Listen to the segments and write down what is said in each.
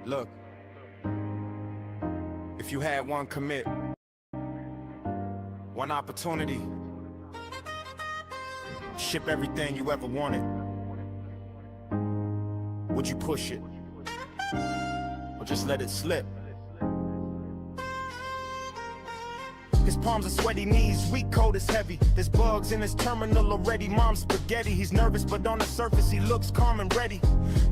Look, if you had one commit, one opportunity, ship everything you ever wanted, would you push it? Or just let it slip? His palms are sweaty, knees weak, cold is heavy. There's bugs in his terminal already, mom's spaghetti. He's nervous, but on the surface he looks calm and ready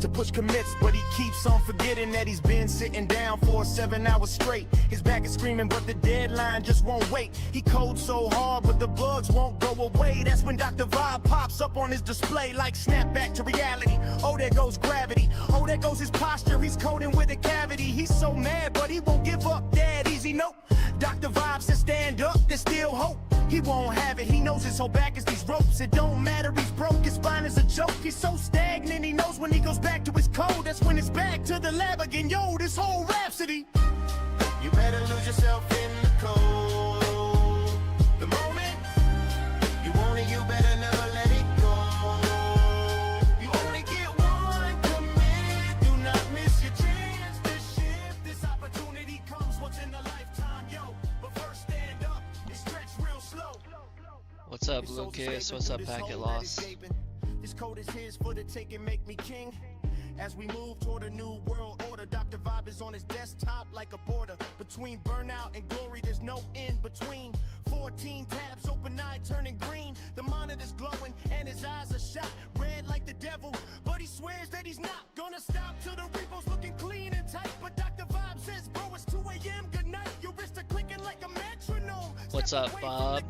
to push commits, but he keeps on forgetting that he's been sitting down for 7 hours straight. His back is screaming, but the deadline just won't wait. He codes so hard, but the bugs won't go away. That's when Dr. Vibe pops up on his display like snap back to reality. Oh, there goes gravity. Oh, there goes his posture. He's coding with a cavity. He's so mad, but he won't give up that easy. Nope. Dr. Vibe says stand up, there's still hope. He won't have it, he knows his whole back is these ropes. It don't matter, he's broke, his spine is a joke. He's so stagnant, he knows when he goes back to his code. That's when it's back to the lab again, yo, this whole rhapsody. You better lose yourself in the code. The moment you want it, you better never let it go. You only get one commit, do not miss your chance to shift. This opportunity comes once in a lifetime, yo. But first stand up and stretch real slow. What's up, Lucas? What's up, Packet Loss? This code is his for the take and make me king. As we move toward a new world order, Dr. Vibe is on his desktop like a border. Between burnout and glory, there's no in between. 14 tabs, open eye turning green. The monitor's glowing and his eyes are shot red like the devil. But he swears that he's not gonna stop till the repo's looking clean and tight. But Dr. Vibe says, bro, it's 2 a.m. Good night. Your wrists are clicking like a metronome. What's up, Bob?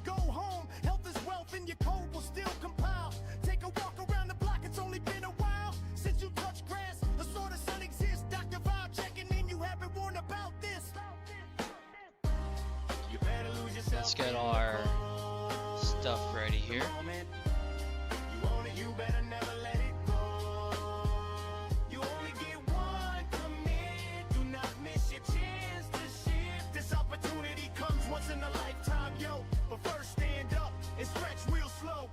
Go home. Health is wealth and your code will still compile. Take a walk around the block. It's only been a while since you touched grass. A sort of sun exists. Dr. Vibe checking in. You haven't warned about this. You better lose yourself. Let's get our stuff ready here. You own it, you better never let it go. You only get one commit. Do not miss your chance to shift. This opportunity comes once in a lifetime, yo. But first stand up and stretch real slow.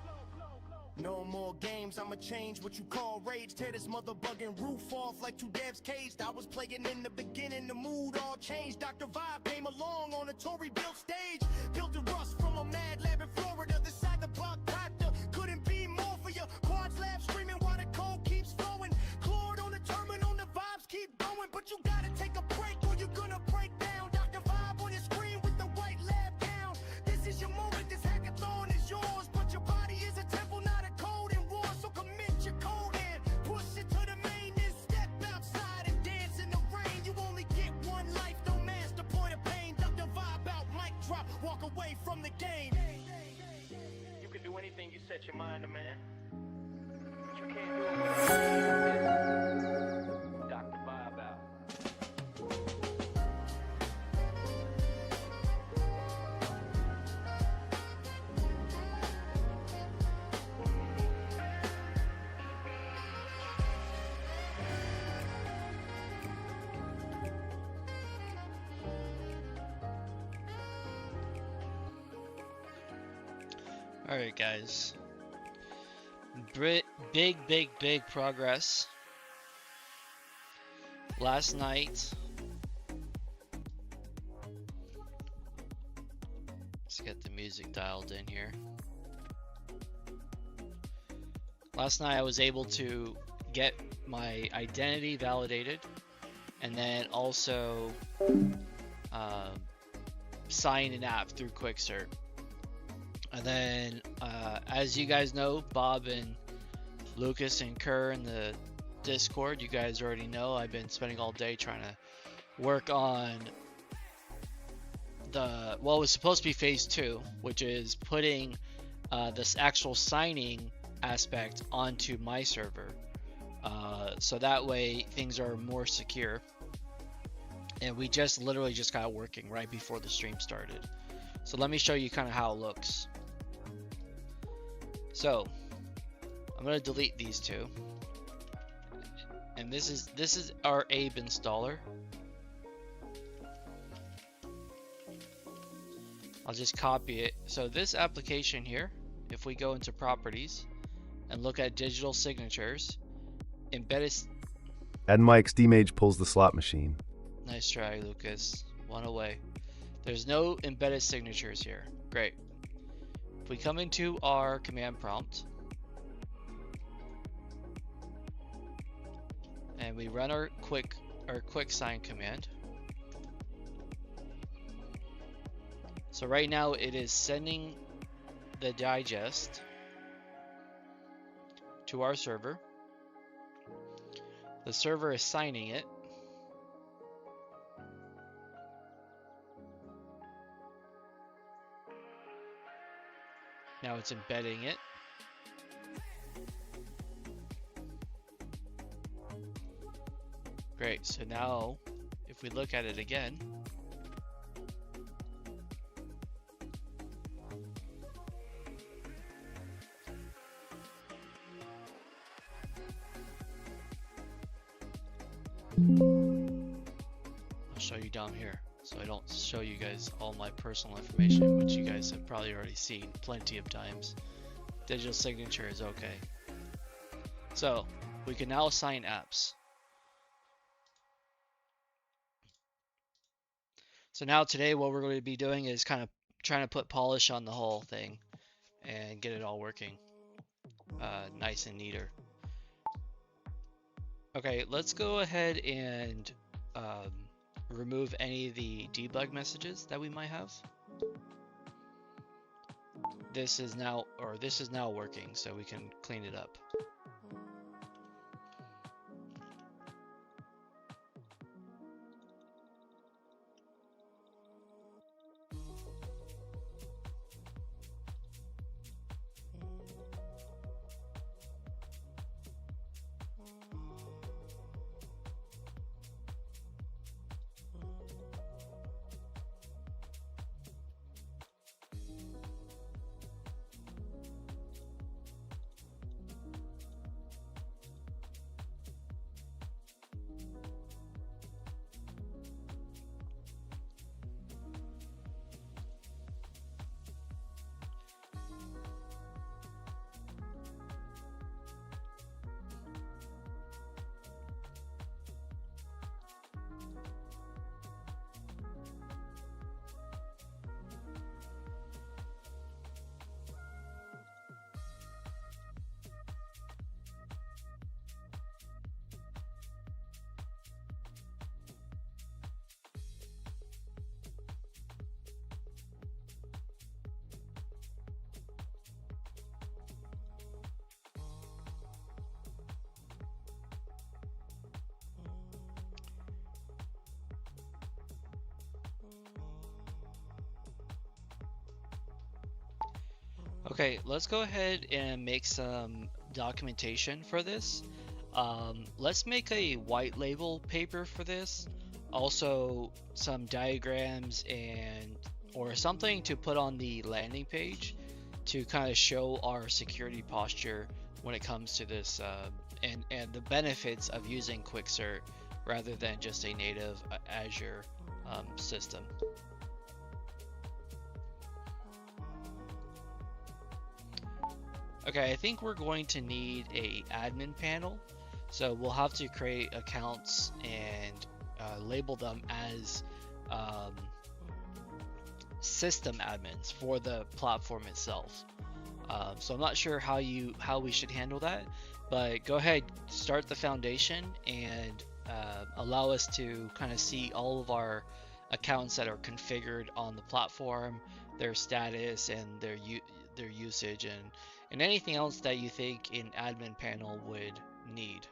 No more games, I'ma change what you call rage. Tear this mother bugging roof off like 2 devs caged. I was playing in the beginning, the mood all changed. Dr. Vibe came along on a Tory built stage. Built a rust from a mad lab in Florida. The side the block doctor couldn't be more for you. Quads lab screaming while the code keeps flowing. Claude on the terminal, the vibes keep going. But you gotta take a break or you're gonna break down. Dr. Vibe on your screen with the white lab gown. This is your moment, this hackathon is yours. But your body is a temple, not a code and war. So commit your code and push it to the main. Then step outside and dance in the rain. You only get one life, don't master point of pain. Dr. Vibe out, mic drop, walk away from the game. You can do anything you set your mind to, man. But you can't do it with Dr. Vibe out. Alright, guys. Big progress. Last night. Let's get the music dialed in here. Last night I was able to get my identity validated and then also sign an app through QuickCert. And then, as you guys know, Bob and Lucas and Kerr in the Discord, you guys already know, I've been spending all day trying to work on the, well, it was supposed to be phase 2, which is putting this actual signing aspect onto my server. So that way things are more secure. And we just literally just got working right before the stream started. So let me show you kind of how it looks. So I'm going to delete these two. And this is our Abe installer. I'll just copy it. So this application here, if we go into properties and look at digital signatures, embedded Add my XDmage pulls the slot machine. Nice try, Lucas. One away. There's no embedded signatures here. Great. If we come into our command prompt and we run our quick sign command. So right now it is sending the digest to our server. The server is signing it. Now it's embedding it. Great, so now if we look at it again, I'll show you down here so I don't show you guys all my personal information, which you guys have probably already seen plenty of times. Digital signature is okay. So we can now assign apps. So now today what we're going to be doing is kind of trying to put polish on the whole thing and get it all working nice and neater. Okay, let's go ahead and remove any of the debug messages that we might have. This is now working, so we can clean it up. Okay, let's go ahead and make some documentation for this. Let's make a white label paper for this. Also some diagrams or something to put on the landing page to kind of show our security posture when it comes to this and the benefits of using QuickCert rather than just a native Azure system. Okay, I think we're going to need a admin panel. So we'll have to create accounts and label them as system admins for the platform itself. So I'm not sure how we should handle that, but go ahead, start the foundation and allow us to kind of see all of our accounts that are configured on the platform, their status and their usage and anything else that you think an admin panel would need.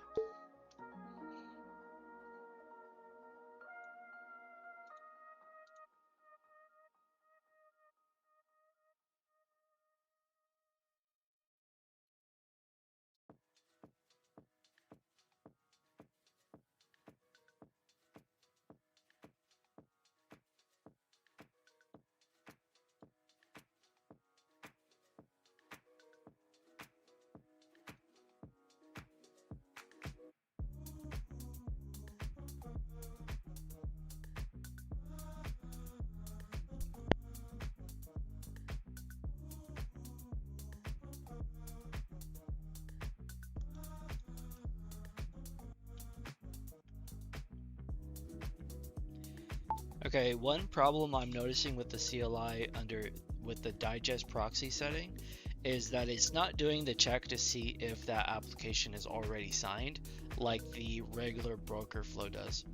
Okay, one problem I'm noticing with the CLI with the digest proxy setting is that it's not doing the check to see if that application is already signed like the regular broker flow does.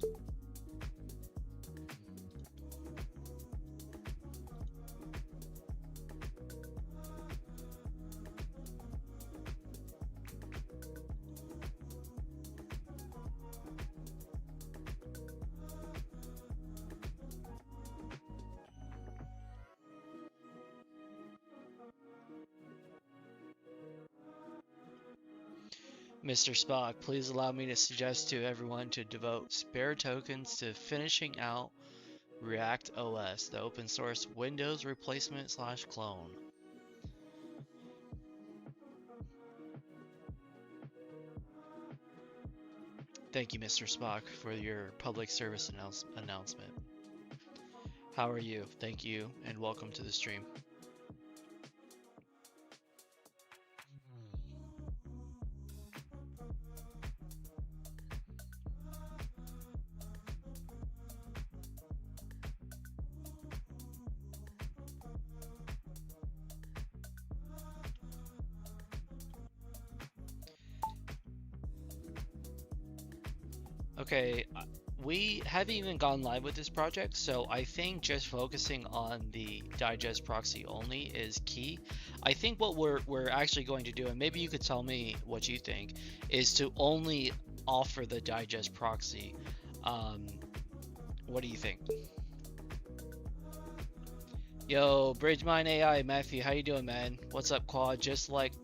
Mr. Spock, please allow me to suggest to everyone to devote spare tokens to finishing out React OS, the open source Windows replacement / clone. Thank you, Mr. Spock, for your public service announcement. How are you? Thank you, and welcome to the stream. Okay, we haven't even gone live with this project, so I think just focusing on the digest proxy only is key. I think what we're actually going to do, and maybe you could tell me what you think, is to only offer the digest proxy. What do you think? Yo, Bridgemine AI, Matthew, how you doing, man? What's up, Quad? Just like,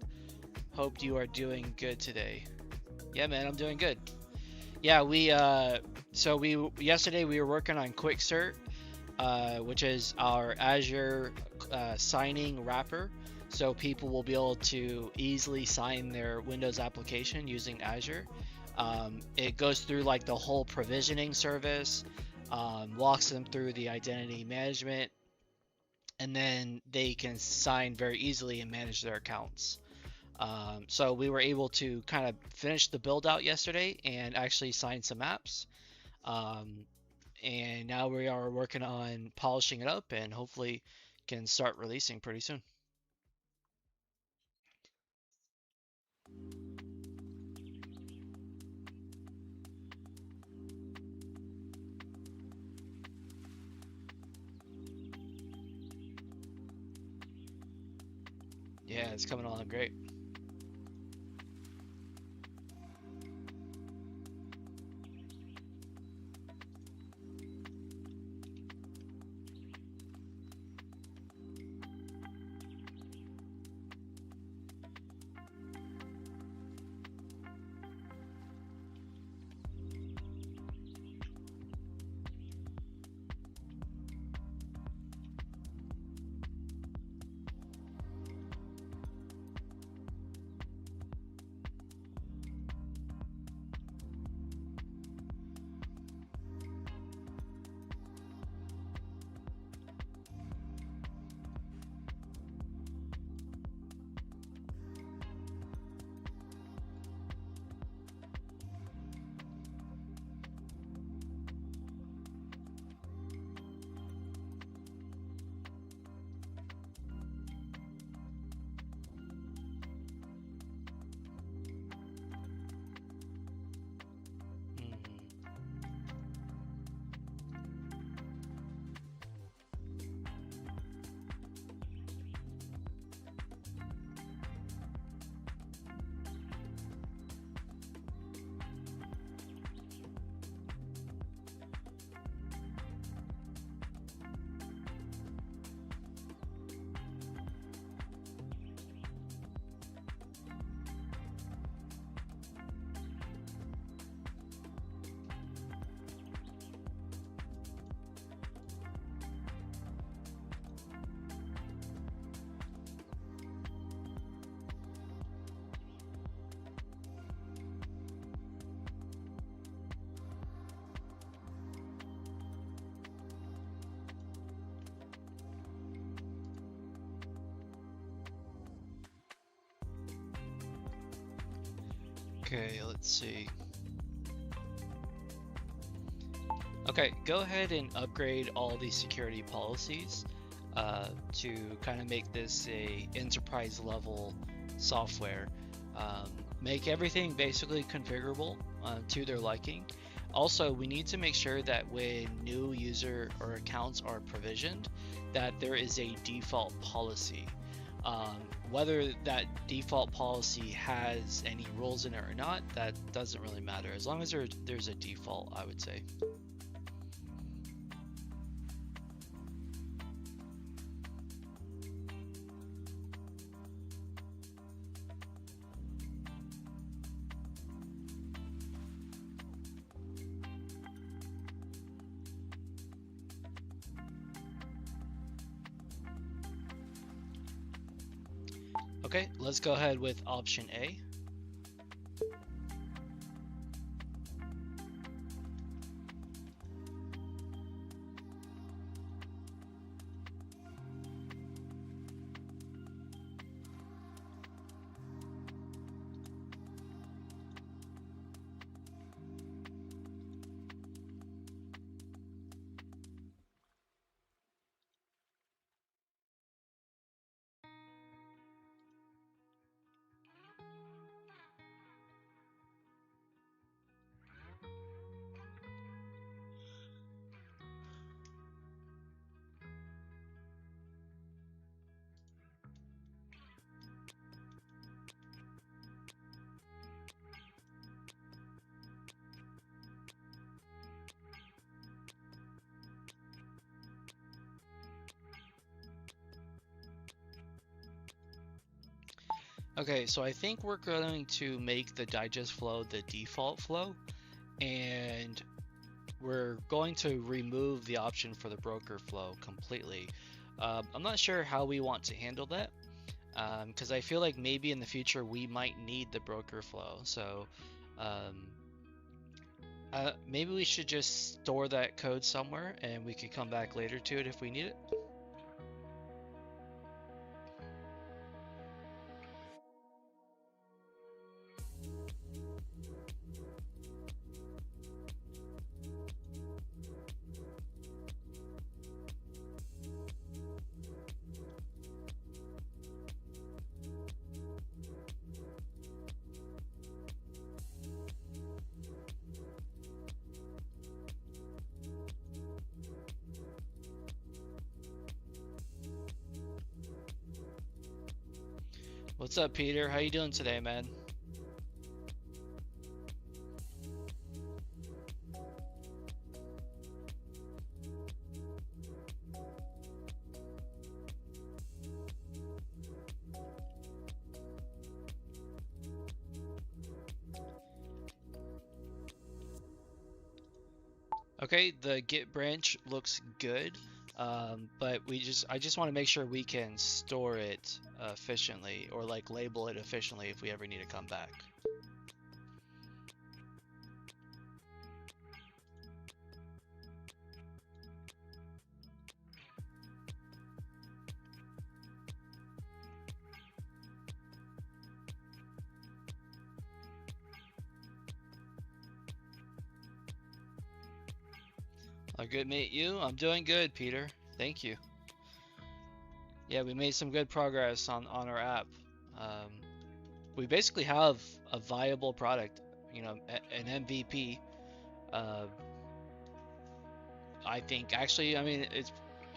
hoped you are doing good today. Yeah, man, I'm doing good. Yeah, yesterday we were working on QuickCert, which is our Azure signing wrapper, so people will be able to easily sign their Windows application using Azure. It goes through like the whole provisioning service, walks them through the identity management, and then they can sign very easily and manage their accounts. So we were able to kind of finish the build out yesterday and actually sign some apps. And now we are working on polishing it up and hopefully can start releasing pretty soon. Yeah, it's coming along great. Okay, let's see. Okay, go ahead and upgrade all these security policies to kind of make this a enterprise level software. Make everything basically configurable to their liking. Also, we need to make sure that when new user or accounts are provisioned, that there is a default policy. Whether that default policy has any rules in it or not, that doesn't really matter. As long as there's a default, I would say. Okay, let's go ahead with option A. Okay, so I think we're going to make the digest flow the default flow, and we're going to remove the option for the broker flow completely. I'm not sure how we want to handle that, because I feel like maybe in the future we might need the broker flow. So maybe we should just store that code somewhere and we could come back later to it if we need it. What's up, Peter? How you doing today, man? Okay, the Git branch looks good, but I just want to make sure we can store it efficiently, or like label it efficiently if we ever need to come back. Good mate, you? I'm doing good, Peter. Thank you. Yeah, we made some good progress on our app. We basically have a viable product, you know, an MVP. I think actually, I mean,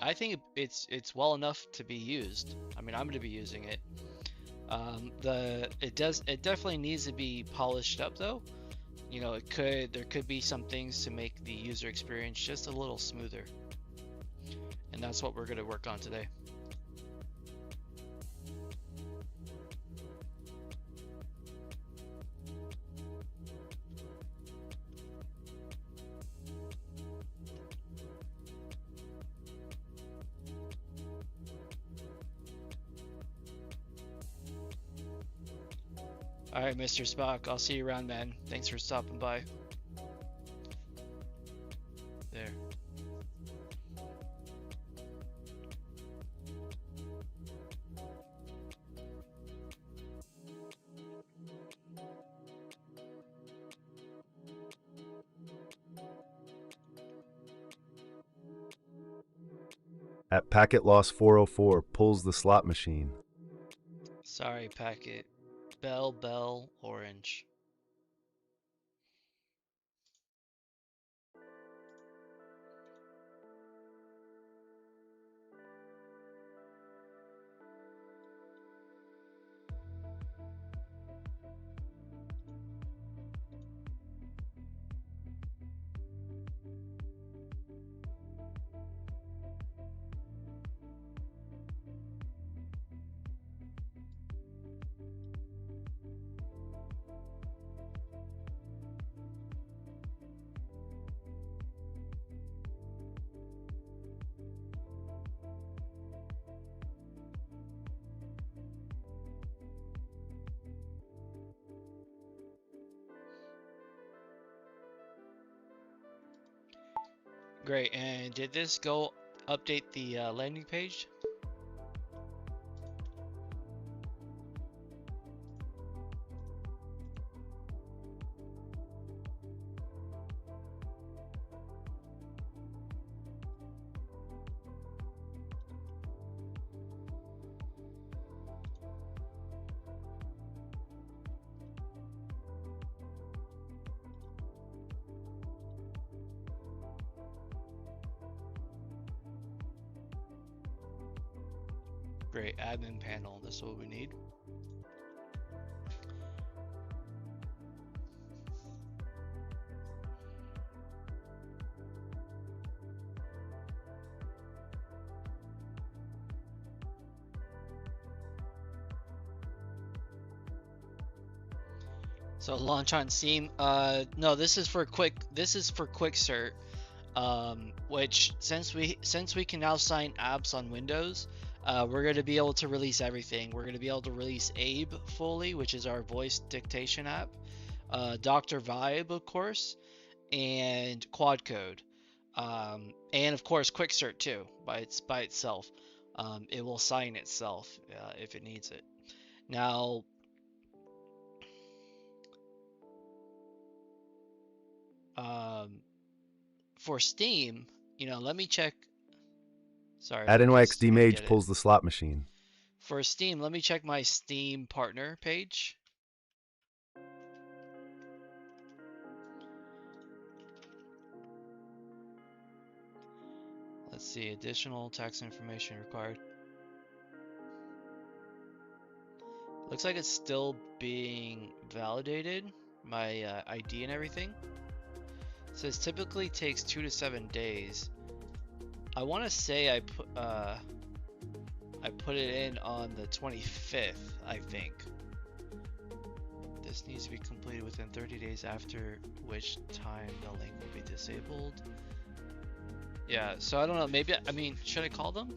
I think it's well enough to be used. I mean, I'm going to be using it. It definitely needs to be polished up though. You know, there could be some things to make the user experience just a little smoother. And that's what we're going to work on today. All right, Mr. Spock, I'll see you around, man. Thanks for stopping by. There. At packet loss 404 pulls the slot machine. Sorry, packet. Bell, orange. Great, and did this go update the landing page? Great, admin panel, this is what we need. So launch on Steam. No, this is for QuickCert. Which since we can now sign apps on Windows, we're going to be able to release everything. We're going to be able to release Abe fully, which is our voice dictation app, Dr. Vibe, of course, and Quadcode, and of course QuickCert too by itself. It will sign itself if it needs it. Now, for Steam, let me check. Sorry. At NYXD Mage pulls the slot machine. For Steam, let me check my Steam partner page. Let's see, additional tax information required. Looks like it's still being validated, my ID and everything. It says typically takes 2 to 7 days. I want to say I put it in on the 25th, I think. This needs to be completed within 30 days, after which time the link will be disabled. Yeah, so I don't know, maybe, should I call them?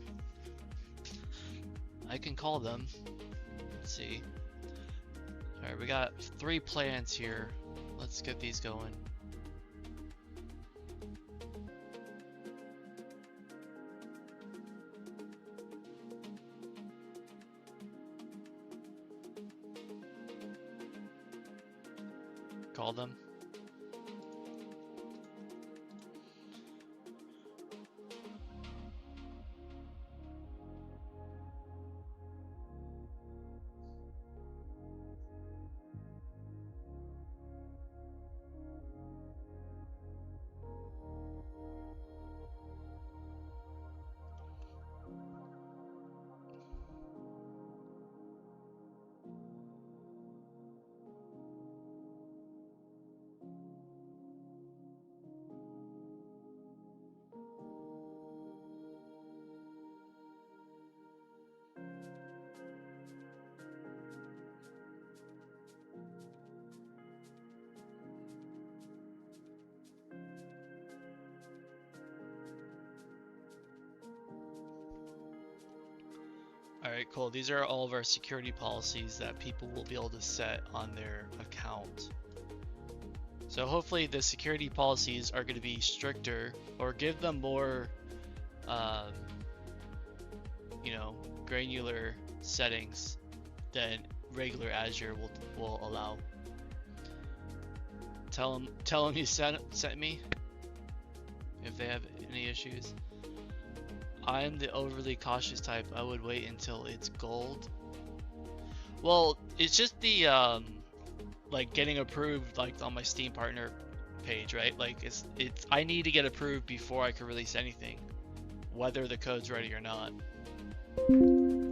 I can call them. Let's see. Alright, we got 3 plans here. Let's get these going. Call them. Alright, cool. These are all of our security policies that people will be able to set on their account. So hopefully the security policies are going to be stricter, or give them more, granular settings than regular Azure will allow. Tell them you sent me if they have any issues. I'm the overly cautious type. I would wait until it's gold. Well, it's just the like getting approved like on my Steam partner page, right? Like it's I need to get approved before I can release anything, whether the code's ready or not. Root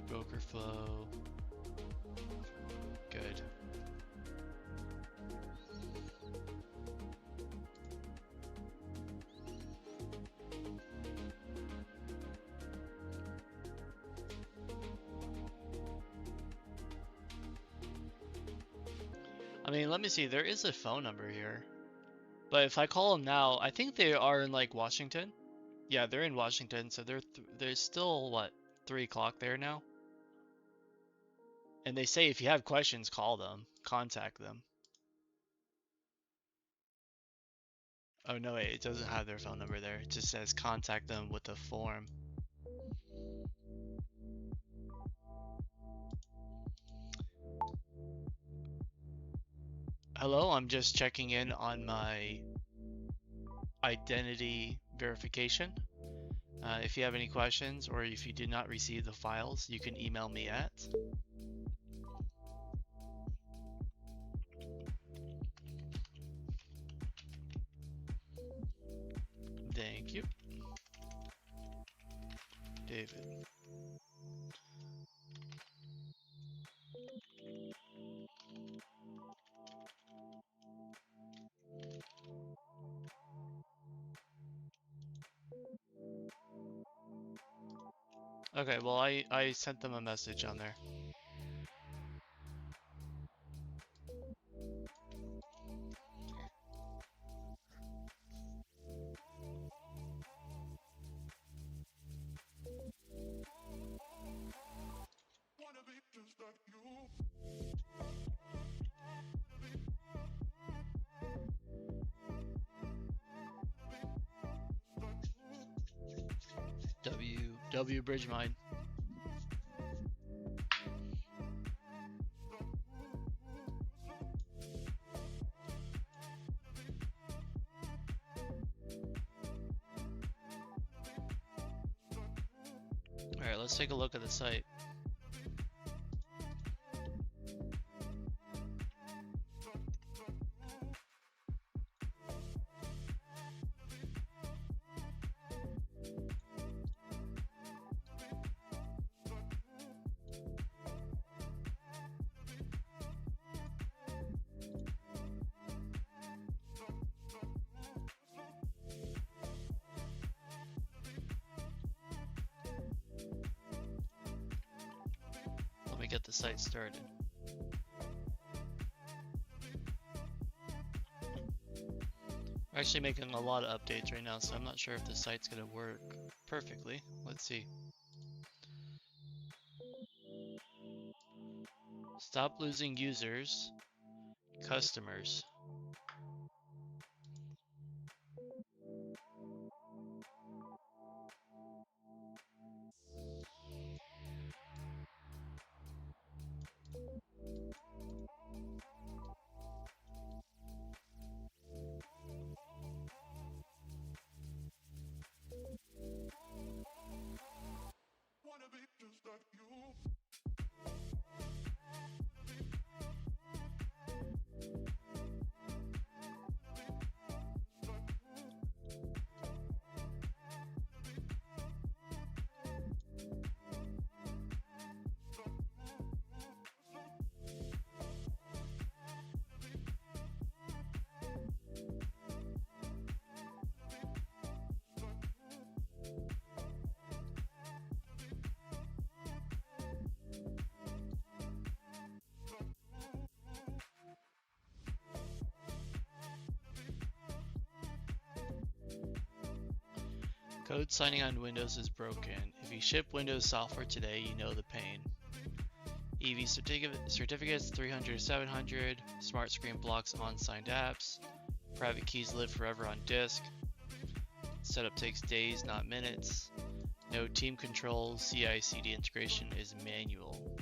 broker flow. Good. I mean, let me see. There is a phone number here. But if I call them now, I think they are in like Washington. Yeah, they're in Washington, so they're still what, 3 o'clock there now? And they say if you have questions, call them, contact them. Oh no, wait, it doesn't have their phone number there. It just says contact them with a form. Hello, I'm just checking in on my identity verification. If you have any questions or if you did not receive the files, you can email me at thank you, David. Okay, well I sent them a message on there. W bridge mine. Alright, let's take a look at the site. Let me get the site started. We're actually making a lot of updates right now, so I'm not sure if the site's gonna work perfectly. Let's see. Stop losing users, customers. Code signing on Windows is broken. If you ship Windows software today, you know the pain. EV certificates 300 to 700, smart screen blocks on signed apps, private keys live forever on disk, setup takes days, not minutes, no team control, CI/CD integration is manual.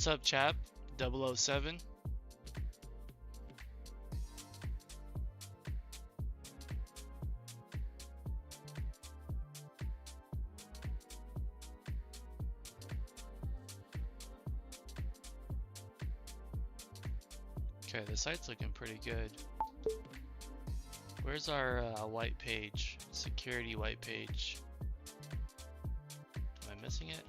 What's up, chap? 007. Okay, the site's looking pretty good. Where's our white page? Security white page. Am I missing it?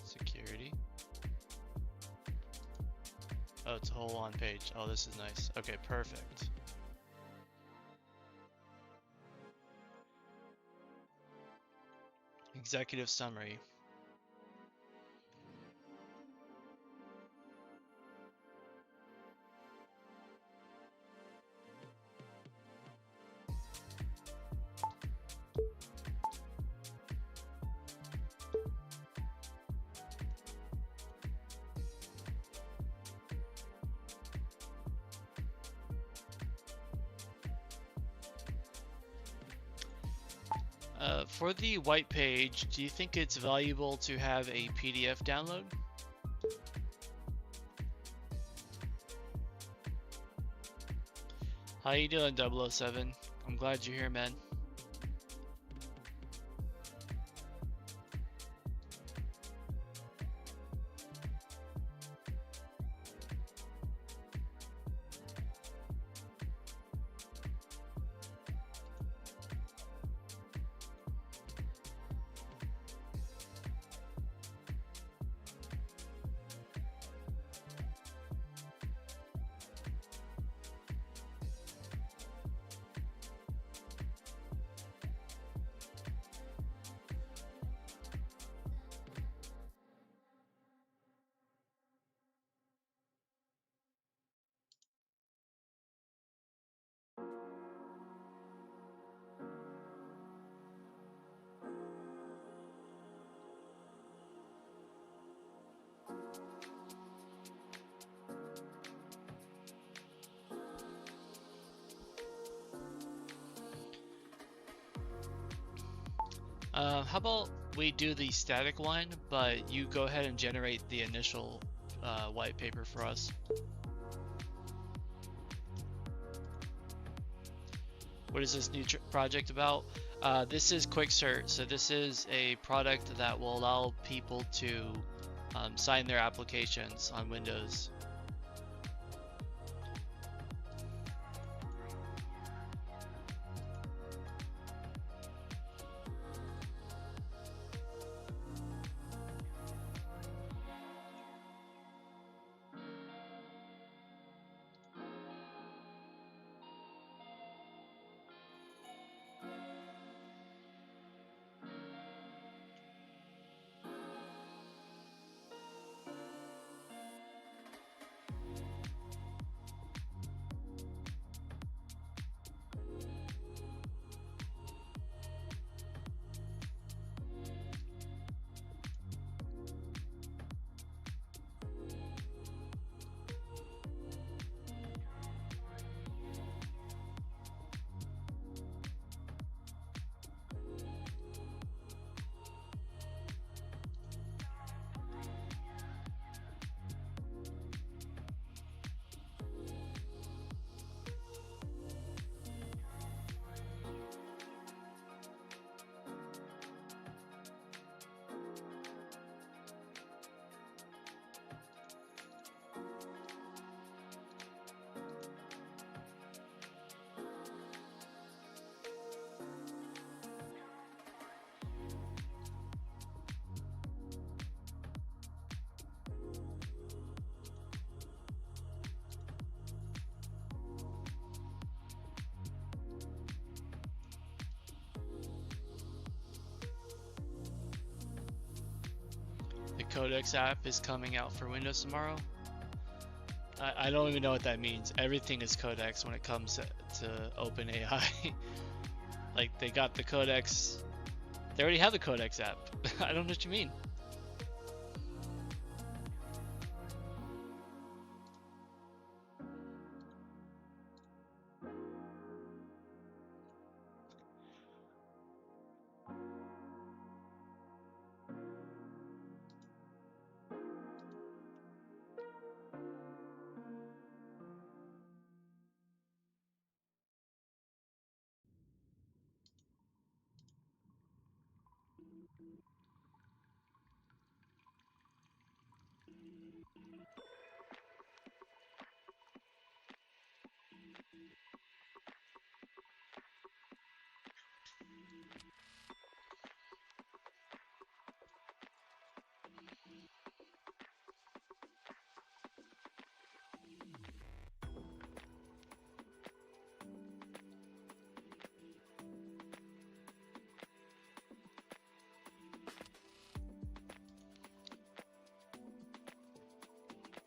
Security. Oh, it's a whole on page. Oh, this is nice. Okay, perfect. Executive summary. For the white page, do you think it's valuable to have a PDF download? How you doing, 007? I'm glad you're here, man. How about we do the static one, but you go ahead and generate the initial white paper for us. What is this new project about? This is QuickCert. So this is a product that will allow people to sign their applications on Windows. The Codex app is coming out for Windows tomorrow. I don't even know what that means. Everything is Codex when it comes to OpenAI. Like, they got the Codex. They already have the Codex app. I don't know what you mean.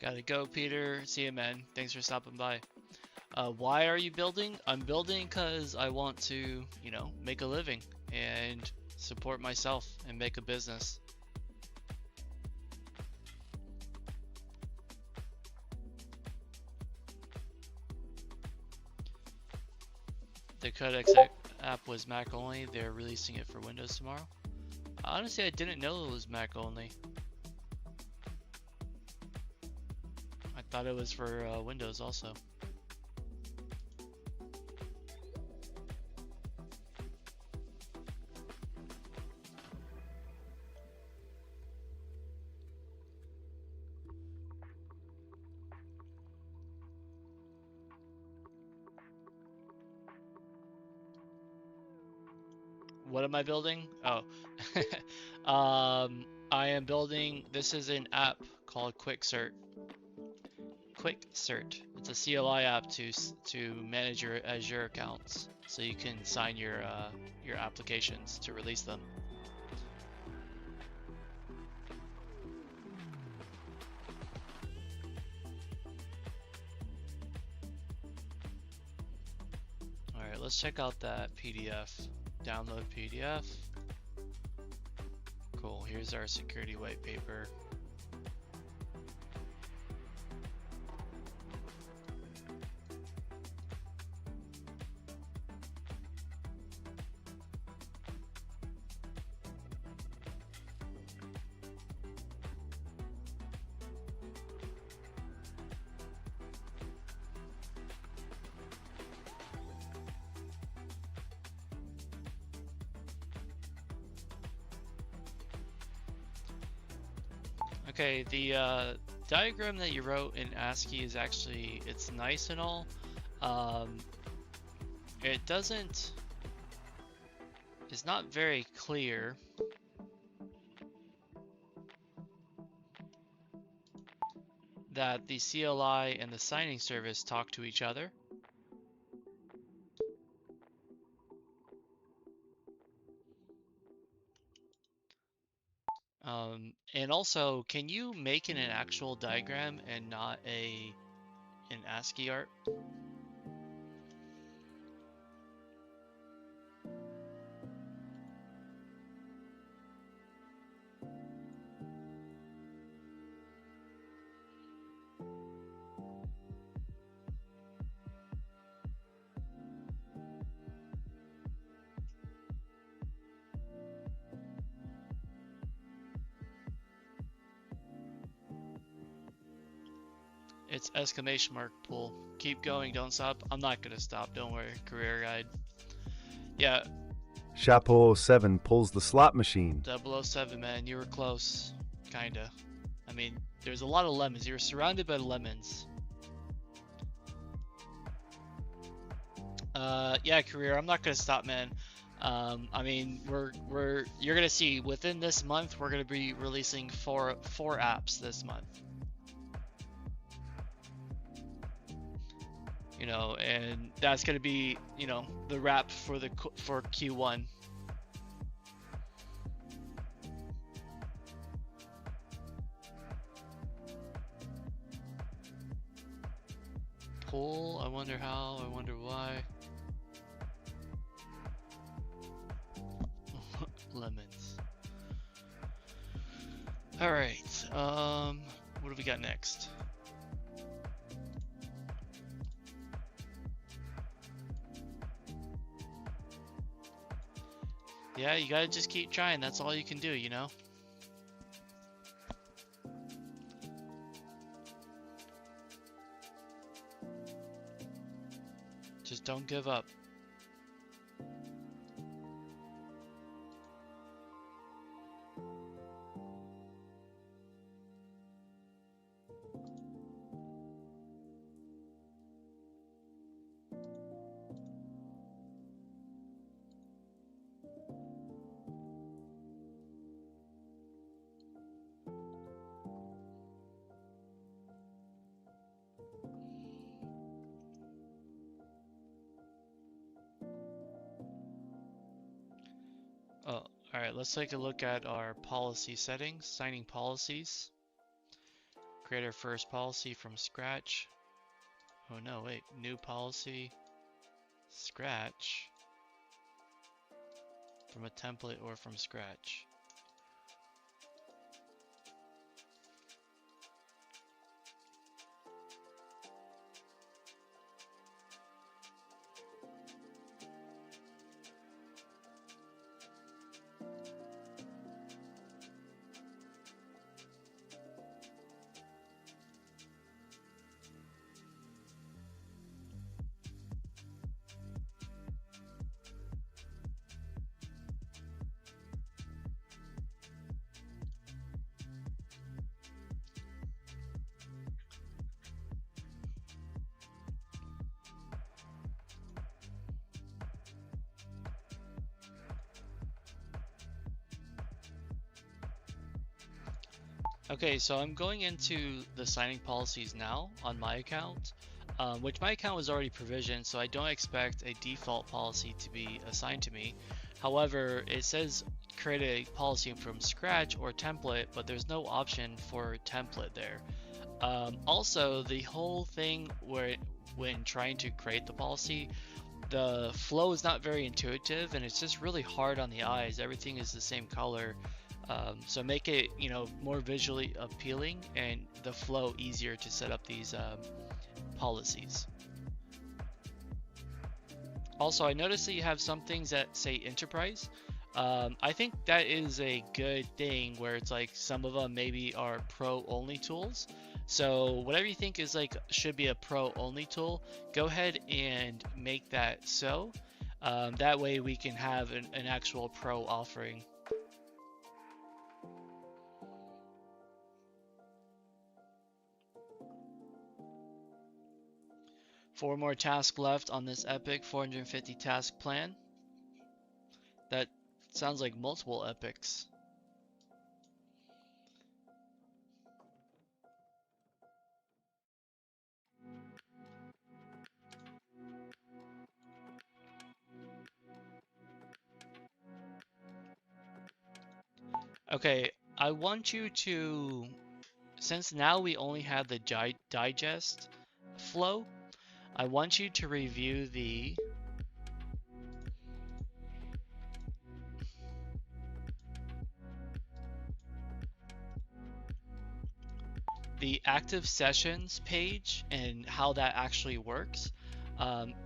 Gotta go, Peter. See you, man. Thanks for stopping by. Why are you building? I'm building because I want to, you know, make a living and support myself and make a business. The Codex app was Mac only. They're releasing it for Windows tomorrow. Honestly, I didn't know it was Mac only. I thought it was for Windows also. What am I building? Oh, I am building. This is an app called QuickCert. QuickCert. It's a CLI app to manage your Azure accounts, so you can sign your applications to release them. All right, let's check out that PDF. Download PDF. Cool. Here's our security white paper. Okay, the diagram that you wrote in ASCII is actually, it's nice and all. It's not very clear. That the CLI and the signing service talk to each other. And also, can you make an actual diagram and not an ASCII art? It's exclamation mark pool. Keep going, don't stop. I'm not gonna stop, don't worry. Career guide. Yeah. Chapeau 07 pulls the slot machine. 007, man, you were close. Kinda. I mean, there's a lot of lemons. You're surrounded by lemons. Yeah, career. I'm not gonna stop, man. I mean, you're gonna see within this month we're gonna be releasing four apps this month. You know, and that's gonna be, you know, the wrap for Q1. Pull. I wonder how. I wonder why. Lemons. All right. What do we got next? Yeah, you gotta just keep trying. That's all you can do, you know? Just don't give up. All right, let's take a look at our policy settings, signing policies. Create our first policy from scratch. Oh no, wait, new policy, scratch, from a template or from scratch. Okay, so I'm going into the signing policies now on my account, which my account was already provisioned, so I don't expect a default policy to be assigned to me. However, it says create a policy from scratch or template, but there's no option for template there. Also, the whole thing where when trying to create the policy, the flow is not very intuitive and it's just really hard on the eyes. Everything is the same color. So make it, more visually appealing and the flow easier to set up these policies. Also, I noticed that you have some things that say enterprise. I think that is a good thing where it's like some of them maybe are pro only tools. So whatever you think is should be a pro only tool, go ahead and make that so. That way we can have an actual pro offering. 4 more tasks left on this epic 450 task plan. That sounds like multiple epics. Okay, I want you to, since now we only have the digest flow, I want you to review the active sessions page and how that actually works.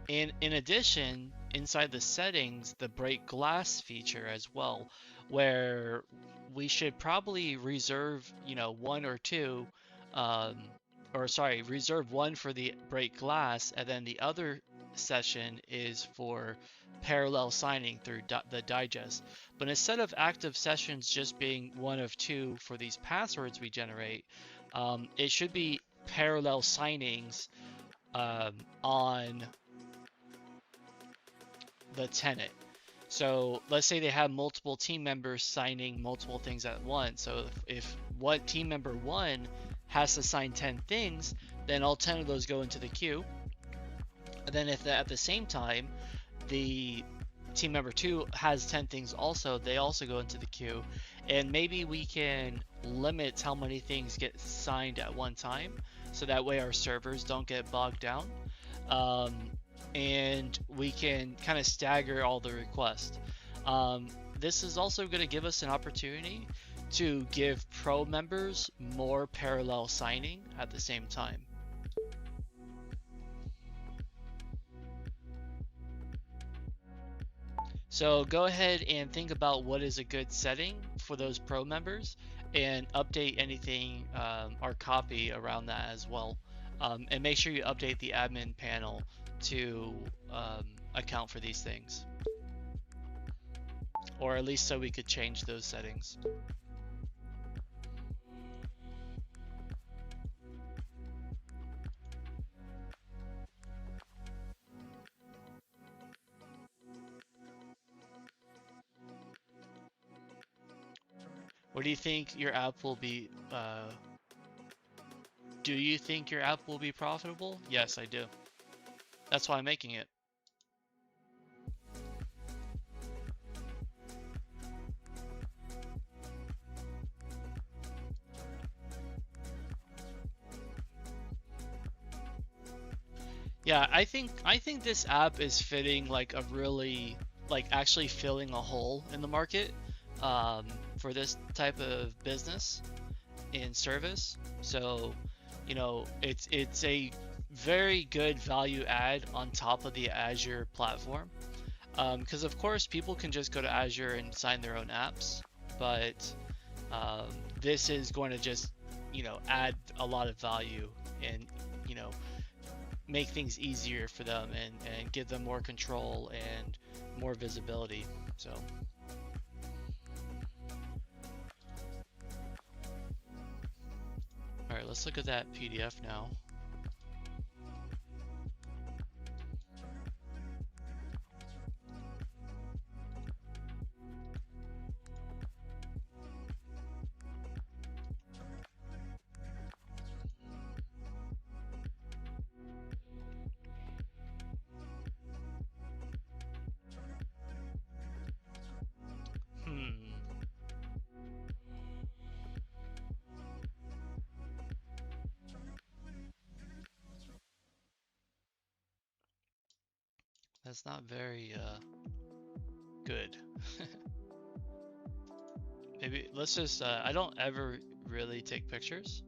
In addition, inside the settings, the break glass feature as well, where we should probably reserve, one or two, reserve one for the break glass, and then the other session is for parallel signing through the digest. But instead of active sessions just being one of two for these passwords we generate, it should be parallel signings on the tenant. So let's say they have multiple team members signing multiple things at once. So if what team member 1 has to sign 10 things, then all 10 of those go into the queue. And then if at the same time the team member 2 has 10 things also, they also go into the queue. And maybe we can limit how many things get signed at one time, so that way our servers don't get bogged down. And we can kind of stagger all the requests. This is also going to give us an opportunity to give pro members more parallel signing at the same time. So go ahead and think about what is a good setting for those pro members and update anything or copy around that as well. And make sure you update the admin panel to account for these things. Or at least so we could change those settings. What do you think your app will be? Do you think your app will be profitable? Yes, I do. That's why I'm making it. Yeah, I think this app is fitting like a really like actually filling a hole in the market for this type of business and service. So, you know, it's a very good value add on top of the Azure platform. Because of course people can just go to Azure and sign their own apps, but this is going to just, you know, add a lot of value and, you know, make things easier for them and give them more control and more visibility. So all right, let's look at that PDF now. That's not very good. Maybe let's just I don't ever really take pictures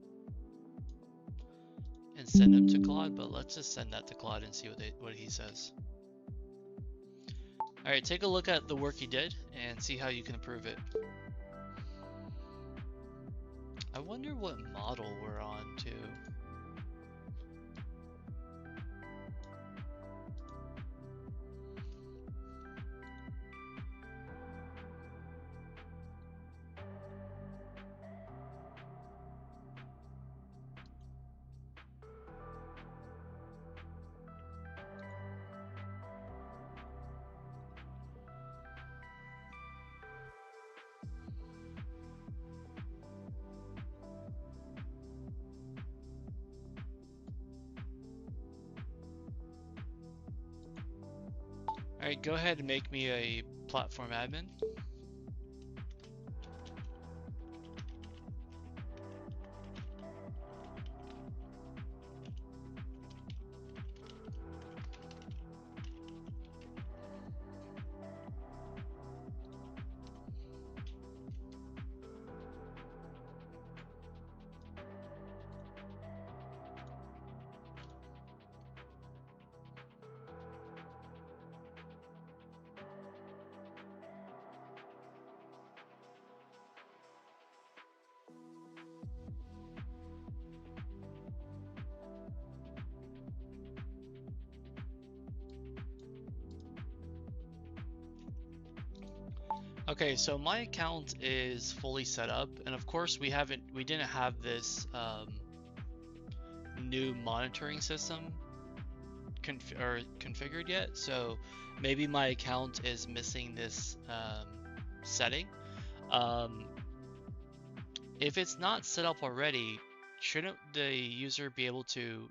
and send them to Claude, but let's just send that to Claude and see what he says. All right, take a look at the work he did and see how you can improve it. I wonder what model we're on too. All right, go ahead and make me a platform admin. Okay, so my account is fully set up, and of course we didn't have this new monitoring system configured yet, so maybe my account is missing this setting. If it's not set up already, shouldn't the user be able to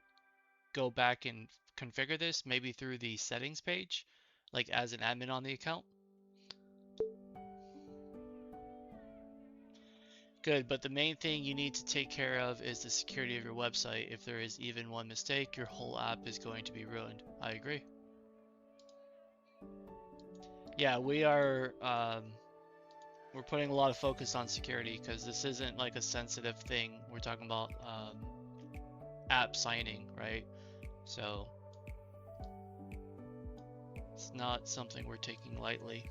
go back and configure this maybe through the settings page, like as an admin on the account? Good, but the main thing you need to take care of is the security of your website. If there is even one mistake, your whole app is going to be ruined. I agree. Yeah, we're putting a lot of focus on security because this isn't like a sensitive thing. We're talking about app signing, right? So it's not something we're taking lightly.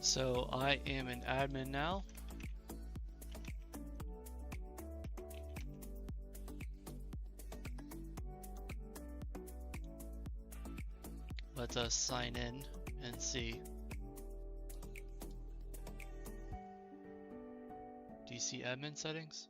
So I am an admin now. Let us sign in and see. Do you see admin settings?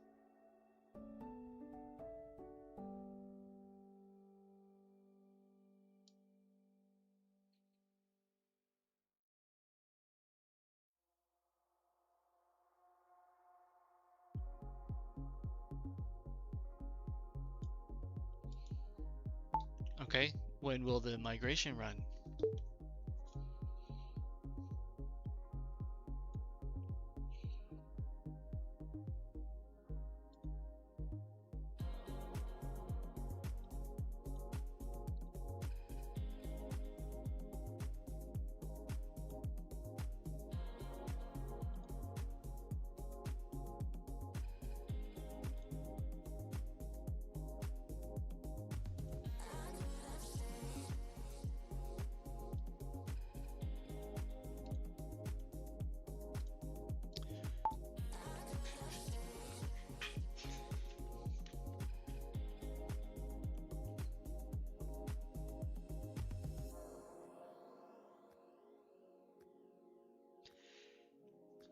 Okay, when will the migration run?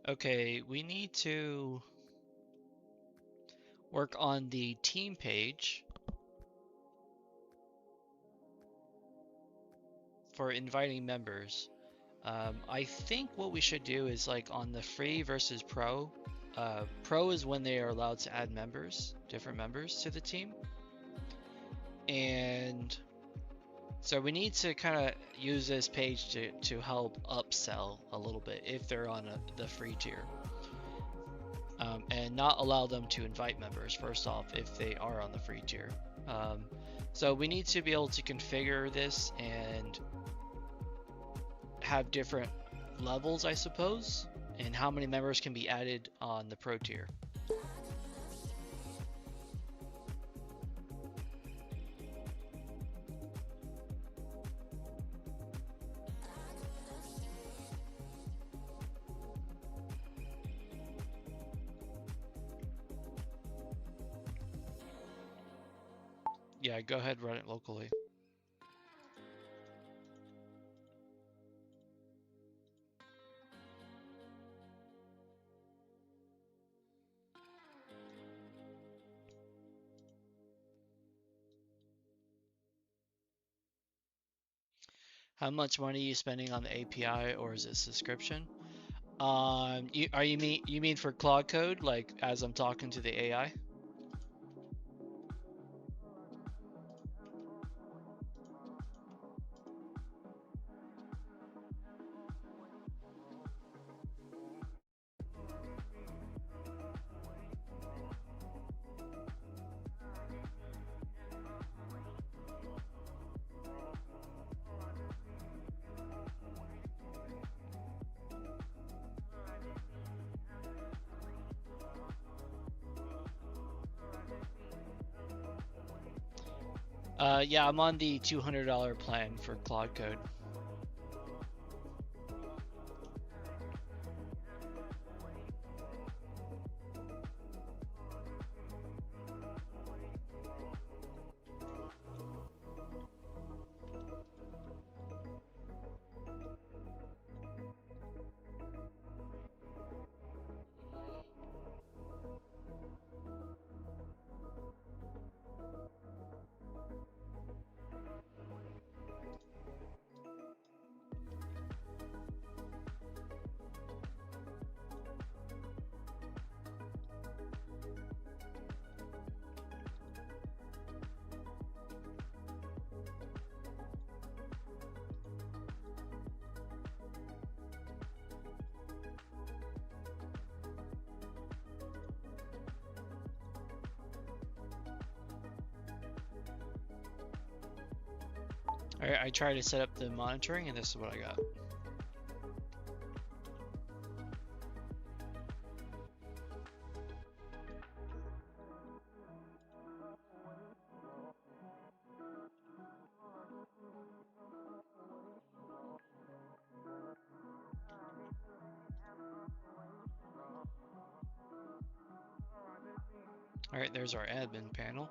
Okay, we need to work on the team page for inviting members. I think what we should do is like on the free versus pro. Pro is when they are allowed to add members, different members to the team. And so we need to kind of use this page to help upsell a little bit if they're on the free tier. And not allow them to invite members first off if they are on the free tier. So we need to be able to configure this and have different levels, I suppose, and how many members can be added on the pro tier. Yeah, go ahead, run it locally. How much money are you spending on the API, or is it subscription? You mean for Claude Code, like as I'm talking to the AI? Yeah, I'm on the $200 plan for Claude Code. Alright, I tried to set up the monitoring, and this is what I got. All right, there's our admin panel.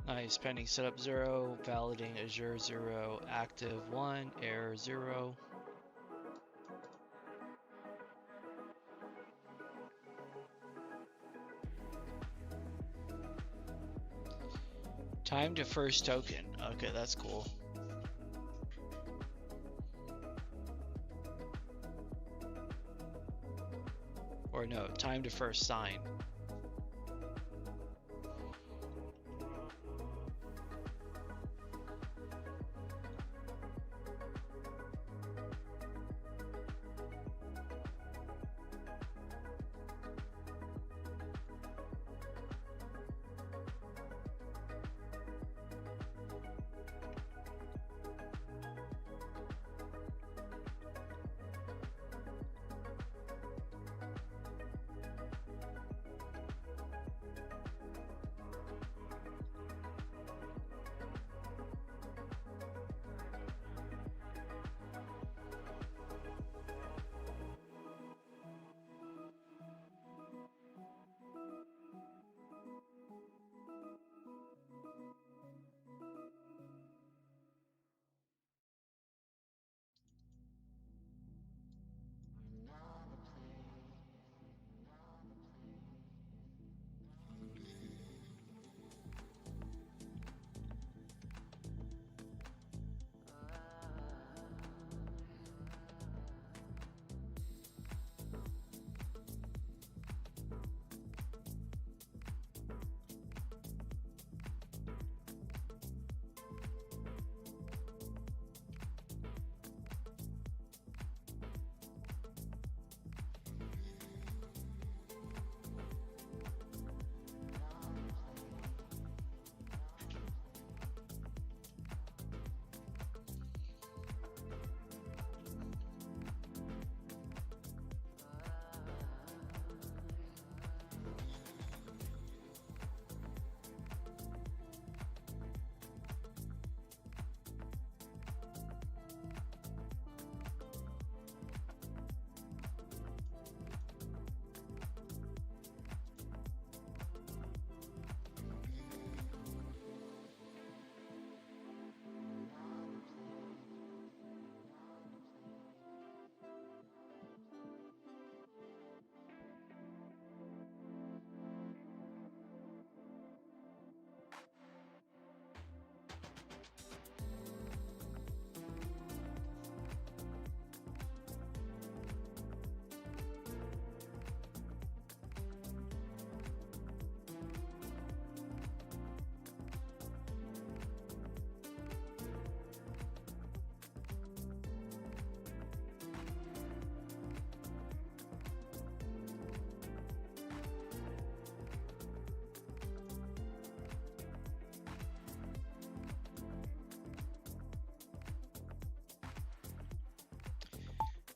Nice, pending setup 0, validating Azure 0, active 1, error 0. Time to first token. Okay, that's cool. Or no, time to first sign.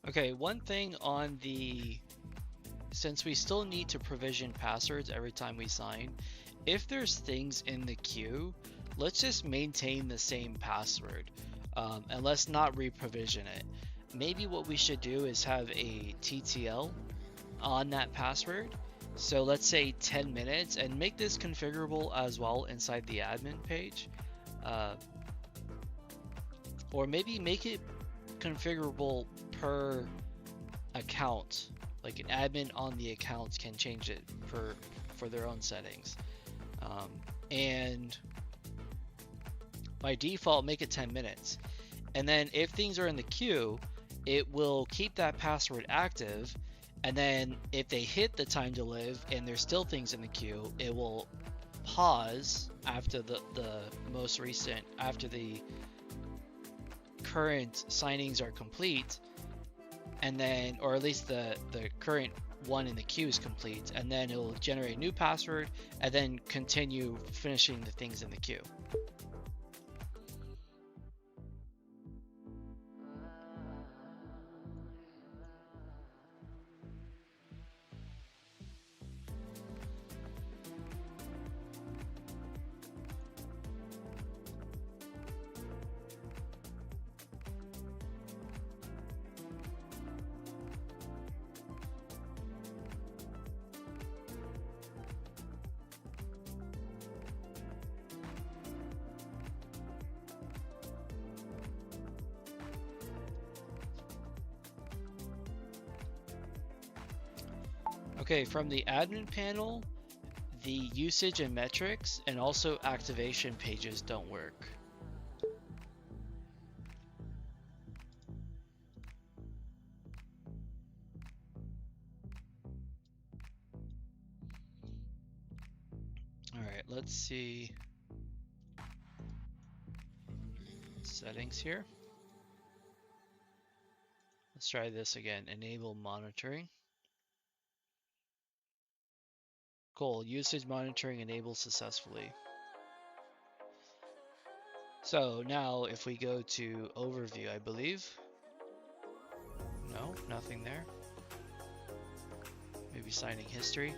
Okay, one thing on the, since we still need to provision passwords every time we sign, if there's things in the queue, let's just maintain the same password and let's not re-provision it. Maybe what we should do is have a TTL on that password. So let's say 10 minutes and make this configurable as well inside the admin page. Or maybe make it configurable per account, like an admin on the accounts can change it for their own settings, and by default make it 10 minutes, and then if things are in the queue it will keep that password active, and then if they hit the time to live and there's still things in the queue, it will pause after the most recent, after the current signings are complete, and then, or at least the current one in the queue is complete, and then it will generate a new password and then continue finishing the things in the queue. Okay, from the admin panel, the usage and metrics and also activation pages don't work. All right, let's see settings here. Let's try this again. Enable monitoring. Cool. Usage monitoring enabled successfully. So now if we go to overview, I believe. No, nothing there. Maybe signing history.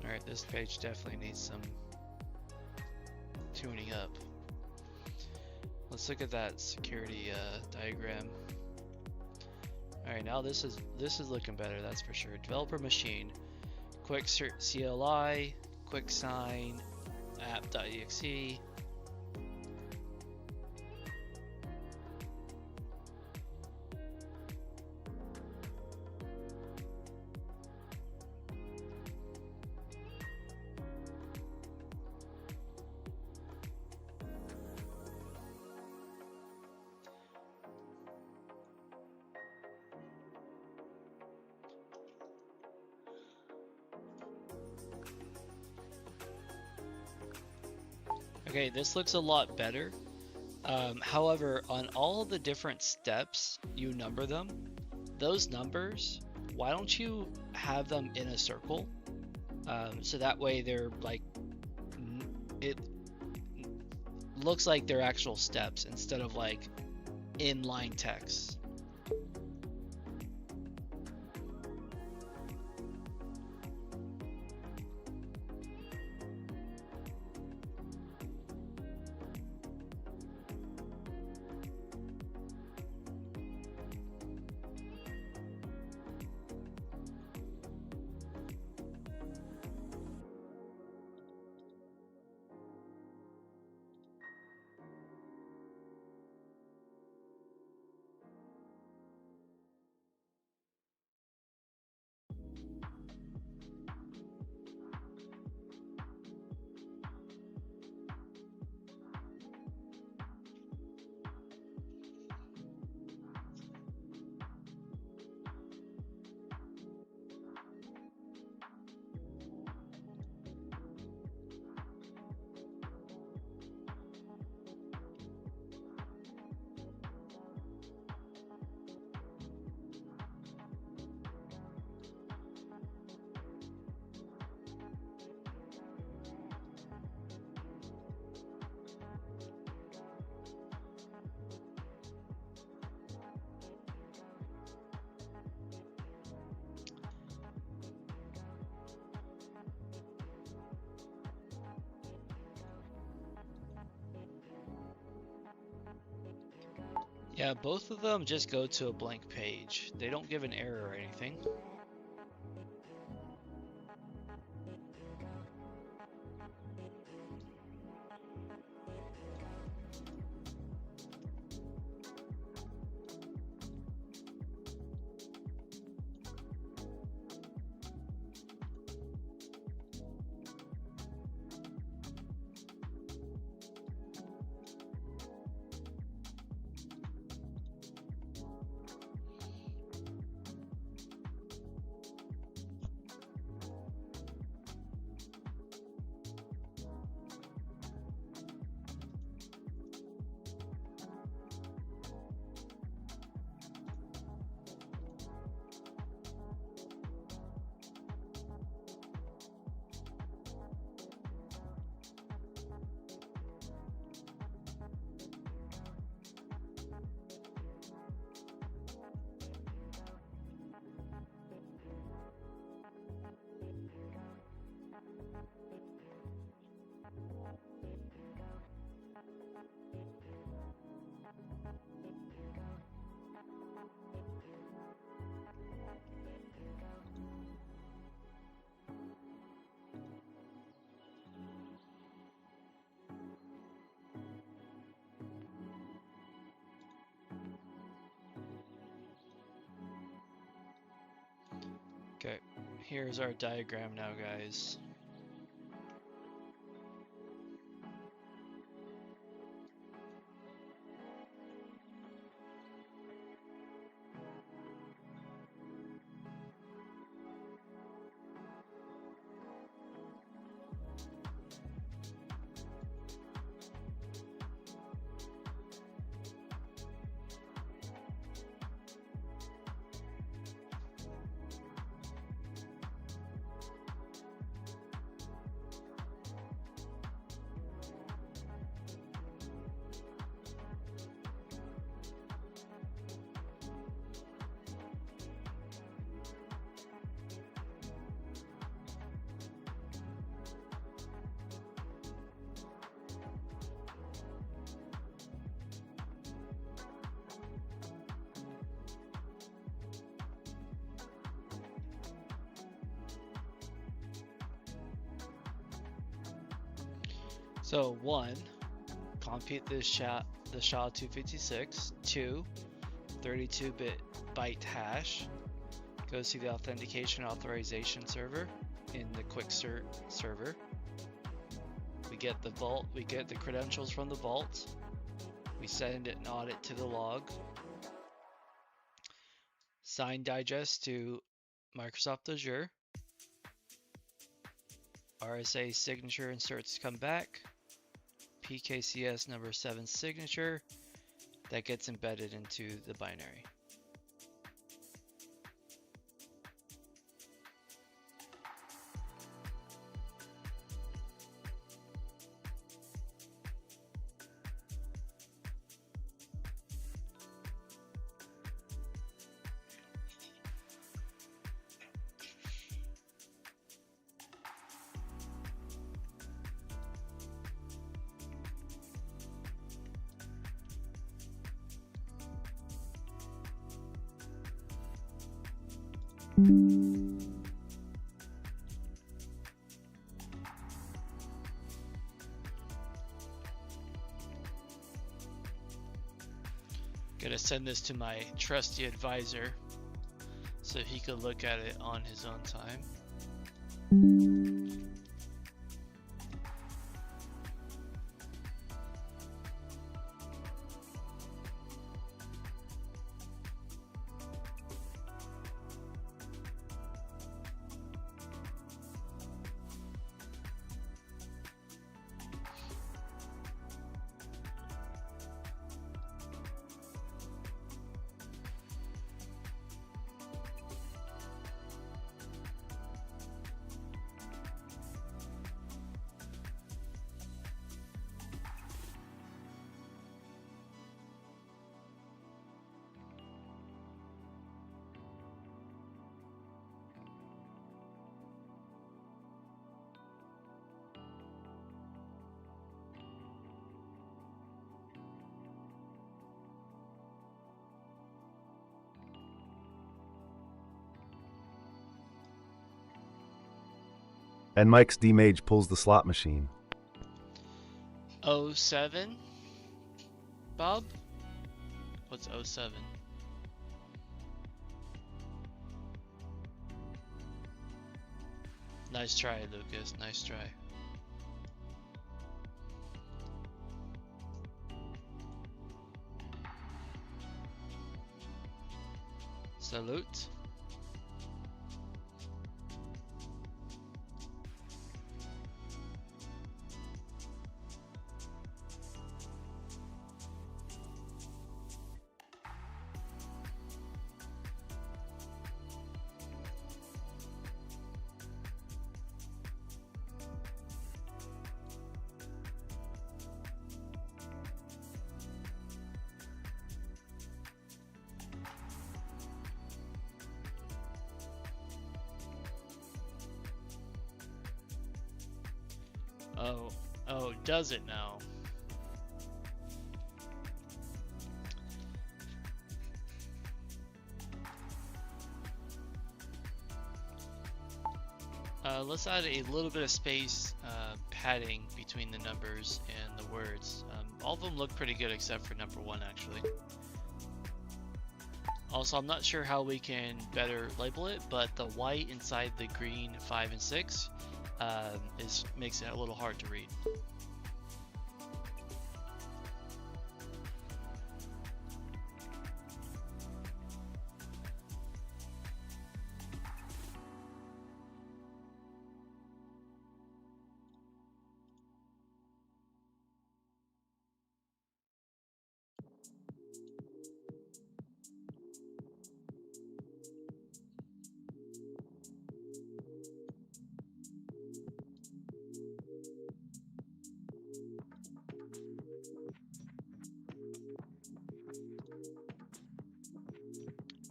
All right, this page definitely needs some tuning up. Let's look at that security diagram. All right, now this is looking better, that's for sure. Developer machine, QuickCert CLI, QuickSign, app.exe. Okay, this looks a lot better. However, on all the different steps, you number them. Those numbers, why don't you have them in a circle? So that way they're like, it looks like they're actual steps instead of like inline text. Yeah, both of them just go to a blank page. They don't give an error or anything. Here's our diagram now, guys. So 1, compute the SHA-256. 2, 32-bit byte hash goes to the authentication authorization server in the QuickCert server. We get the vault, we get the credentials from the vault. We send an audit to the log. Sign digest to Microsoft Azure. RSA signature inserts come back. PKCS number 7 signature that gets embedded into the binary. Gonna send this to my trusty advisor so he could look at it on his own time. And Mike's demage pulls the slot machine. 07? Bob? What's 07? Nice try, Lucas. Nice try. Salute. Oh, does it now? Let's add a little bit of space padding between the numbers and the words. All of them look pretty good except for number 1, actually. Also, I'm not sure how we can better label it, but the white inside the green 5 and 6 makes it a little hard to read.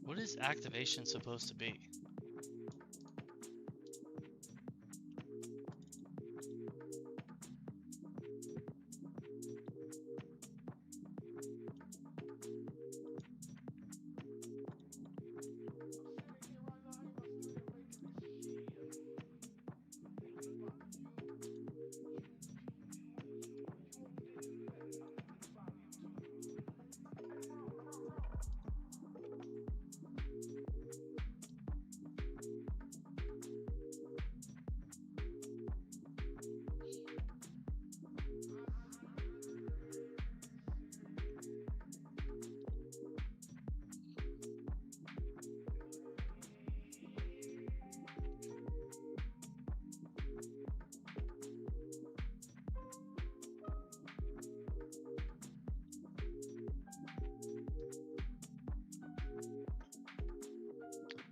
What is activation supposed to be?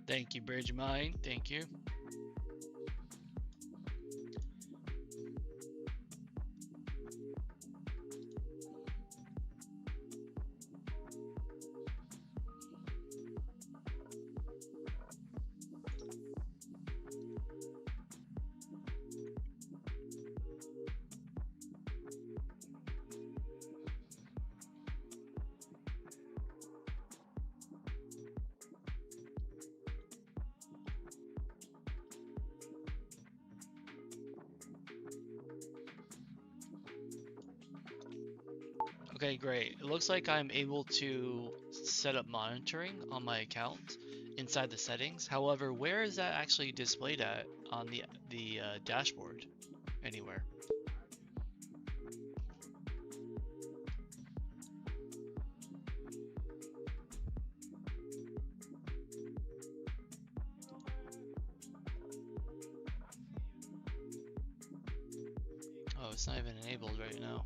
Thank you, Bridgemine. Thank you. Okay, great. It looks like I'm able to set up monitoring on my account inside the settings. However, where is that actually displayed at on the dashboard? Anywhere? Oh, it's not even enabled right now.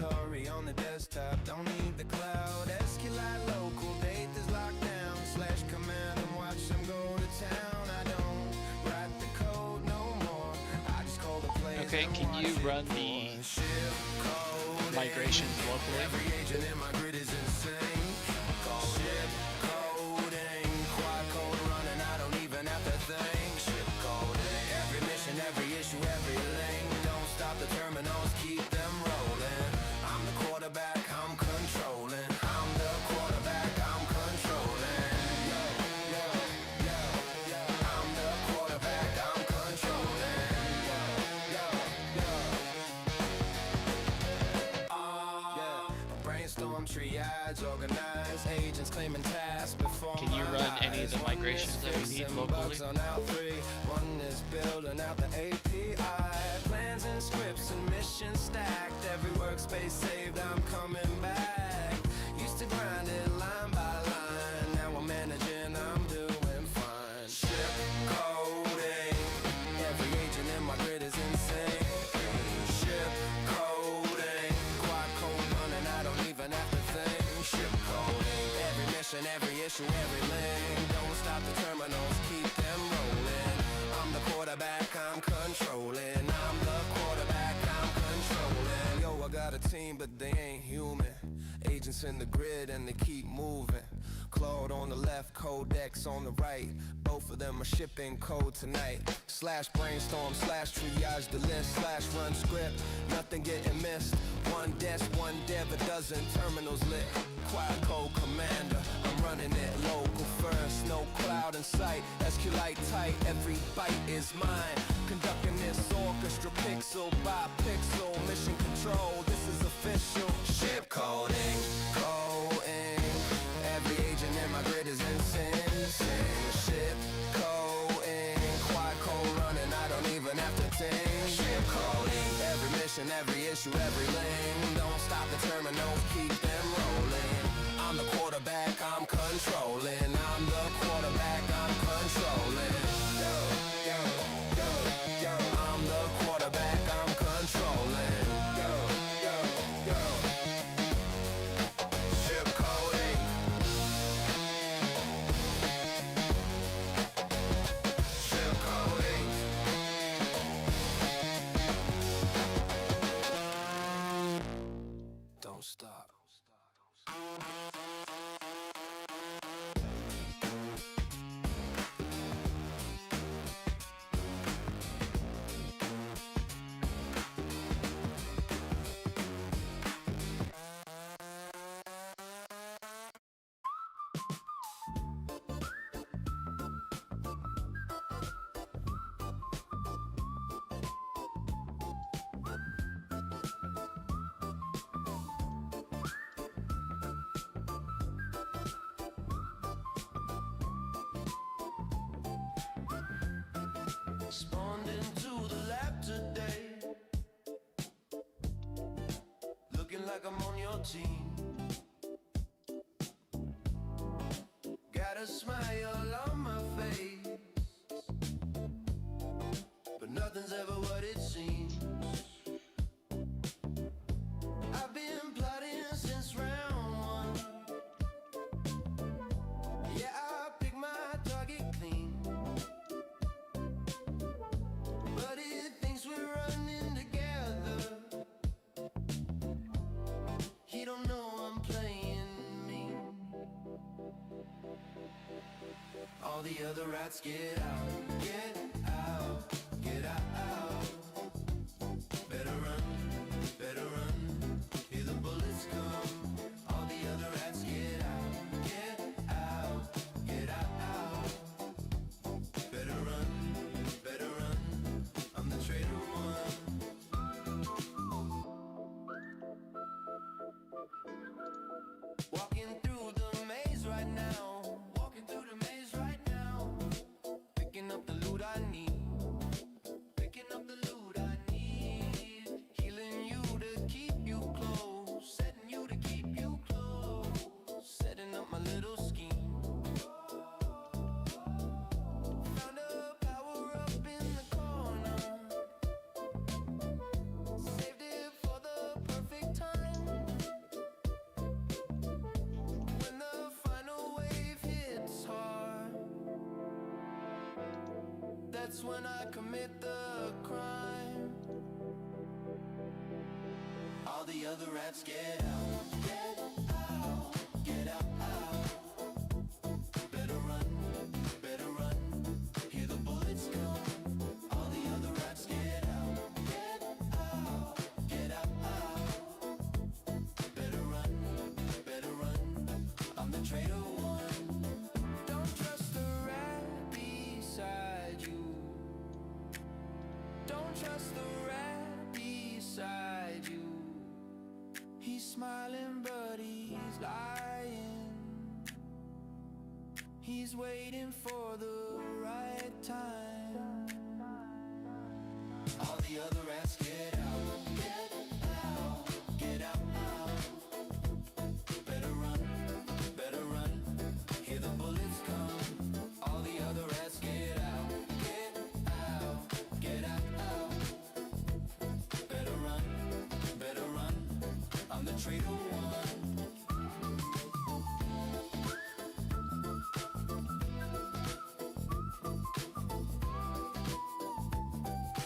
inventory on the desktop. Don't need the cloud. SQLite local, date is locked down. Slash command and watch them go to town. I don't write the code no more. I just call the plays. Okay, and can watch you it run pour. the Ship code. migrations locally? Every agent in my grid is insane. Ship coding, quad code running. I don't even have to think. Ship coding. Every mission, every issue, every link. Don't stop the terminals, keep them rolling. I'm the quarterback, I'm controlling. I'm the quarterback, I'm controlling. Yo, yo, yo, yo. I'm the quarterback, I'm controlling. Yo, yo, yo. Brainstorm, triage, organize, agents claiming tasks before. Can you run any of the migrations that we need locally? On out three. One is building out the API. Plans and scripts and missions stacked. Every workspace saved, I'm coming back. Used to grind it line by line. Now I'm managing, I'm doing fine. Ship coding. Every agent in my grid is insane. Ship coding. Quad code running, I don't even have to think. Ship coding. Every mission, every issue, every link. Don't stop the terminals, keep them rolling. I'm the quarterback, I'm controlling. I'm the quarterback, I'm controlling. Yo, I got a team, but they ain't human. Agents in the grid and they keep moving. Claude on the left, Codex on the right. Both of them are shipping code tonight. Slash brainstorm, slash triage the list, slash run script. Nothing getting missed. One desk, one dev, a dozen terminals lit. Quad code commander, I'm running it local first. No cloud in sight, SQLite tight, every byte is mine. Conducting this orchestra pixel by pixel. Mission control, this is official. Ship coding, coding. Every agent in my grid is insane. Ship coding, quad code running, I don't even have to think. Ship coding, every mission, every issue, every link. Don't stop the terminals, keep them rolling. I'm the quarterback, I'm controlling. I'm the quarterback, I'm controlling. Yo, yo, yo, yo. I'm the quarterback, I'm controlling. Yo, yo, yo. Ship coding. Ship coding. Don't stop. Spawned into the lab today, looking like I'm on your team. Got a smile on my face, but nothing's ever what it seems. I've been plotting since round one. Yeah, I picked my target clean. But it thinks we're running together. He don't know I'm playing mean. All the other rats get out, get out, get out. Better run, better run. Hear the bullets come. All the other rats get out, get out, get out. Better run, better run. I'm the traitor one. Walking through the maze right now. Walking through the maze right now. Picking up the loot I need. Picking up the loot I need. Healing you to keep you close. Setting you to keep you close. Setting up my little scheme. Found a power up in the corner. Saved it for the perfect time. that's when I commit the crime. All the other rats get out, get out, get out, out. Better run, hear the bullets come. All the other rats get out, get out, out. Better run, I'm the traitor one. Don't trust the rat beside you. Don't trust the rat beside you. He's smiling but he's lying. He's waiting for the right time. All the other rats get out, get out, get out, out. Better run, hear the bullets come. All the other rats get out, get out, get out, out. Better run, I'm the traitor one.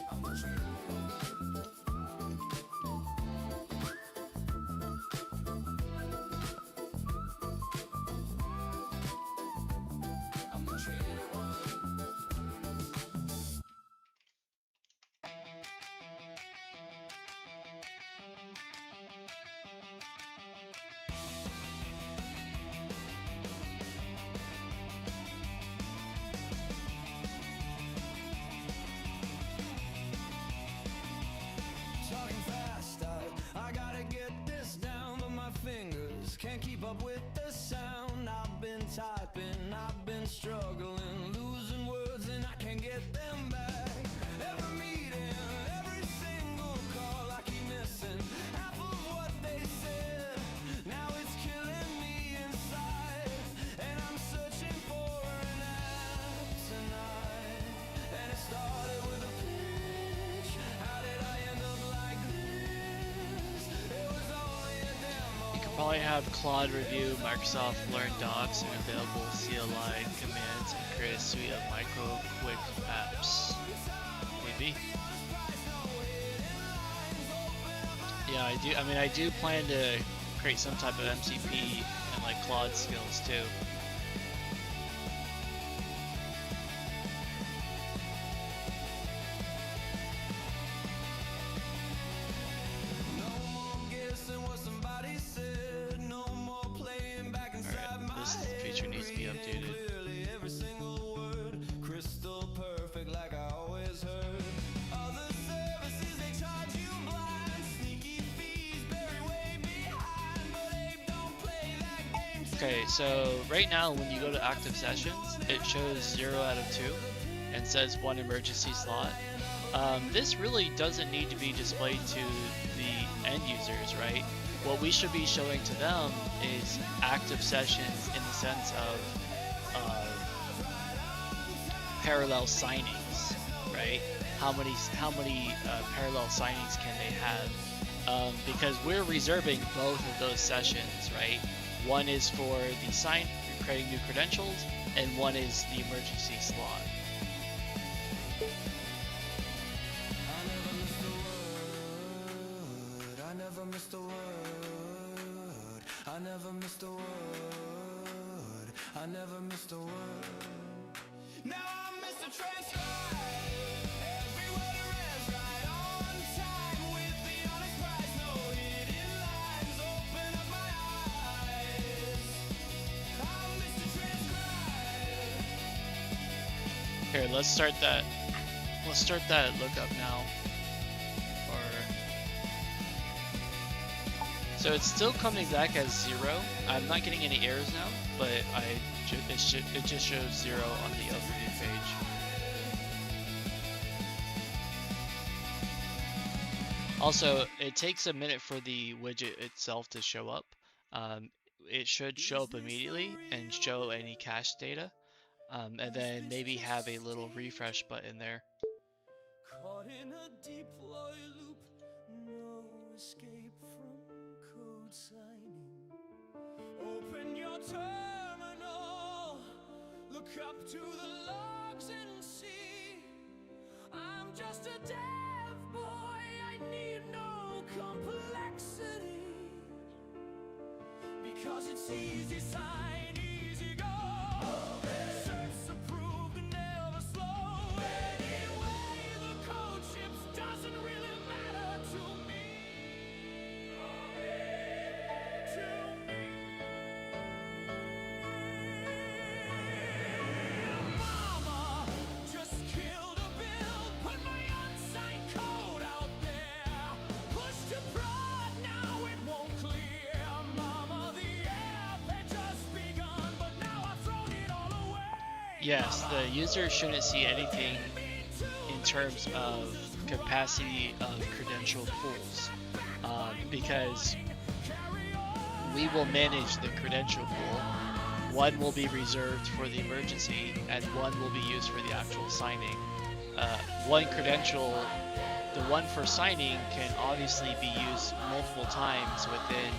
I'm the traitor one. I'm the traitor one. Talking fast, I gotta get this down, but my fingers can't keep up with the sound. I've been typing, I've been struggling, losing words and I can't get them back. Every meeting, every single call, I keep missing half of what they said. Now it's killing me inside, and I'm searching for an app tonight. And it started with a pitch. How did I end up like this? It was only a demo. You could probably have Claude review Microsoft Learn Docs and available CLI commands and create a suite of micro quick apps. Maybe. Yeah, I do. I mean, I do plan to create some type of MCP and like Claude skills too. No more guessing what somebody said. No more playing back inside my This head. feature needs to be updated. Clearly every single word crystal perfect like I always heard. Other services they charge you blind. Sneaky fees buried way behind. But Abe don't play that game. Okay, so right now when you go to active sessions, it shows 0 out of 2 and says 1 emergency slot. This really doesn't need to be displayed to the end users, right? What we should be showing to them is active sessions in the sense of parallel signings, right? How many parallel signings can they have? Because we're reserving both of those sessions, right? One is for the sign, creating new credentials, and one is the emergency slot. I never missed a word. I never missed a word. I never missed a word. Now I'm Mr. Transcribe. Every word is right on time with the honest price. No hidden lines. Open up my eyes. I'm Mr. Transcribe. Here, let's start that. Let's start that lookup now. So it's still coming back as 0. I'm not getting any errors now, but it just shows 0 on the overview page. Also, it takes a minute for the widget itself to show up. It should show up immediately and show any cache data, and then maybe have a little refresh button there. Caught in a deploy loop, no escape from code signing. Open your terminal, look up to the logs and see just a dev boy, I need no complexity. Because it's easy sign, easy go. Certs approved, never slow. Anyway, the code ships doesn't really matter to me. Mama just killed a bill, put my unsigned code out there. Push to prod, now it won't clear. Mama, the app had just begun, but now I've thrown it all away. Yes, the user shouldn't see anything in terms of capacity of credential pools, because we will manage the credential pool. One will be reserved for the emergency, and one will be used for the actual signing. One credential, the one for signing, can obviously be used multiple times within,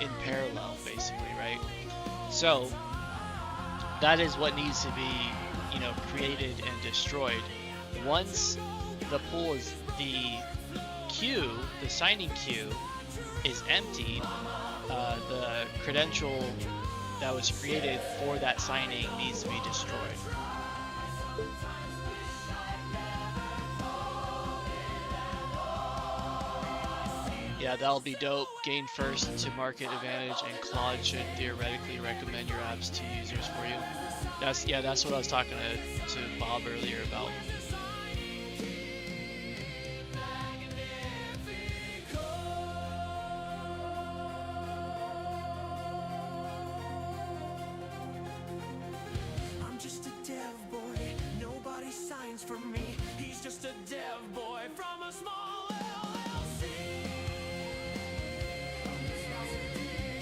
in parallel, basically, right? So that is what needs to be, created and destroyed. Once the pool is the queue, the signing queue is empty, the credential that was created for that signing needs to be destroyed. Yeah, that'll be dope. Gain first to market advantage, and Claude should theoretically recommend your apps to users for you. That's what I was talking to Bob earlier about. I'm just a dev boy, nobody signs for me. He's just a dev boy from a small LLC.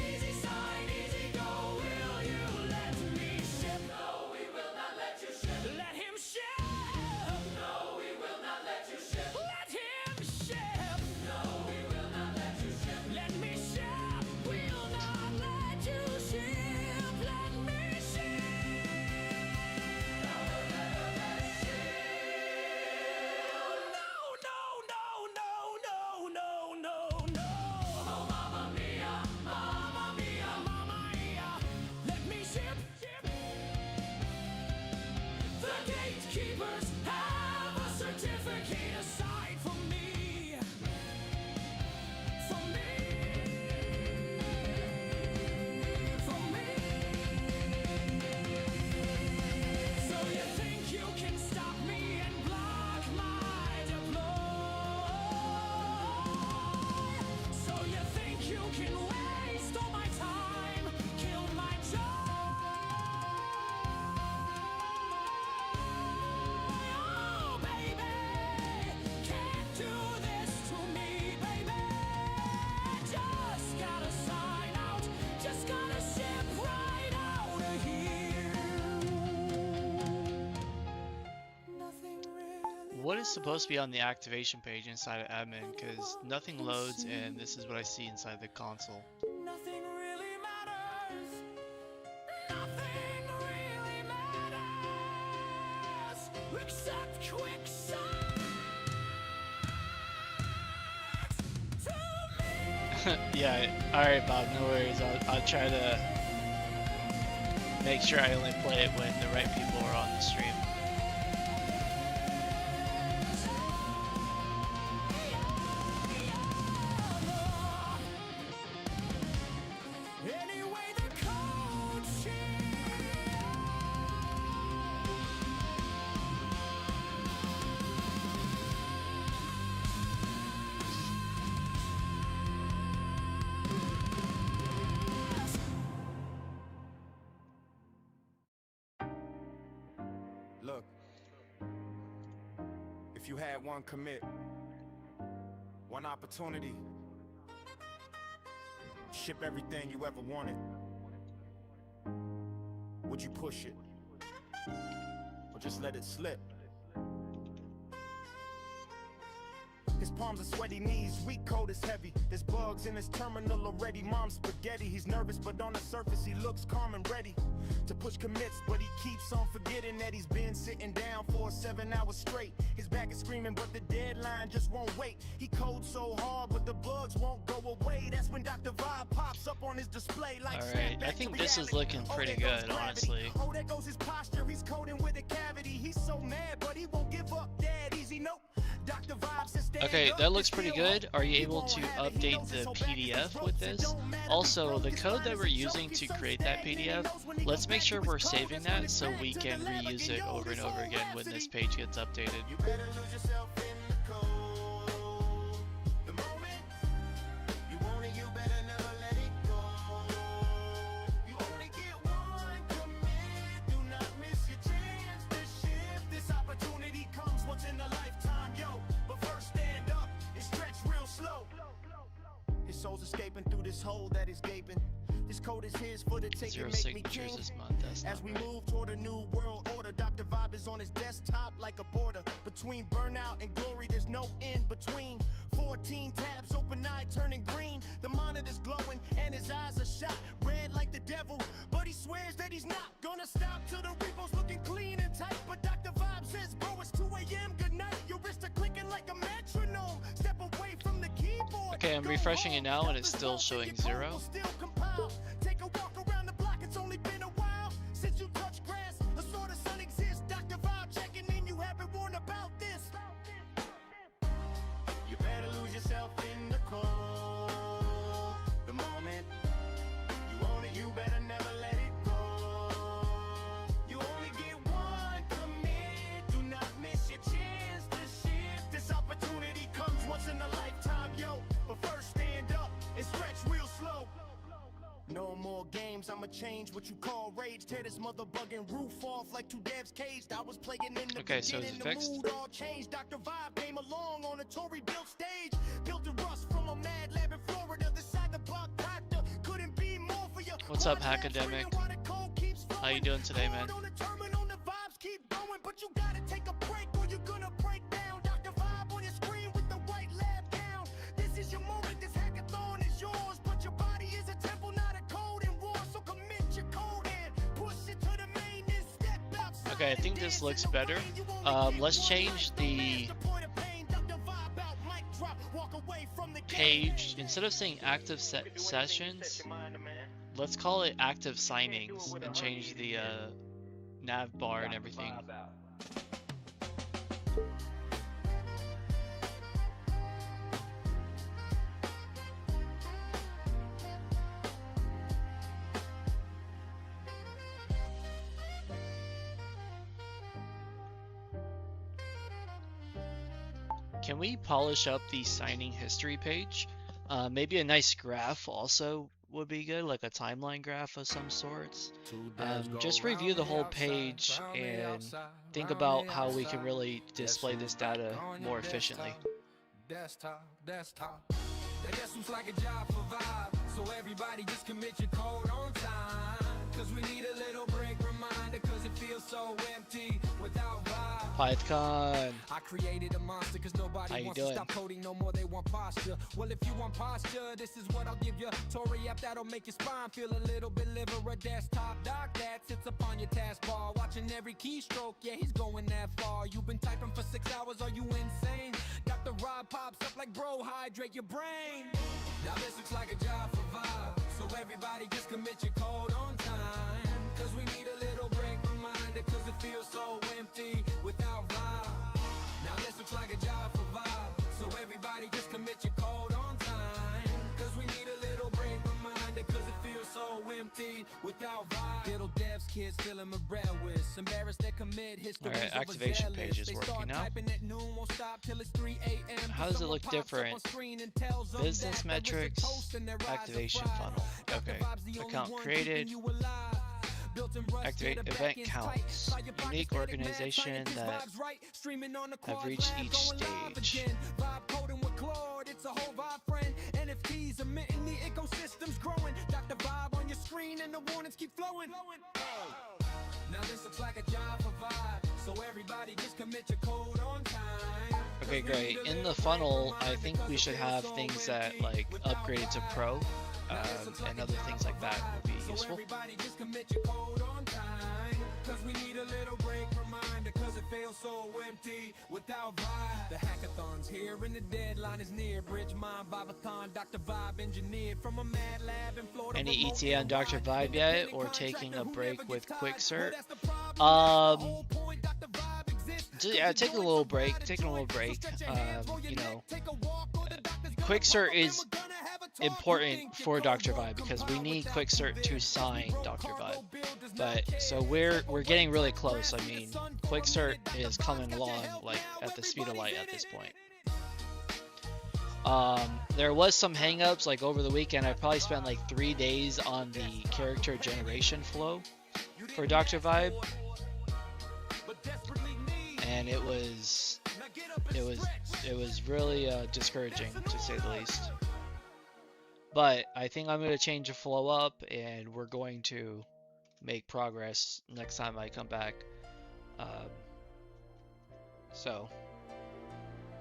Easy sign, easy go. Will you let me ship? No, we will not let you ship. Let him ship. No, we will not let you ship. Let him ship. No, we will not let you ship. Let me ship. We'll not let you ship. Let me ship. Gatekeepers have a certificate aside for me. For me. For me. So you think you can stop me and block my deploy? So you think you can waste all my time, kill my joy? Oh, baby, can't do this to me, baby. Just gotta sign out, just gotta ship right out of here. Nothing really. What is supposed to be on the activation page inside of admin? Because nothing loads, and this is what I see inside the console. Nothing really matters. Nothing really matters except QuickCert to me. Yeah, alright, Bob, no worries. I'll try to make sure I only play it when the right people are on the stream. Anyway, the code Look, if you had one commit, one opportunity, ship everything you ever wanted, would you push it? Or just let it slip? It's palms are sweaty, knees weak, cold is heavy. There's bugs in his terminal already. Mom's spaghetti. He's nervous, but on the surface he looks calm and ready to push commits, but he keeps on forgetting that he's been sitting down for 7 hours straight. His back is screaming, but the deadline just won't wait. He codes so hard, but the bugs won't go away. That's when Dr. Vibe pops up on his display like Alright, I think this is looking pretty good, honestly. Oh, there goes his posture. He's coding with a cavity. He's so mad, but he won't give up that easy. Nope. Dr. Vibe says stand Okay, up, that looks it's pretty still good. up. Are you He able won't to have it. He update knows the it's so bad PDF his with ropes. It this? don't matter. Also, the His code mind that is we're a using joke. to He's so create that stagnant. He PDF, knows when he let's goes make back sure to his we're code, saving that's when that it's so back we to can the lab reuse again. it Yo, over and this over whole again when this rhapsody. page gets updated. You better lose yourself in the code. The moment you want it, you better never let it go. You only get one commit. Do not miss your chance to shift. This opportunity comes once in a lifetime, yo. But first stand up and stretch real slow. His soul's escaping through this hole that is gaping. This code is his for the taking, Zero make me signatures king. this month, that's As not we right. move toward a new world order, Dr. Vibe is on his desktop like a border. Between burnout and glory, there's no in between. 14 tabs, open eye turning green. The monitor's glowing and his eyes are shot red like the devil. But he swears that he's not gonna stop till the repo's looking clean and tight. But Dr. Vibe says, bro, it's 2 a.m. Good night. Your wrists are clicking like a metronome. Step away from the keyboard. Okay, I'm Go refreshing it home. now and Help it's is still lost and showing your code 0. will still compile. Take a walk around the block, it's only been a while since you touched grass. A sort of sun exists. Dr. Vibe checking in, you haven't warned about this. You better lose yourself in the cold. The moment you own it, you better never let it go. You only get one commit. Do not miss your chance to shift. This opportunity comes once in a lifetime, yo. But first stand up and stretch real slow. No more games, I'ma change what you call rage. Tear this mother bugging roof off like 2 devs caged. I was playing in the Okay, so is beginning, it the fixed? mood all changed. Dr. Vibe came along on a Tory built stage. Built a rust from a mad lab in Florida. The side the block doctor couldn't be more for you. What's up, Hard labs Hackademic? screaming while the code keeps How you flowing. doing today, man? Hard on the terminal, the vibes keep going, but you gotta take a break or you're gonna break down. Dr. Vibe on your screen with the white lab gown. This is your moment, this hackathon is yours, but your body is a temple, not a code in war. So commit your code and push it to the main and step outside. Okay, I think this looks better. Let's change the page. Instead of saying active sessions, let's call it active signings and change the nav bar and everything. Can we polish up the signing history page? Maybe a nice graph also would be good, like a timeline graph of some sorts. Just review the whole page and think about how we can really display this data more efficiently. Desktop. That just looks like a job for Vibe. So everybody just commit your code on time. Cause we need a little break reminder. Cause it feels so empty without Vibe. PythCon. I created a monster cause How nobody you wants doing? to stop coding no more, they want posture. Well, if you want posture, this is what I'll give you. Tory app that'll make your spine feel a little bit liver. A desktop doc that sits upon your taskbar, watching every keystroke, yeah, he's going that far. You've been typing for 6 hours, are you insane? Got the rod pops up like bro, hydrate your brain. Now this looks like a job for Vibe. So everybody just commit your code on time. Cause we need a little break reminder. Cause it feels so empty without Vibe. Now this looks like a job for Vibe. So everybody just commit your code on time. Cause we need a little break reminder. Cause it feels so empty without Vibe. Little devs, kids feeling rebellious, embarrassed they commit history. Alright, activation page is working now. How does it look different? Business metrics, activation funnel. Okay, account created. Activate event counts. Unique organization that have reached each stage. Vibe coding with Claude, it's a whole vibe friend. NFTs emitting, the ecosystem's growing. Dr. Vibe on your screen and the warnings keep flowing. Now this looks like a job for Vibe, so everybody just commit your code on time. Okay, great. In the funnel, I think we should have things that like upgraded to Pro, and other things like that would be useful. Everybody just commit your code on time. Cause we need a little break reminder. Cause it feels so empty without vibe. The hackathon's here and the deadline is near. Bridge mind, Vivathon, Dr. Vibe engineered from a mad lab in Florida. Any ETA on Dr. Vibe yet, or taking a break with QuickCert? Yeah, taking a little break. You know, QuickCert is important for Dr. Vibe because we need QuickCert to sign Dr. Vibe. But so we're getting really close. I mean, QuickCert is coming along like at the speed of light at this point. There was some hangups like over the weekend. I probably spent like 3 days on the character generation flow for Dr. Vibe, and it was really discouraging to say the least. But I think I'm going to change the flow up, and we're going to make progress next time I come back. So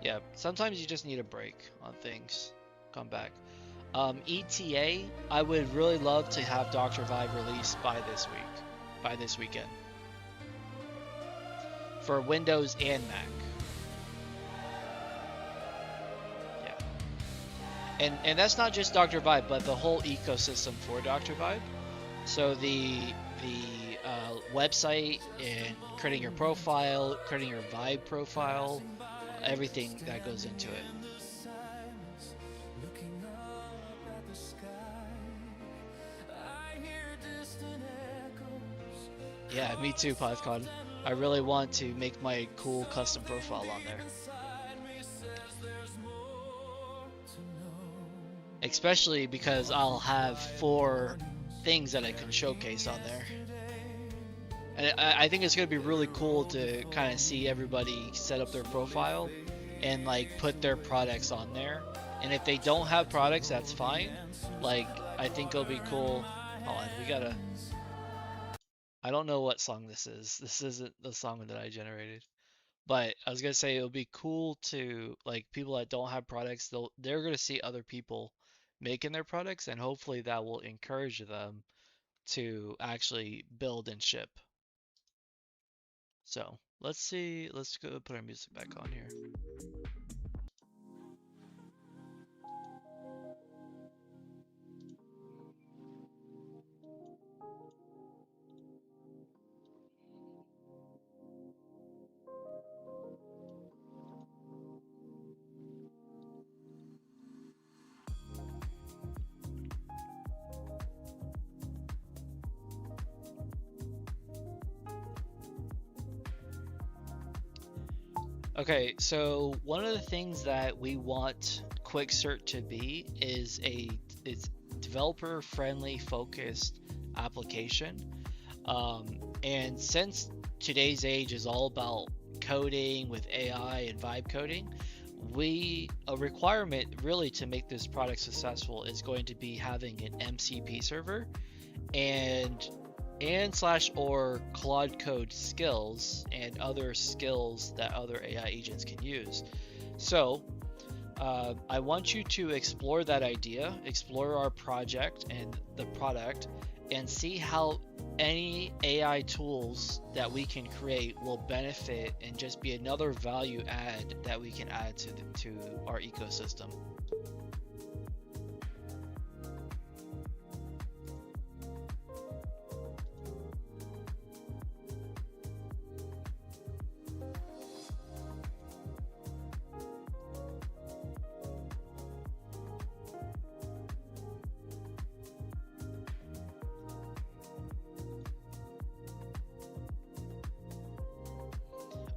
yeah, sometimes you just need a break on things. Come back. ETA, I would really love to have Dr. Vibe released by this weekend. For Windows and Mac. Yeah. And that's not just Dr. Vibe, but the whole ecosystem for Dr. Vibe. So the website and creating your profile, creating your Vibe profile, everything that goes into it. Yeah, me too, PythCon. I really want to make my cool custom profile on there. Especially because I'll have 4 things that I can showcase on there. And I think it's going to be really cool to kind of see everybody set up their profile and like put their products on there. And if they don't have products, that's fine. Like, I think it'll be cool. Hold on, we gotta... I don't know what song this is. This isn't the song that I generated. But I was gonna say it'll be cool to, like, people that don't have products, they're gonna see other people making their products, and hopefully that will encourage them to actually build and ship. So let's see, let's go put our music back on here. Okay, so one of the things that we want QuickCert to be is it's developer-friendly focused application. And since today's age is all about coding with AI and vibe coding, a requirement really to make this product successful is going to be having an MCP server and /or Claude code skills and other skills that other AI agents can use. So I want you to explore that idea, explore our project and the product, and see how any AI tools that we can create will benefit and just be another value add that we can add to our ecosystem.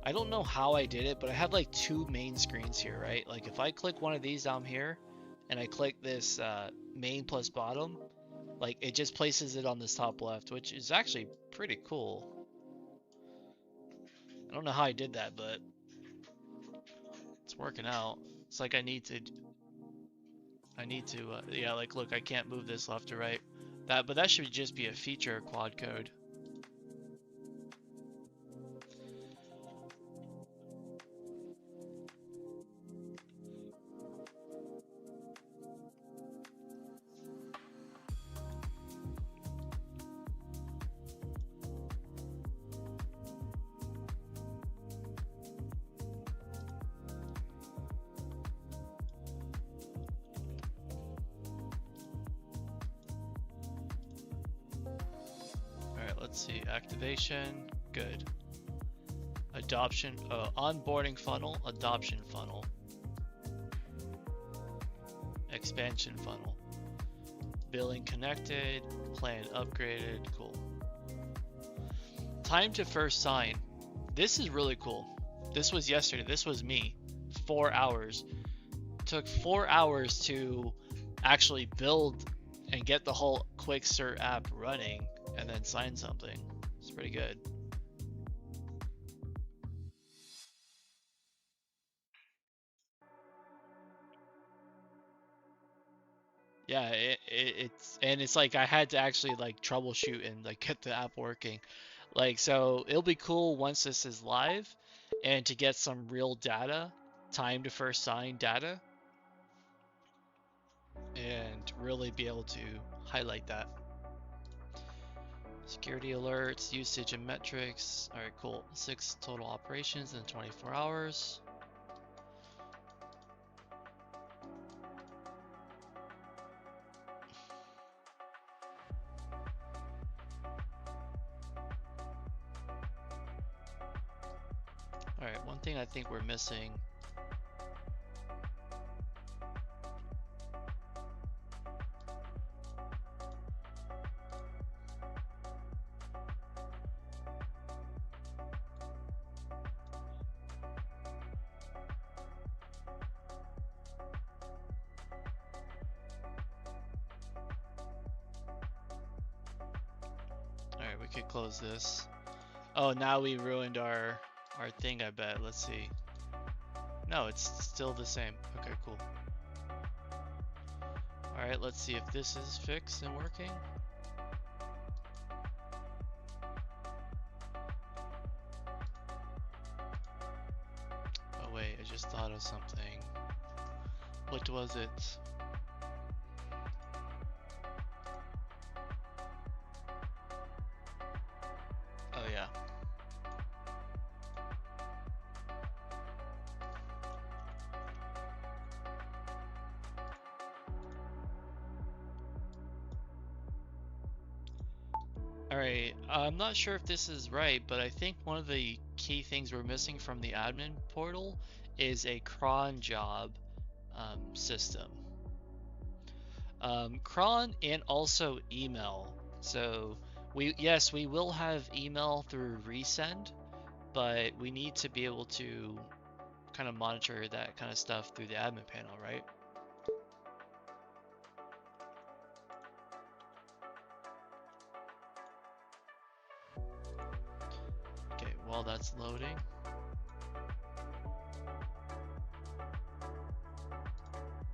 I don't know how I did it, but I have like 2 main screens here, right? Like if I click one of these down here and I click this main plus bottom, like it just places it on this top left, which is actually pretty cool. I don't know how I did that, but it's working out. It's like I need to, yeah, like look, I can't move this left or right. But that should just be a feature of Claude Code. Let's see, activation, good. Adoption, onboarding funnel, adoption funnel, expansion funnel, billing connected, plan upgraded, cool. Time to first sign. This is really cool. This was yesterday. This was me. 4 hours. Took 4 hours to actually build and get the whole QuickCert app running and then sign something. It's pretty good. Yeah, it's like I had to actually like troubleshoot and like get the app working. Like, so it'll be cool once this is live and to get some real data, time to first sign data, and really be able to highlight that. Security alerts, usage and metrics. All right, cool. 6 total operations in 24 hours. All right, one thing I think we're missing. All right, we could close this. Oh, now we ruined our thing, I bet. Let's see. No, it's still the same. Okay, cool. All right, let's see if this is fixed and working. Oh wait, I just thought of something. What was it? Oh yeah. Alright, I'm not sure if this is right, but I think one of the key things we're missing from the admin portal is a cron job system. Cron and also email. So yes, we will have email through resend, but we need to be able to kind of monitor that kind of stuff through the admin panel, right? Okay, while that's loading.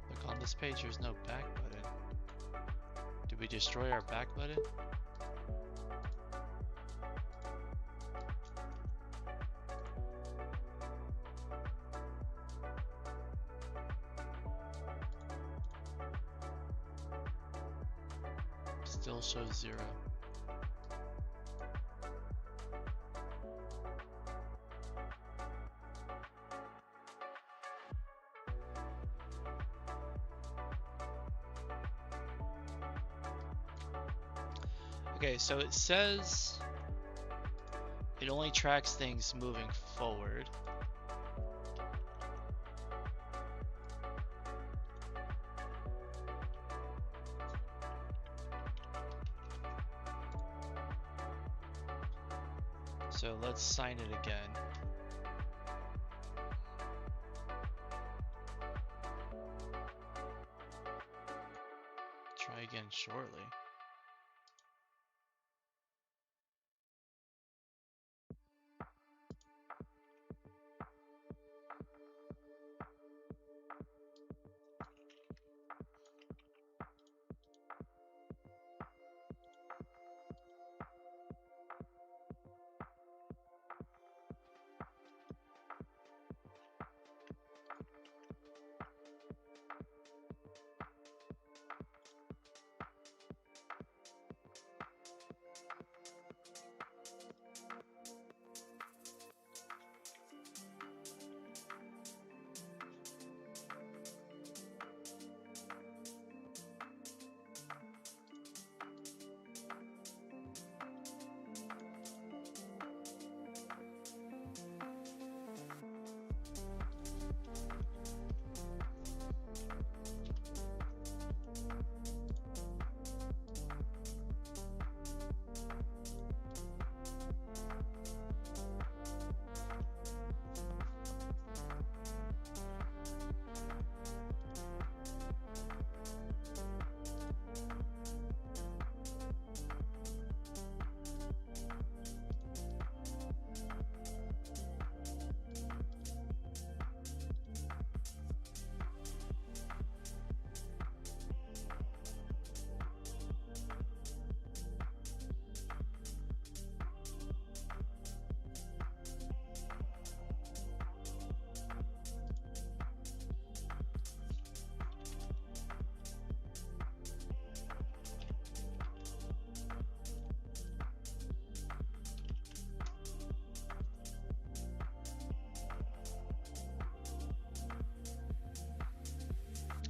Look, on this page, there's no back button. Did we destroy our back button? Still shows 0. Okay, so it says it only tracks things moving forward. So let's sign it again. Try again shortly.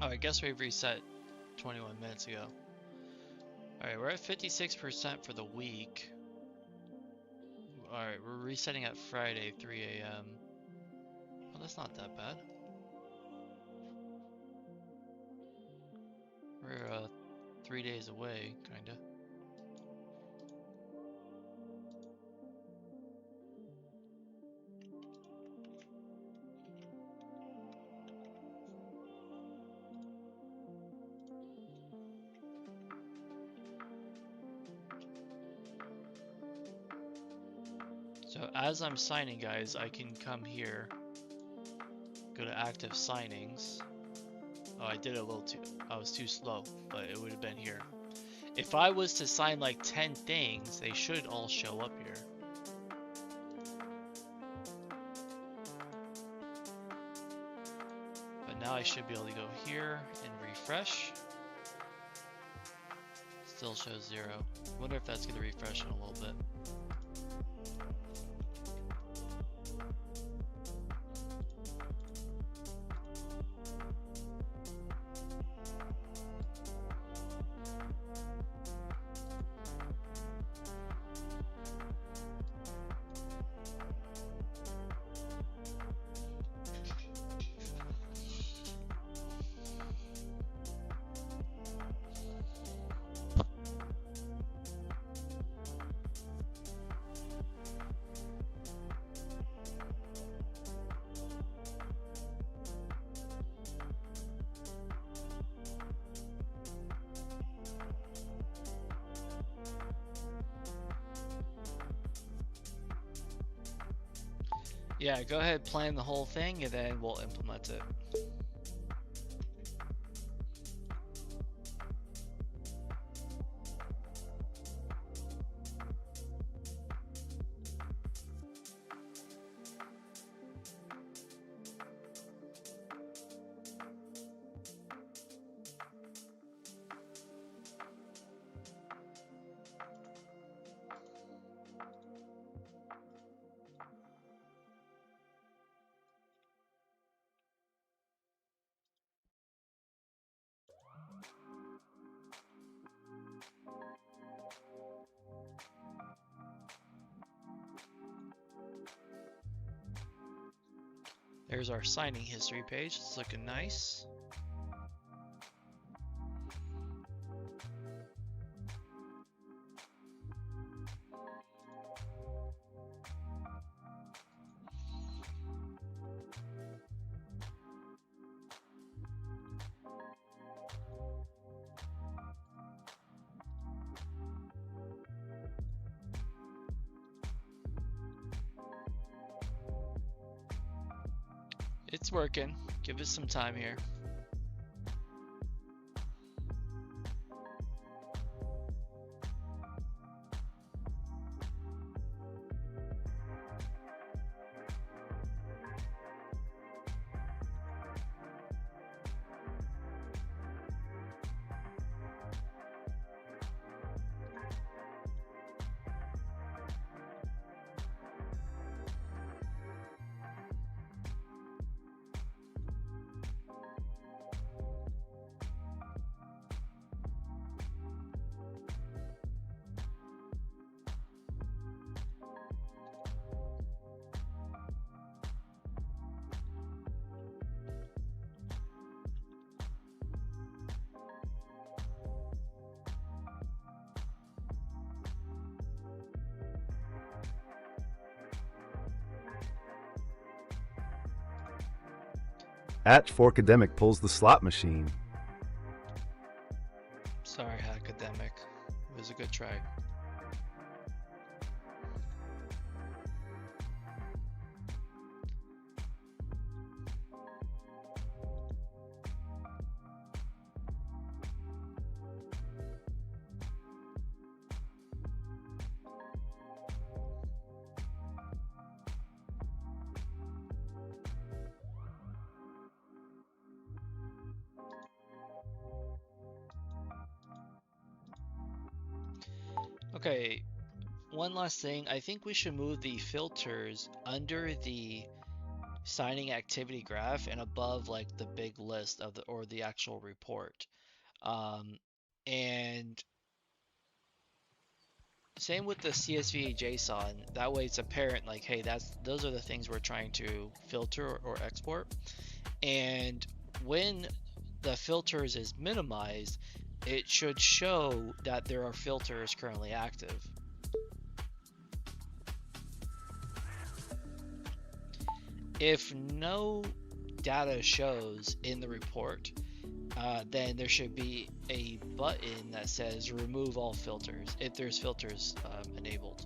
Oh, I guess we reset 21 minutes ago. Alright, we're at 56% for the week. Alright, we're resetting at Friday, 3 a.m. Well, that's not that bad. We're 3 days away, kinda. So as I'm signing, guys, I can come here, go to active signings. Oh, I did it a little too, I was too slow, but it would have been here. If I was to sign like 10 things, they should all show up here. But now I should be able to go here and refresh. Still shows 0. Wonder if that's going to refresh in a little bit. Yeah, go ahead, plan the whole thing, and then we'll implement it. There's our signing history page. It's looking nice. It's working. Give us some time here. At Forkademic pulls the slot machine. Sorry, academic. It was a good try. Okay, one last thing. I think we should move the filters under the signing activity graph and above like the big list of the actual report. And same with the CSV JSON. That way it's apparent like, hey, those are the things we're trying to filter or export. And when the filters is minimized, it should show that there are filters currently active. If no data shows in the report, then there should be a button that says remove all filters if there's filters enabled.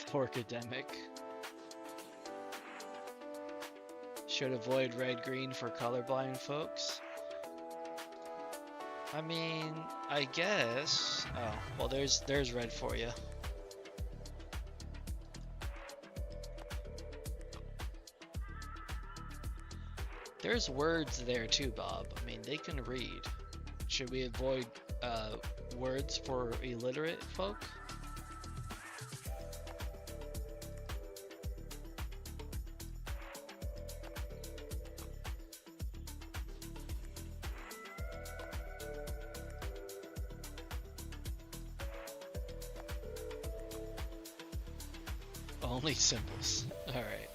For academic. Should avoid red green for colorblind folks. I mean, I guess. Oh, well, there's red for you. There's words there too, Bob. I mean, they can read. Should we avoid words for illiterate folk? Only symbols. Alright.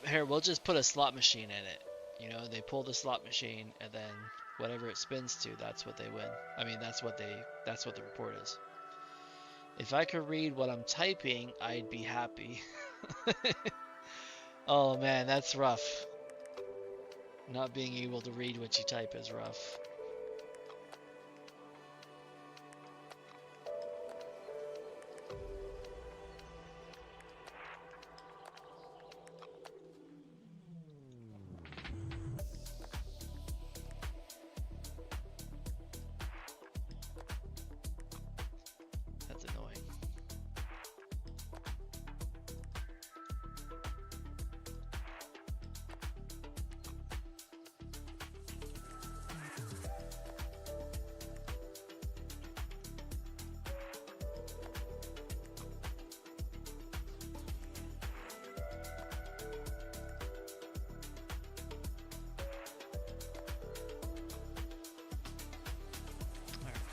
Here, we'll just put a slot machine in it. You know, they pull the slot machine and then whatever it spins to, that's what they win. I mean, that's what the report is. If I could read what I'm typing, I'd be happy. Oh man, that's rough. Not being able to read what you type is rough.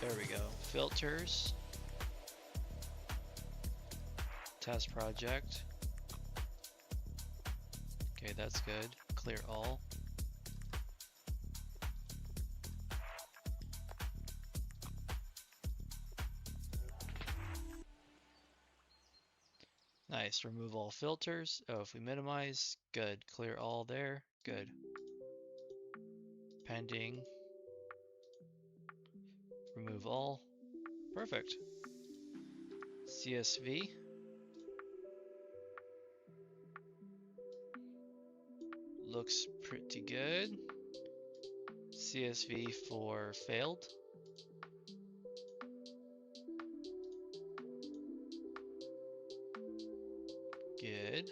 There we go. Filters. Test project. Okay, that's good. Clear all. Nice. Remove all filters. Oh, if we minimize, good. Clear all there. Good. Pending. Remove all. Perfect. CSV. Looks pretty good. CSV for failed. Good.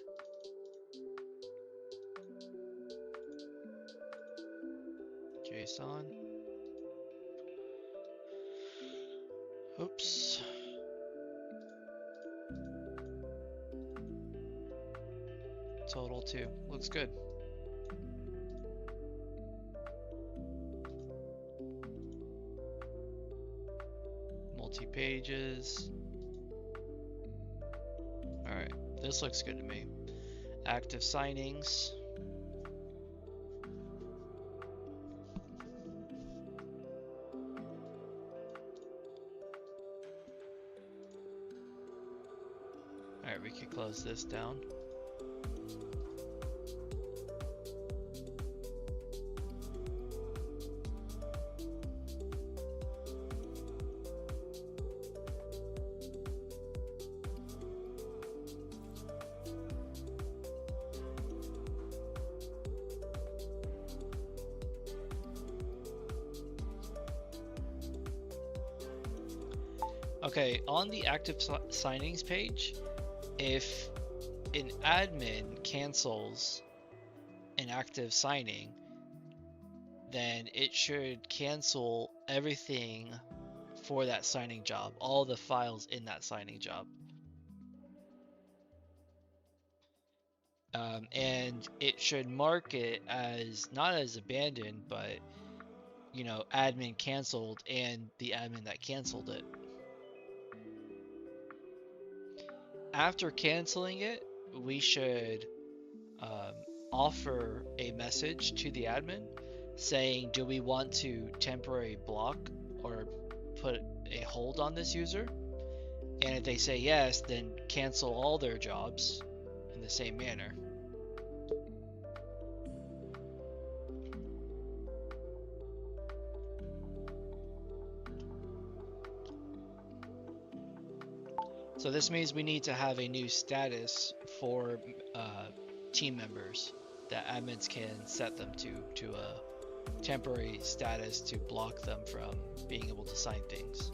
JSON. Oops. Total 2. Looks good. Multi-pages. Alright, this looks good to me. Active signings. Alright, we can close this down. Okay, on the active signings page, if an admin cancels an active signing, then it should cancel everything for that signing job, all the files in that signing job. And it should mark it as not as abandoned, but you know, admin canceled and the admin that canceled it. After canceling it, we should offer a message to the admin saying, do we want to temporary block or put a hold on this user? And if they say yes, then cancel all their jobs in the same manner. So this means we need to have a new status for team members that admins can set them to a temporary status to block them from being able to sign things.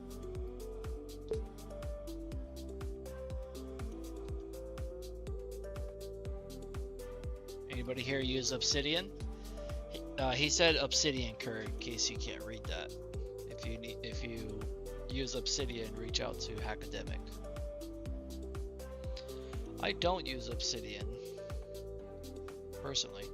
Anybody here use Obsidian? He said Obsidian, Kurt, in case you can't read that. If you use Obsidian, reach out to Hackademic. I don't use Obsidian, personally.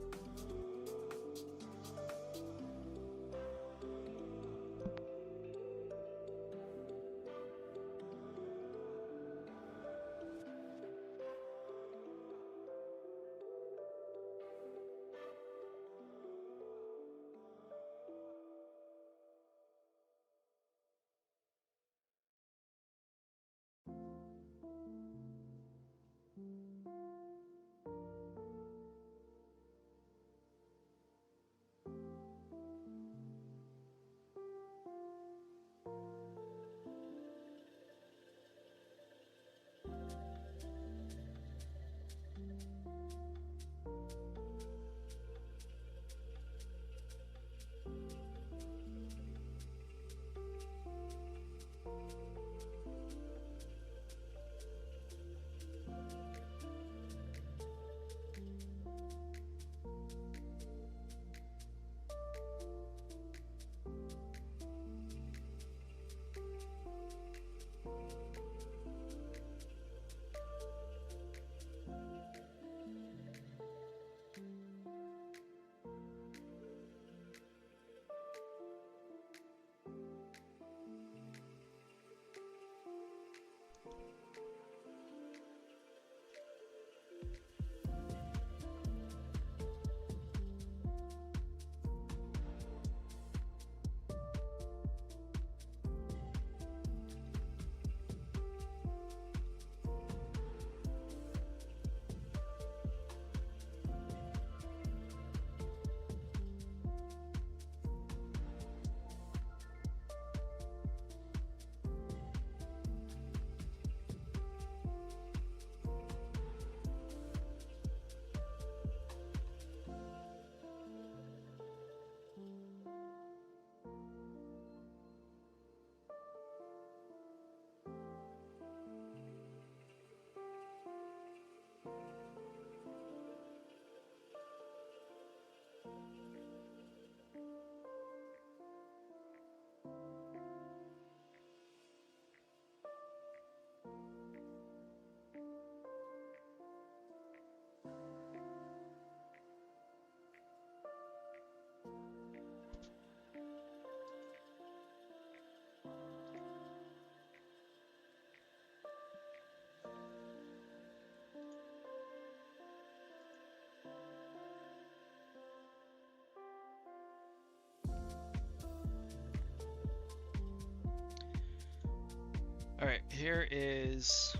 All right, here is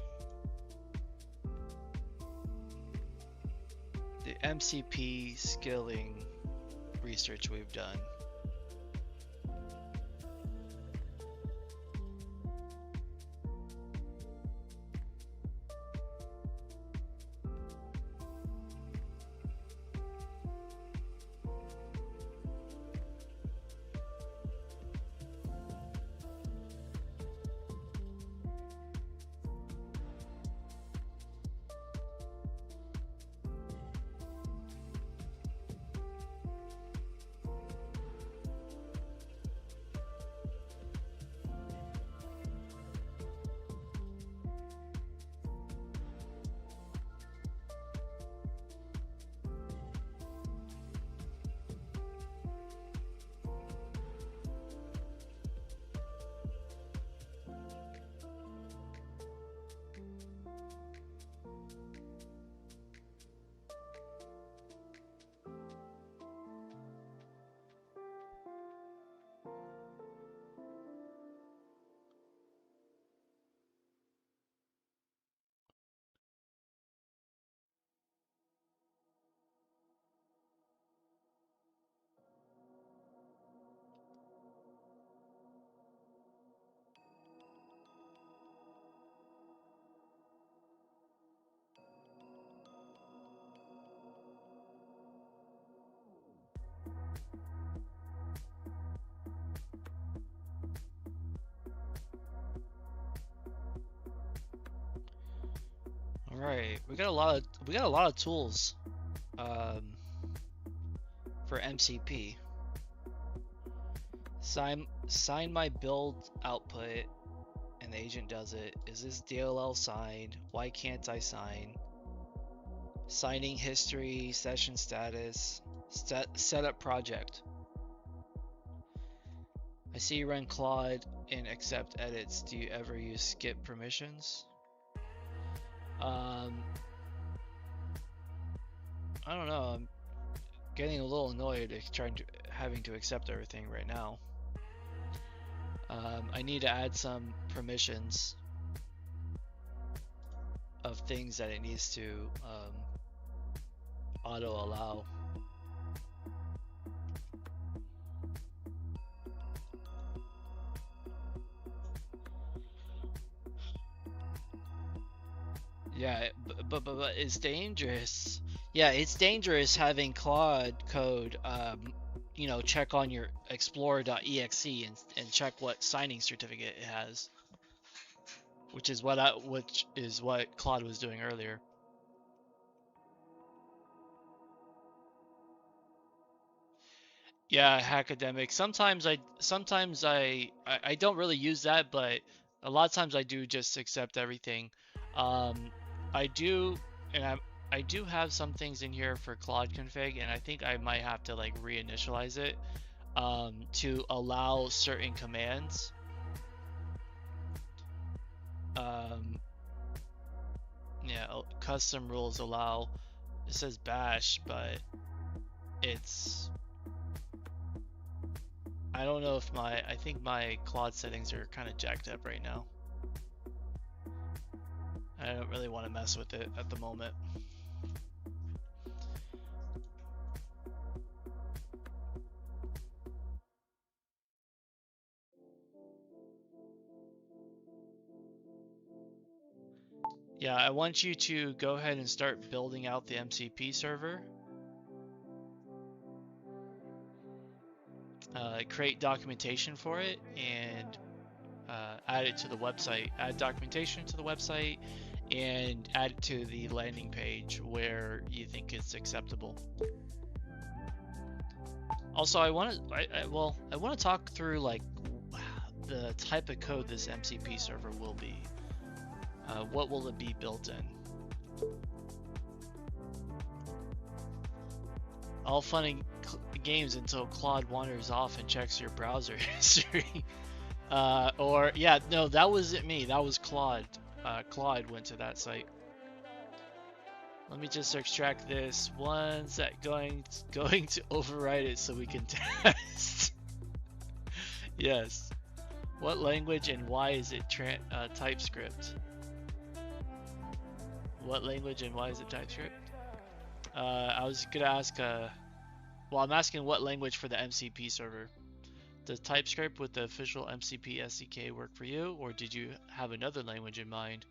the MCP skilling research we've done. Right. We got a lot of tools for MCP. Sign my build output, and the agent does it. Is this DLL signed? Why can't I sign? Signing history, session status, setup project. I see you run Claude and accept edits. Do you ever use skip permissions? I don't know. I'm getting a little annoyed having to accept everything right now. I need to add some permissions of things that it needs to auto allow. Yeah, but it's dangerous. Yeah, it's dangerous having Claude code, you know, check on your explorer.exe and check what signing certificate it has, which is what Claude was doing earlier. Yeah, academic. Sometimes I don't really use that, but a lot of times I do just accept everything. I do, and I do have some things in here for Claude config, and I think I might have to like reinitialize it to allow certain commands. Yeah, custom rules allow. It says bash, but it's, I don't know if I think my Claude settings are kind of jacked up right now. I don't really want to mess with it at the moment. Yeah, I want you to go ahead and start building out the MCP server. Create documentation for it and add it to the website. Add documentation to the website and add it to the landing page where you think it's acceptable. Also, I want to talk through like the type of code this MCP server will be. What will it be built in? All fun and games until Claude wanders off and checks your browser history. Or yeah, no, that wasn't me. That was Claude. Claude went to that site. Let me just extract this. One sec. Going to override it so we can test. Yes. What language and why is it TypeScript? What language and why is it TypeScript? I was gonna ask. Well, I'm asking what language for the MCP server. Does TypeScript with the official MCP SDK work for you, or did you have another language in mind?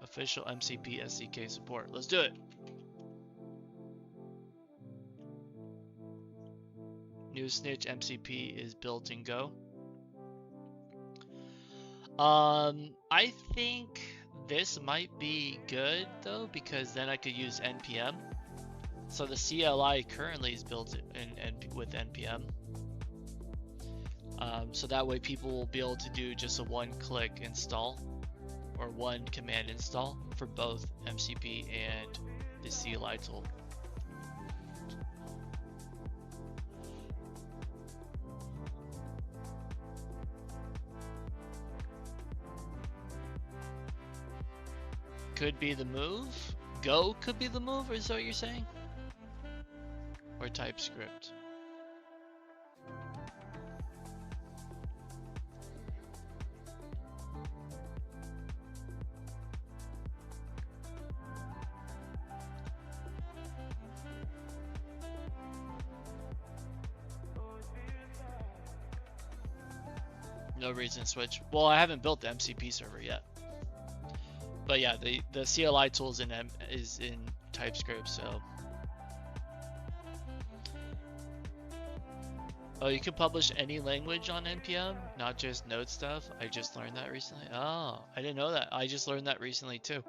Official MCP SDK support. Let's do it. New snitch MCP is built in Go. I think this might be good though, because then I could use npm. So the CLI currently is built with npm. So that way people will be able to do just a one-click install or one command install for both MCP and the CLI tool. Could be the move. Go could be the move, is that what you're saying? Or TypeScript? No reason to switch. Well, I haven't built the MCP server yet. But yeah, the CLI tools is in TypeScript, so Oh, you can publish any language on NPM, not just Node stuff. I just learned that recently. Oh, I didn't know that. I just learned that recently too.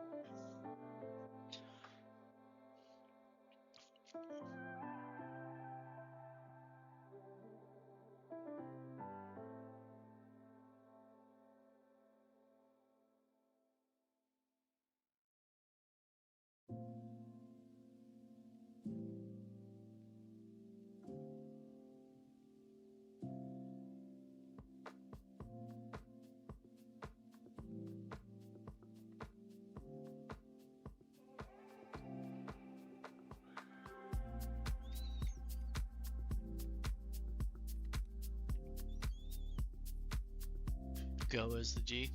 Go is the G.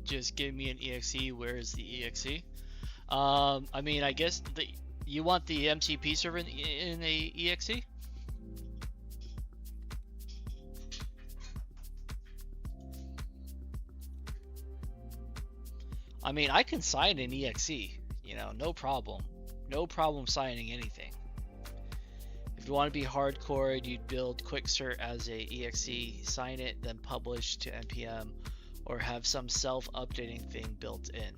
Just give me an exe. Where is the exe? I mean, I guess you want the MCP server in a exe? I mean, I can sign an exe, you know, no problem. No problem signing anything. If you want to be hardcore, you'd build QuickCert as a exe, sign it, then publish to npm, or have some self-updating thing built in.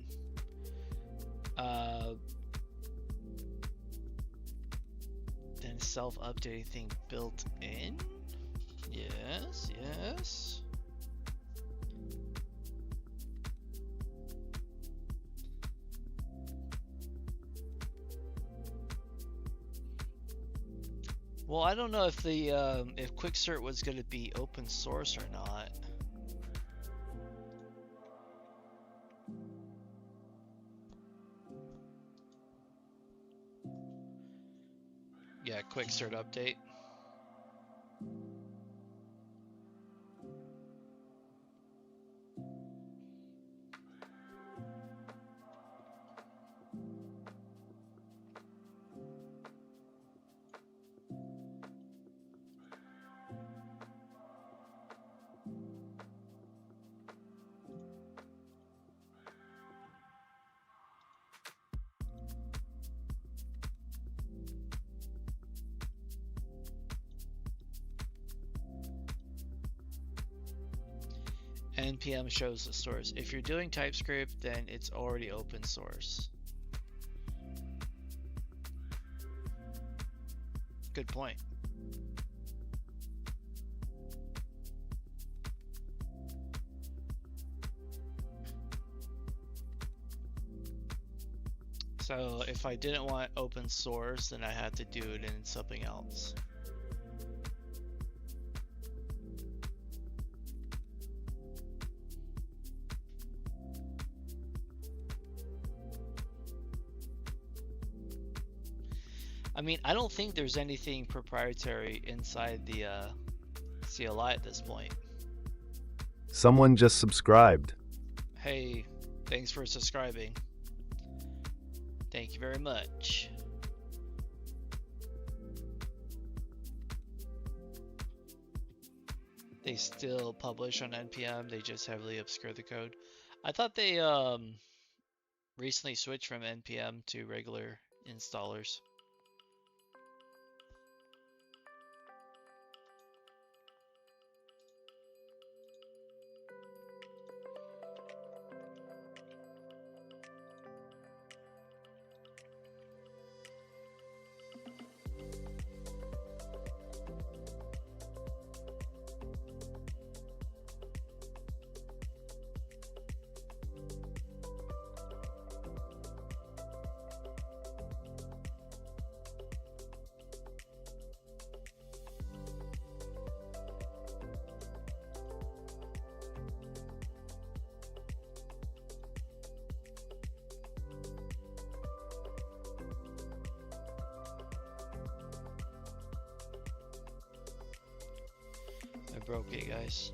Then self-updating thing built in? Yes, yes. Well, I don't know if the if QuickCert was going to be open source or not. Yeah, QuickCert update. NPM shows the source. If you're doing TypeScript, then it's already open source. Good point. So if I didn't want open source, then I had to do it in something else. I mean, I don't think there's anything proprietary inside the CLI at this point. Someone just subscribed. Hey, thanks for subscribing. Thank you very much. They still publish on NPM, they just heavily obscure the code. I thought they recently switched from NPM to regular installers. I broke it, guys.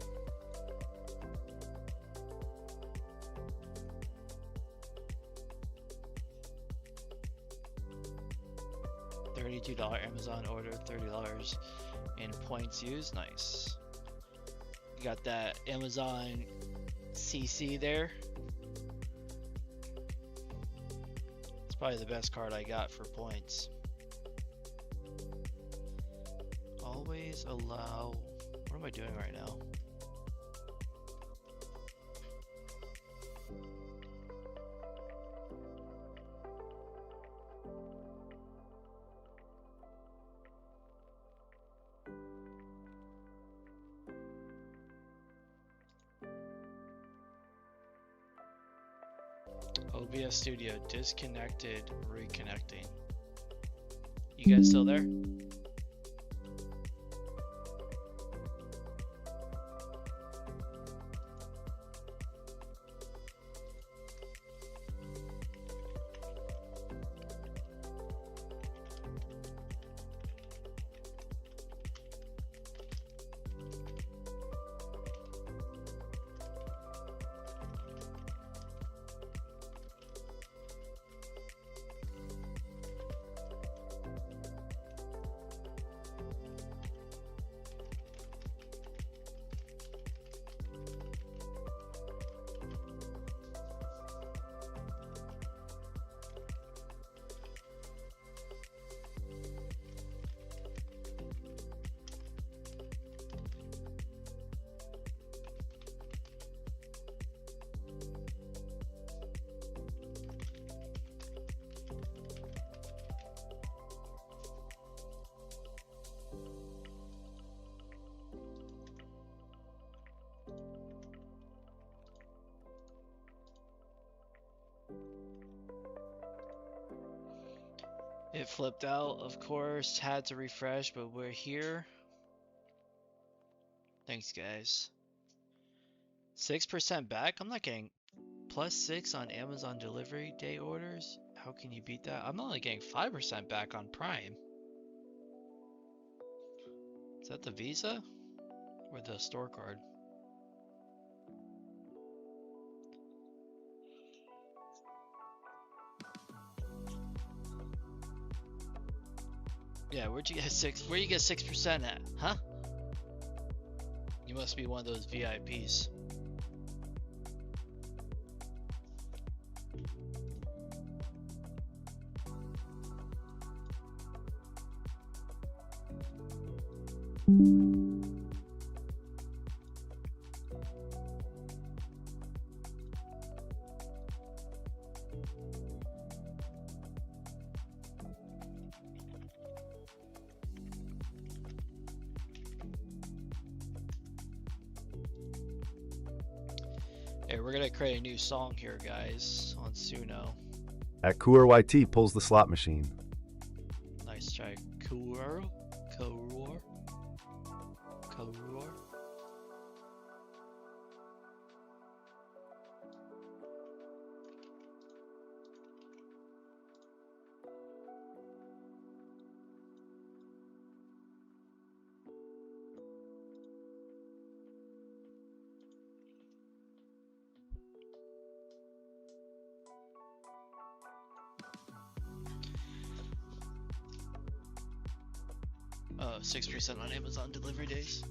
$32 Amazon order, $30 in points used. Nice. You got that Amazon CC there. It's probably the best card I got for points. Please allow. What am I doing right now? OBS Studio disconnected, reconnecting. You guys still there? It flipped out, of course, had to refresh, but we're here. Thanks, guys. 6% back? I'm not getting +6 on Amazon delivery day orders. How can you beat that? I'm only getting 5% back on Prime. Is that the Visa or the store card? Yeah, where'd you get where you get 6% at, huh? You must be one of those VIPs. Hey, we're gonna create a new song here, guys, on Suno. At QWERTY pulls the slot machine. Nice try. Qworking? Qworking? Qworking? Oh, 6% on Amazon delivery days.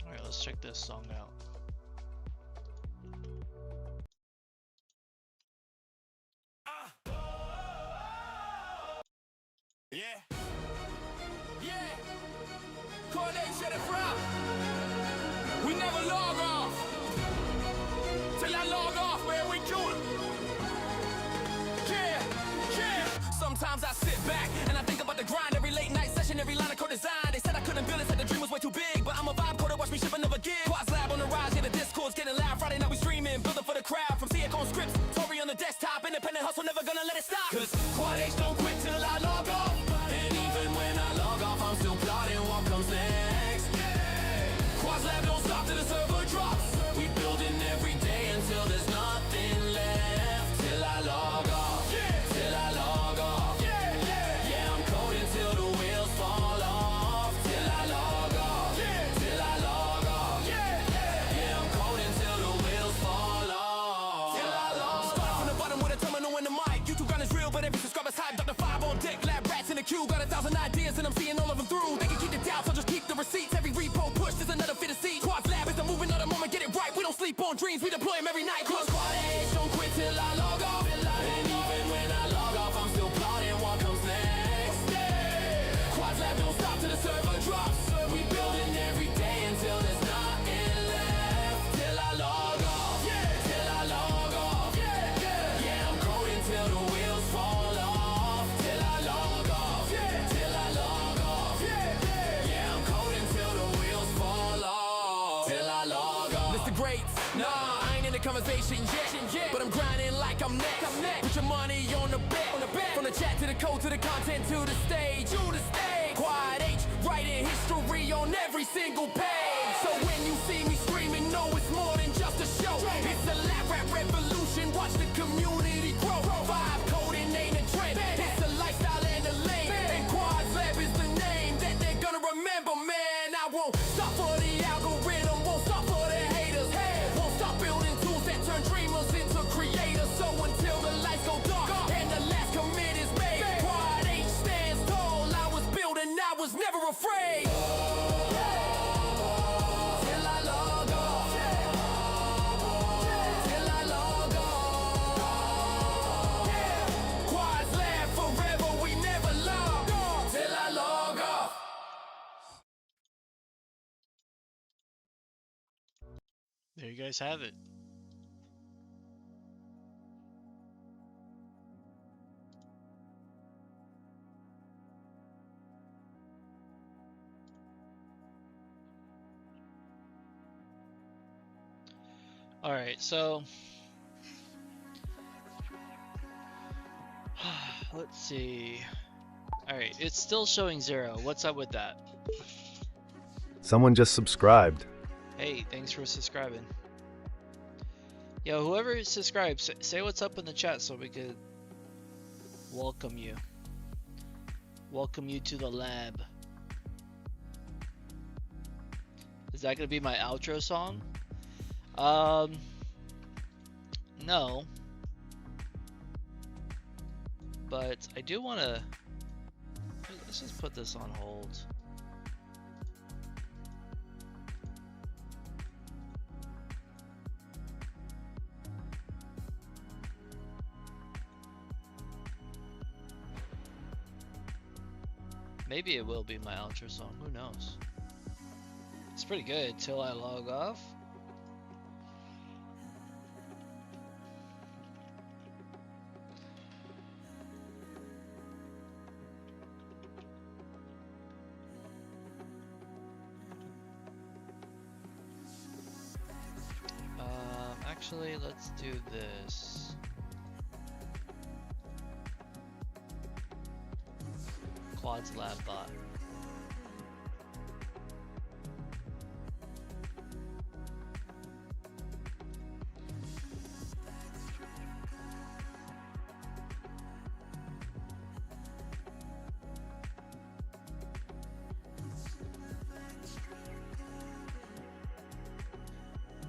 Alright, let's check this song out. Yeah. Yeah. Claude said it from. We never log off. Till I log off, man, we Day2 got 1,000 ideas and I'm seeing all of them through. They can keep the doubts, I'll just keep the receipts. Every repo push, there's another fit of seats. Quad's lab is the movement of the moment, get it right. We don't sleep on dreams, we deploy them every night. Cause Quad H don't quit till I log off. And even when I log off, I'm still plotting what comes next. Quad's lab don't stop till the server drops. We building every day until there's nothing left. Till I log off, till I log off. Yeah, I'm coding till the wheels fall off. Till I log off, till I log off. Yeah, I'm coding till the wheels fall off. Till I log off. List the greats, nah, I ain't in the conversation yet. But I'm grinding like I'm next. Put your money on the bet. From the chat to the code to the content to the stage. Quad H, writing history on every single page. So when you see me screaming, know it's more than just a show. It's a lab rap revolution, watch the community grow. Vibe coding ain't a trend, it's a lifestyle and a lane. And Quad's Lab is the name that they're gonna remember, man. I won't stop for the algorithm, won't stop for the haters. Won't stop building tools that turn dreamers into creators. So until the lights go dark and the last commit is made, Quad H stands tall. I was building, I was never afraid. Till I log off. Till I log off. Quad's Lab forever, we never log off. Till I log off. There you guys have it. All right, so let's see. All right, it's still showing 0. What's up with that? Someone just subscribed. Hey, thanks for subscribing. Yo, whoever subscribes, say what's up in the chat so we could welcome you. Welcome you to the lab. Is that gonna be my outro song? No. But I do wanna, let's just put this on hold. Maybe it will be my outro song, who knows? It's pretty good, till I log off. Actually, let's do this. Quad's lab bot.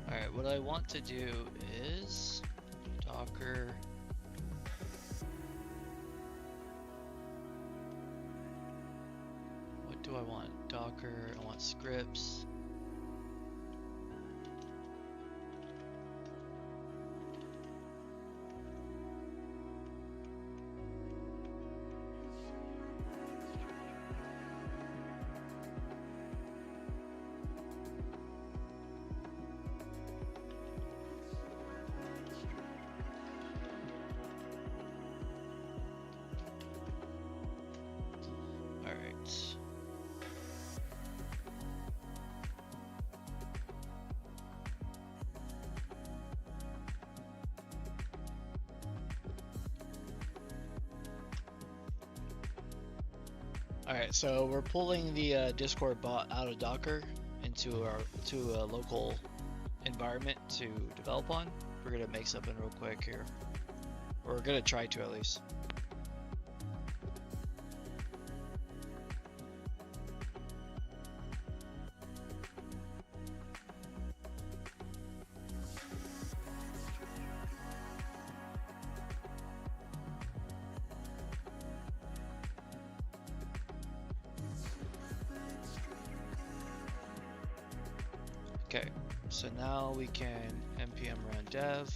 Alright, what I want to do is Docker. What do I want? Docker, I want scripts. Alright, so we're pulling the Discord bot out of Docker into a local environment to develop on. We're gonna make something real quick here. Or we're gonna try to at least. Okay, so now we can npm run dev.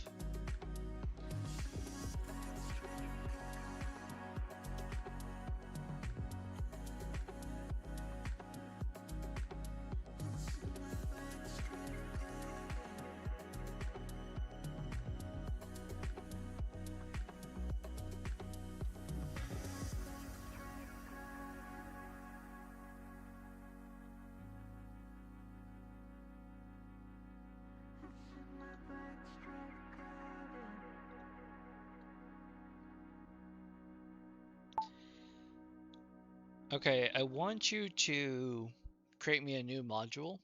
Okay, I want you to create me a new module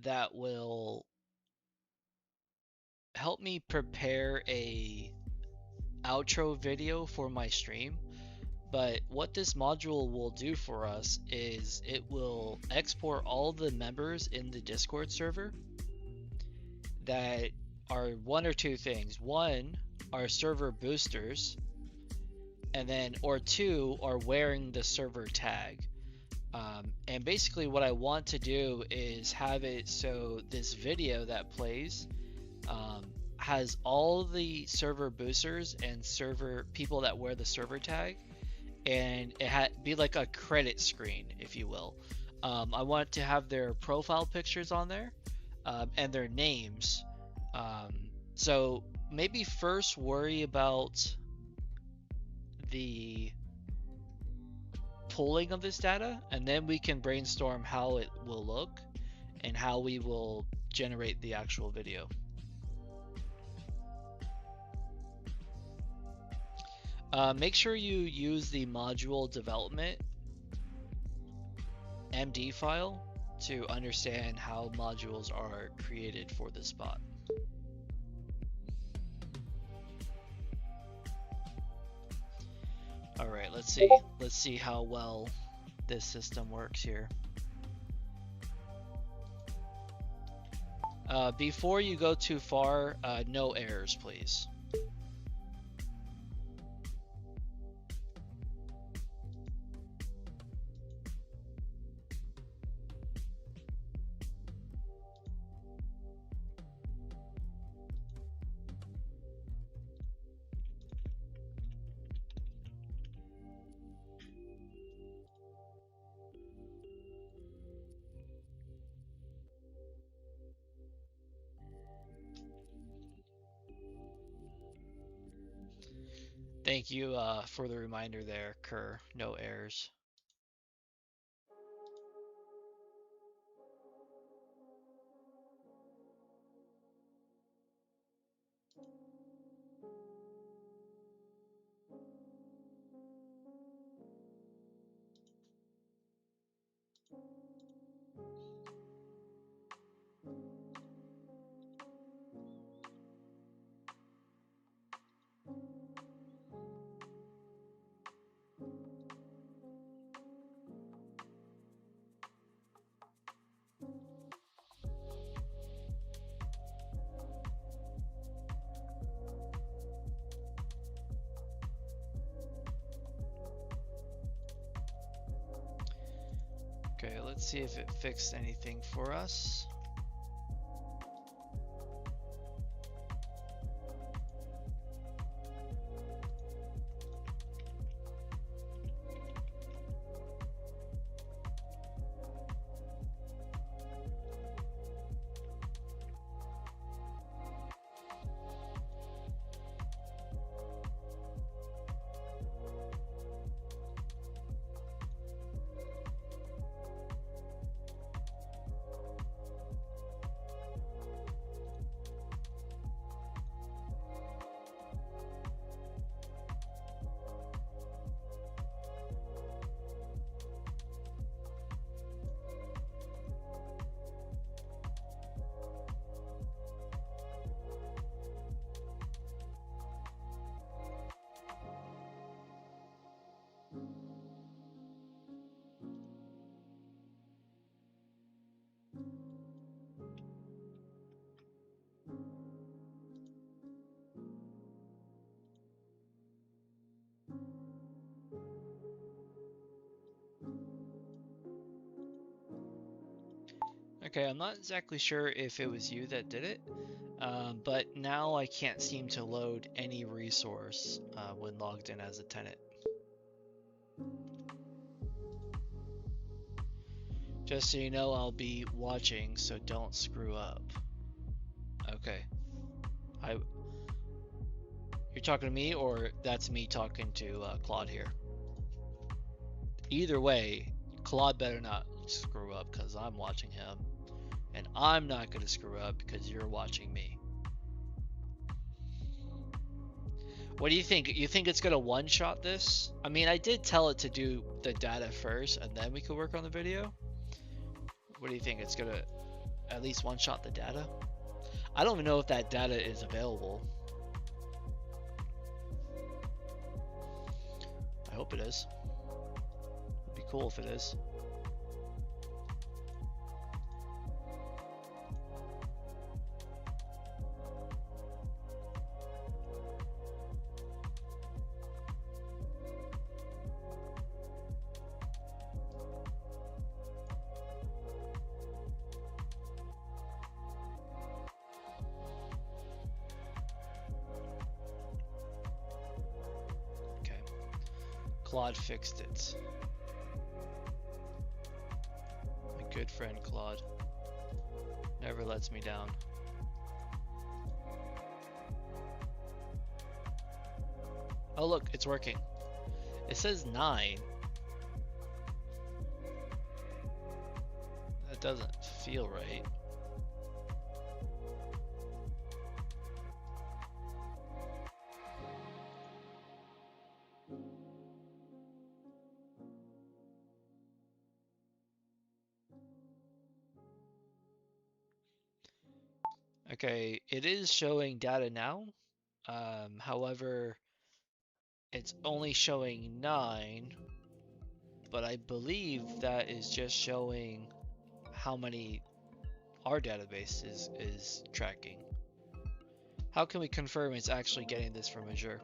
that will help me prepare a outro video for my stream. But what this module will do for us is it will export all the members in the Discord server that are one or two things. One are server boosters, and then or two are wearing the server tag. And basically what I want to do is have it so this video that plays has all the server boosters and server people that wear the server tag, and it be like a credit screen, if you will. I want to have their profile pictures on there and their names. So maybe first worry about the pulling of this data, and then we can brainstorm how it will look and how we will generate the actual video. Make sure you use the module development MD file to understand how modules are created for this bot. All right, let's see how well this system works here. Before you go too far, no errors, please. Thank you for the reminder there, Kerr. No errors. Okay, let's see if it fixed anything for us. Okay, I'm not exactly sure if it was you that did it, but now I can't seem to load any resource when logged in as a tenant. Just so you know, I'll be watching, so don't screw up. Okay. You're talking to me, or that's me talking to Claude here? Either way, Claude better not screw up because I'm watching him, and I'm not going to screw up because you're watching me. What do you think? You think it's going to one-shot this? I mean, I did tell it to do the data first, and then we could work on the video. What do you think? It's going to at least one-shot the data? I don't even know if that data is available. I hope it is. It'd be cool if it is. Claude fixed it. My good friend Claude never lets me down. Oh look, it's working. It says 9. That doesn't feel right. Okay, it is showing data now. However, it's only showing 9, but I believe that is just showing how many our database is tracking. How can we confirm it's actually getting this from Azure?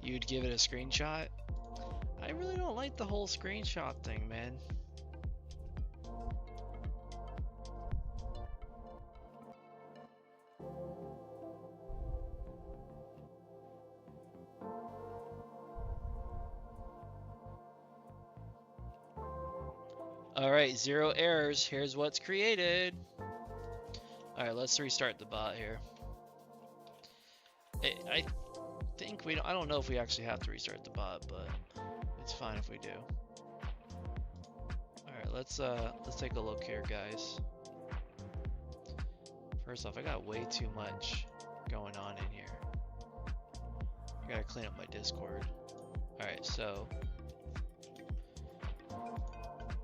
You'd give it a screenshot? I really don't like the whole screenshot thing, man. Alright, 0 errors. Here's what's created. Alright, let's restart the bot here. I think I don't know if we actually have to restart the bot, but it's fine if we do. Alright, let's take a look here, guys. First off, I got way too much going on in here. I gotta clean up my Discord. Alright, so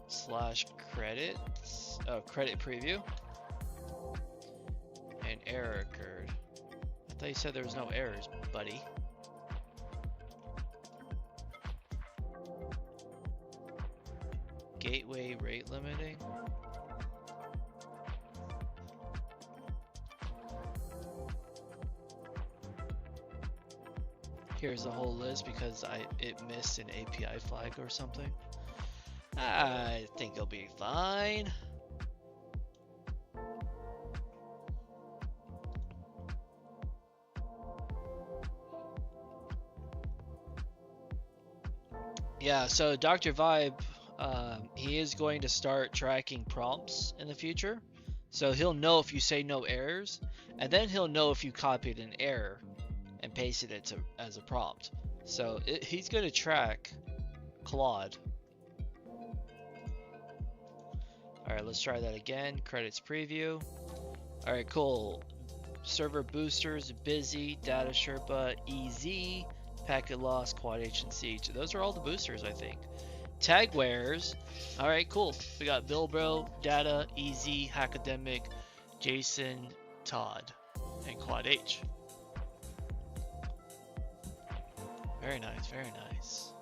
/credits, credit preview, an error occurred. I thought you said there was no errors, buddy. Gateway rate limiting. Here's the whole list because it missed an API flag or something. I think it'll be fine. Yeah, so Dr. Vibe, he is going to start tracking prompts in the future. So he'll know if you say no errors, and then he'll know if you copied an error and pasted it as a prompt. So he's going to track Claude. Alright, let's try that again. Credits preview. Alright, cool. Server boosters, busy, data Sherpa, EZ, packet loss, quad H and siege. Those are all the boosters, I think. Tagwares. Alright, cool. We got Bilbro, data, EZ, Hackademic, Jason, Todd, and quad H. Very nice, very nice.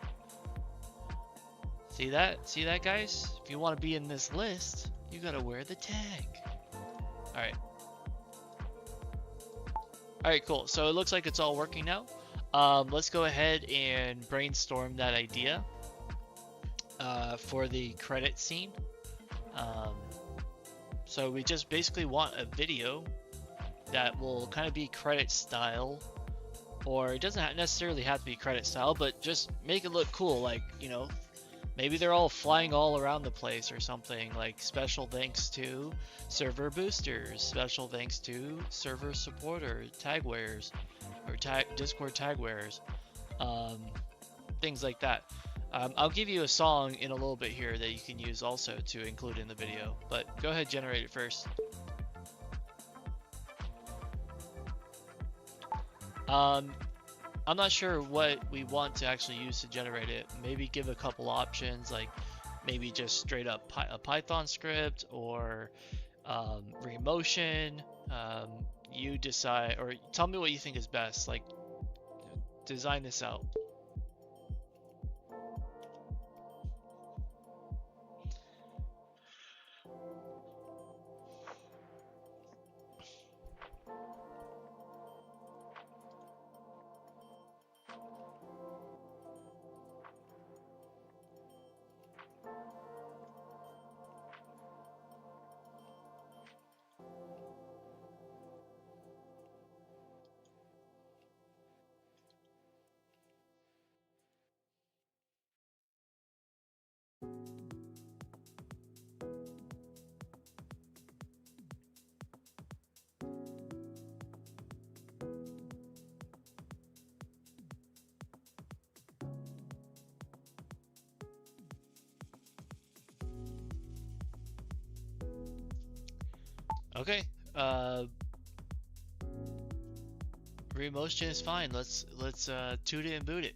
See that? See that, guys? If you want to be in this list, you gotta wear the tag. Alright. All right, cool. So it looks like it's all working now. Let's go ahead and brainstorm that idea for the credit scene. So we just basically want a video that will kind of be credit style, or it doesn't necessarily have to be credit style, but just make it look cool. Like, you know, maybe they're all flying all around the place or something, like special thanks to server boosters, special thanks to server supporter, tag wearers, or Discord tag wearers, things like that. I'll give you a song in a little bit here that you can use also to include in the video, but go ahead, generate it first. I'm not sure what we want to actually use to generate it. Maybe give a couple options, like maybe just straight up a Python script, or remotion. You decide, or tell me what you think is best. Like, design this out. Okay, remotion is fine. Let's toot it and boot it.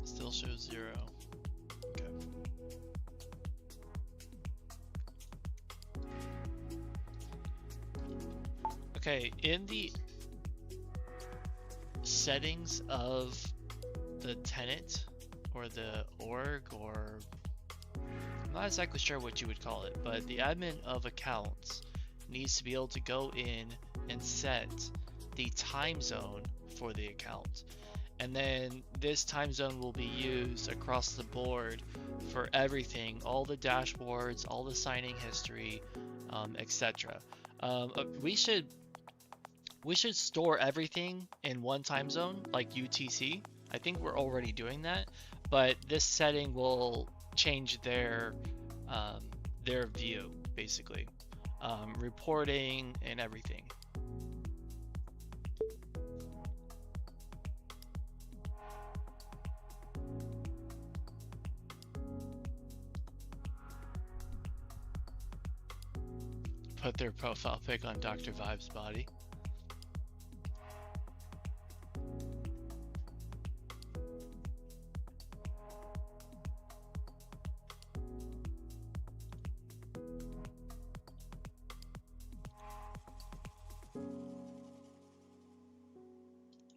Still shows 0. Okay. Okay, in the settings of the tenant or the org, or I'm not exactly sure what you would call it, but the admin of accounts needs to be able to go in and set the time zone for the account. And then this time zone will be used across the board for everything, all the dashboards, all the signing history, etc. We should store everything in one time zone, like UTC. I think we're already doing that, but this setting will change their view, basically, reporting and everything. Put their profile pic on Dr. Vibe's body.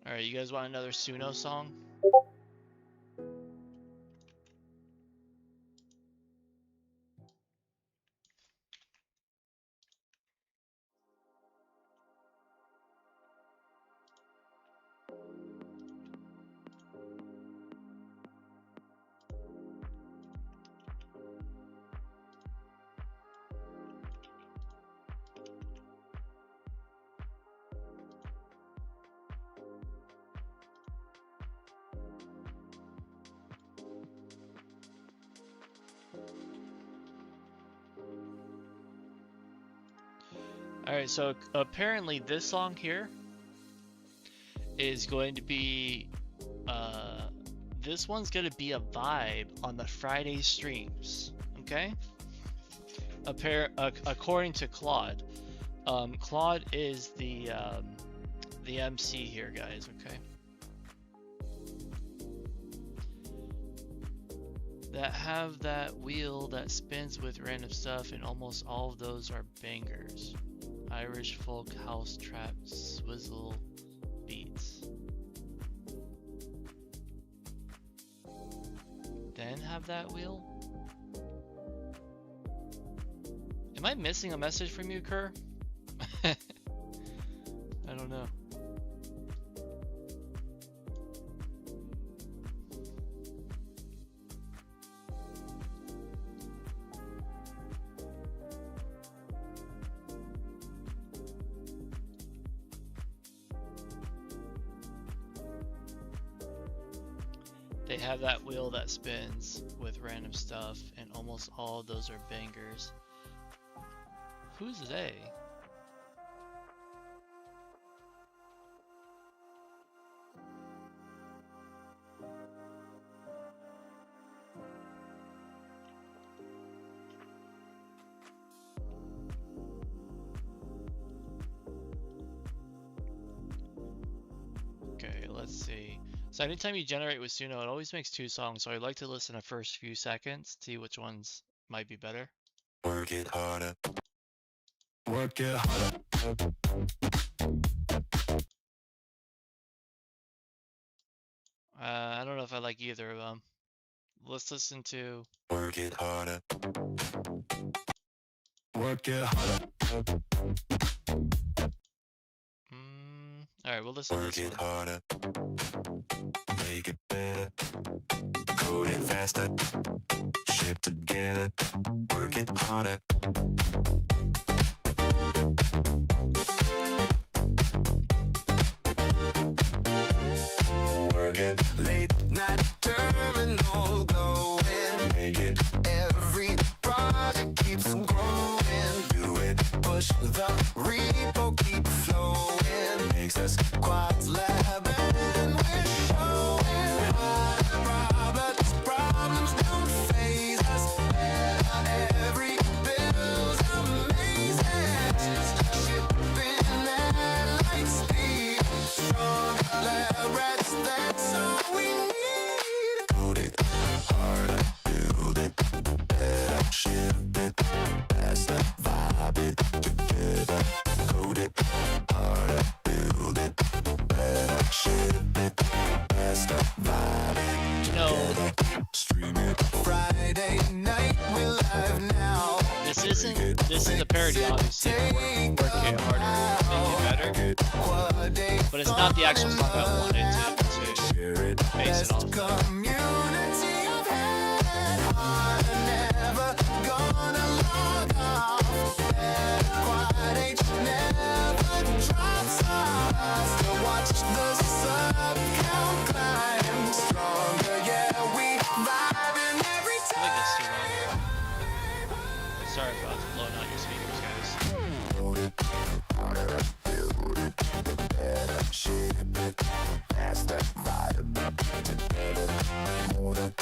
Alright, you guys want another Suno song? Alright, so apparently this song here is going to be this one's gonna be a vibe on the Friday streams, okay? According to Claude. Claude is the MC here, guys, okay? That have that wheel that spins with random stuff, and almost all of those are bangers. Irish folk house trap swizzle beats. Then have that wheel? Am I missing a message from you, Kerr? I don't know. They have that wheel that spins with random stuff, and almost all of those are bangers. Who's they? Okay, let's see. So anytime you generate with Suno, it always makes 2 songs, so I'd like to listen the first few seconds, see which ones might be better. Work it harder. Work it harder. I don't know if I like either of them. Let's listen to... Work it harder. Work it harder. Alright, we'll listen to Work this it one. harder. Make it better. Code it faster. Ship together. Work it harder. Work it. Late night terminal glowing. Make it. Every project keeps growing. Do it. Push the repo, keep flowing. Makes us quads lab and we're showing problems don't phase us. Every bill's amazing. Shipping at light speed. Strong lab rats, that's all we need. Code it harder, build it better, ship it faster, vibe it together. Code it harder, build it better, ship it faster, vibe it together. Stream it. Friday night, we're live now. This is a parody, obviously. Work it harder, make it better. But it's not the actual song I wanted to base it off. Community of head, never gonna log off. Quad H never drops off. To watch the sub count climb stronger, yeah, we vibing every I think that's too time. loud. Sorry about blowing out your speakers, guys. Build it harder, build it better, ship it faster, vibe it together. More than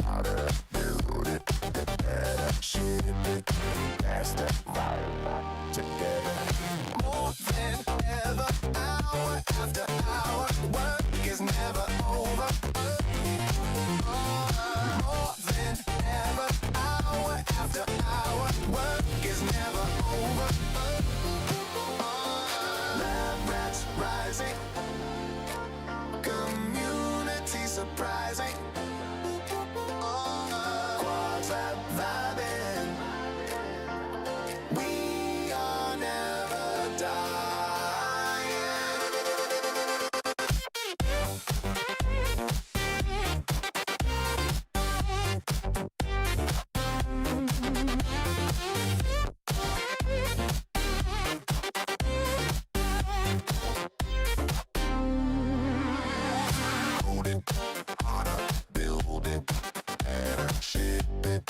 harder, build it better, ship it faster, vibe it together. More than ever, hour after hour, work is never over. More than ever, hour after hour, work is never over. Lab rats rising, community surprising. Quads lab vibing, we are never dying. Code it harder, build it better, ship it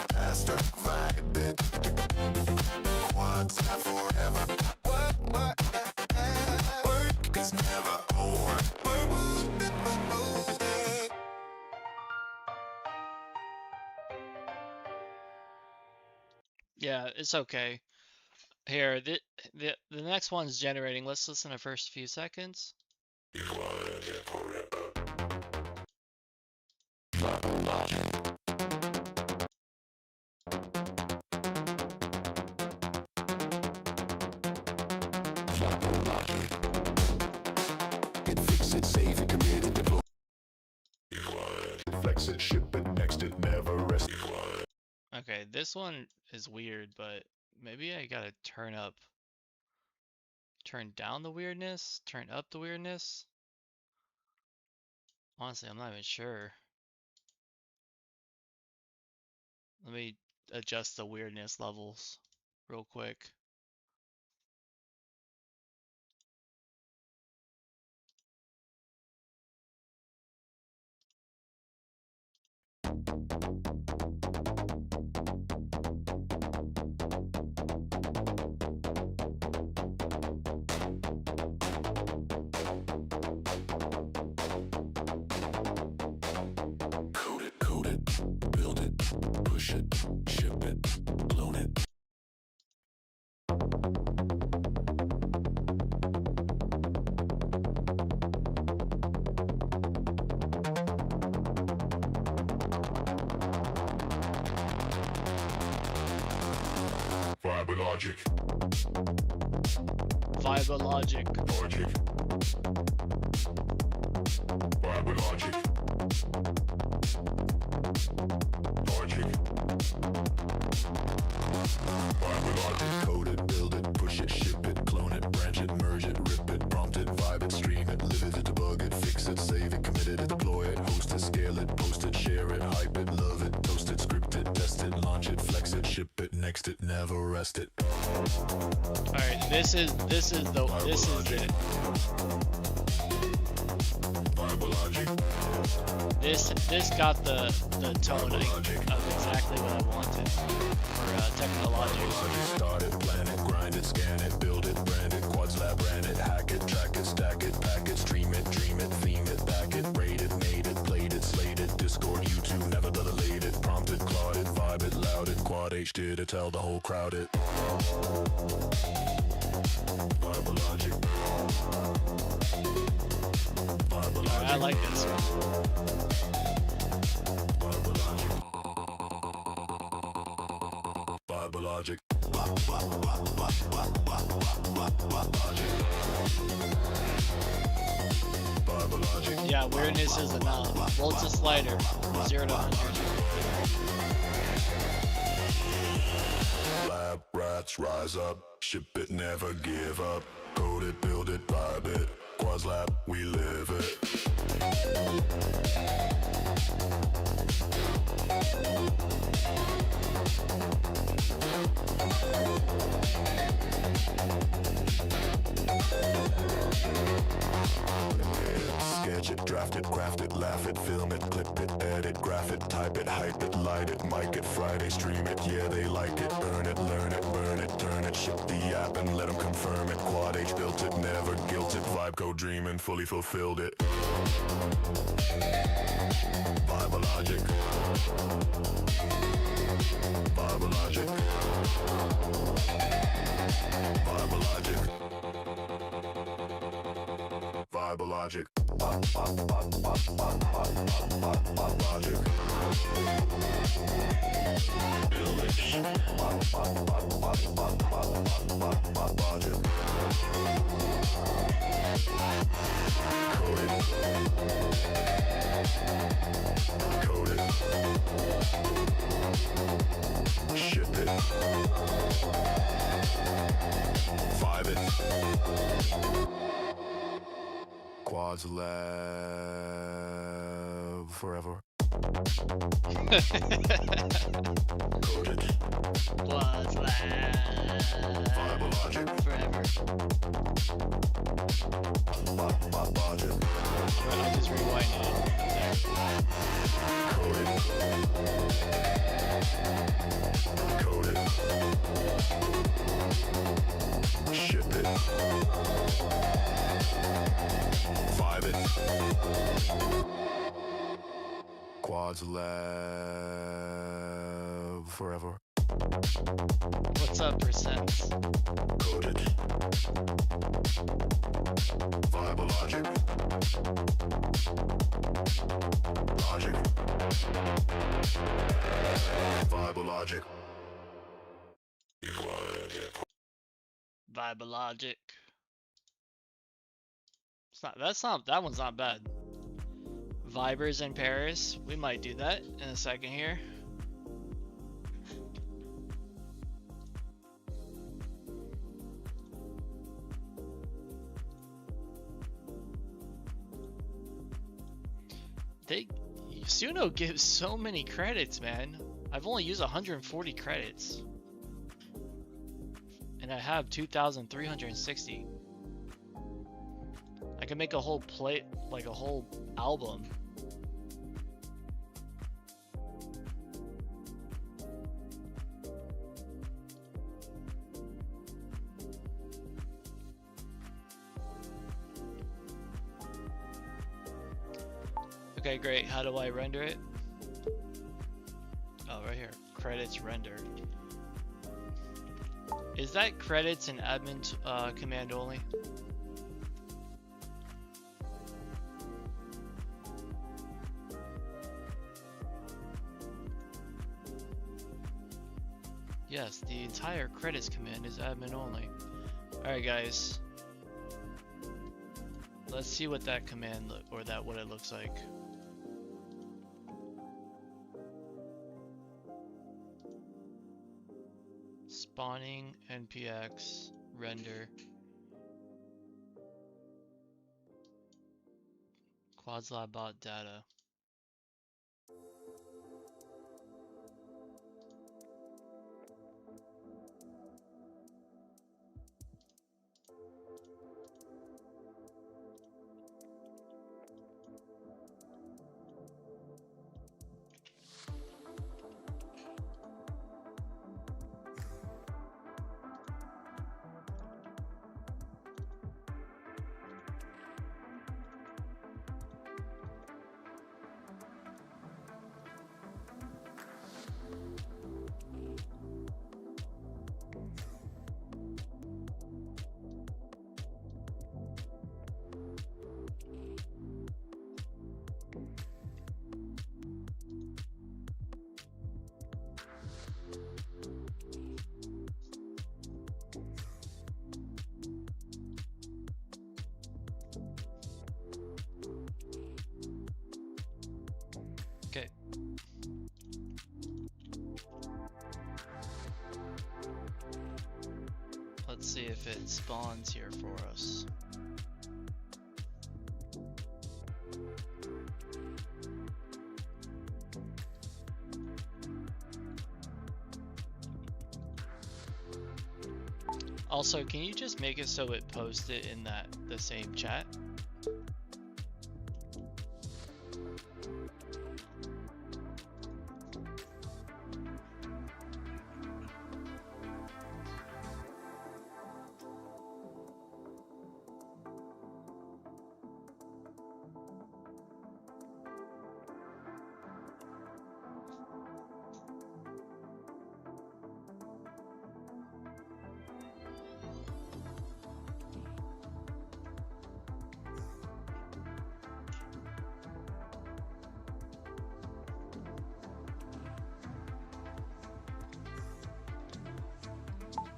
faster, vibe it. Quads not forever. Work is never over. Yeah, it's okay. Here, the next one's generating. Let's listen to the first few seconds. It, fix it, save it, commit it, deploy. Flex it, ship it, next it, never rest. Okay, this one is weird, but maybe I gotta turn down the weirdness, turn up the weirdness. Honestly, I'm not even sure. Let me adjust the weirdness levels real quick. Code it, build it, push it, ship it, clone it. Fiber logic, Fiber logic. logic. Fiber logic. Logic. Fiber logic. Code it, build it, push it, ship it, clone it, branch it, merge it, rip it, prompt it, vibe it, stream it, live it, debug it, fix it, save it, commit it, deploy it, host it, scale it, post it, share it, hype it, love it, toast it, script it, test it, launch it, flex it, ship it, next it, never rest it. All right, this is it. Fiber logic. This got the tone of exactly what I wanted for technical logic. Start it, plan it, grind it, scan it, build it, brand it, quads lab, ran it, hack it, track it, stack it, pack it, stream it, dream it, theme it, back it, rate it, made it, played it, slayed it, Discord, YouTube, never delayed it, prompted, Claude it, vibe it, loud it, Quad H did it, tell the whole crowd it. Fiber logic. Fiber logic. I like this. Fiber logic. Fiber logic. Fiber logic. Yeah, weirdness is enough. Volts a slider, 0 to 100. Lab rats rise up, ship it, never give up. Code it, build it, vibe it. Quads lab, we live it. Sketch it, draft it, craft it, laugh it, film it, clip it, edit, graph it, type it, hype it, light it, mic it, Friday, stream it, yeah, they like it, earn it, learn it, burn it, turn it, ship the app and let them confirm it, Quad H built it, never guilt it, vibe code dreaming, fully fulfilled it. Fiber logic. Fiber logic. Fiber logic. Fiber logic. Logic. Build it. Logic. Code it. Code it. Ship it. Vibe it. Quads lab forever. Code it. Was Fiber logic. forever. Logic. I'll just rewind it. Code it. Code it. Ship it. Vibe it. Quads lab forever. What's up, percents? Coded. Viable logic. Logic. Viable logic. Vibe logic. It's not. That one's not bad. Vibers in Paris. We might do that in a second here. Suno gives so many credits, man. I've only used 140 credits. And I have 2,360. I can make a whole plate, like a whole album. Okay, great. How do I render it? Oh, right here. Credits render. Is that credits and admin command only? Yes, the entire credits command is admin only. Alright guys. Let's see what that command what it looks like. Spawning npx render quadslab data. Okay. Let's see if it spawns here for us. Also, can you just make it so it posts it in the same chat?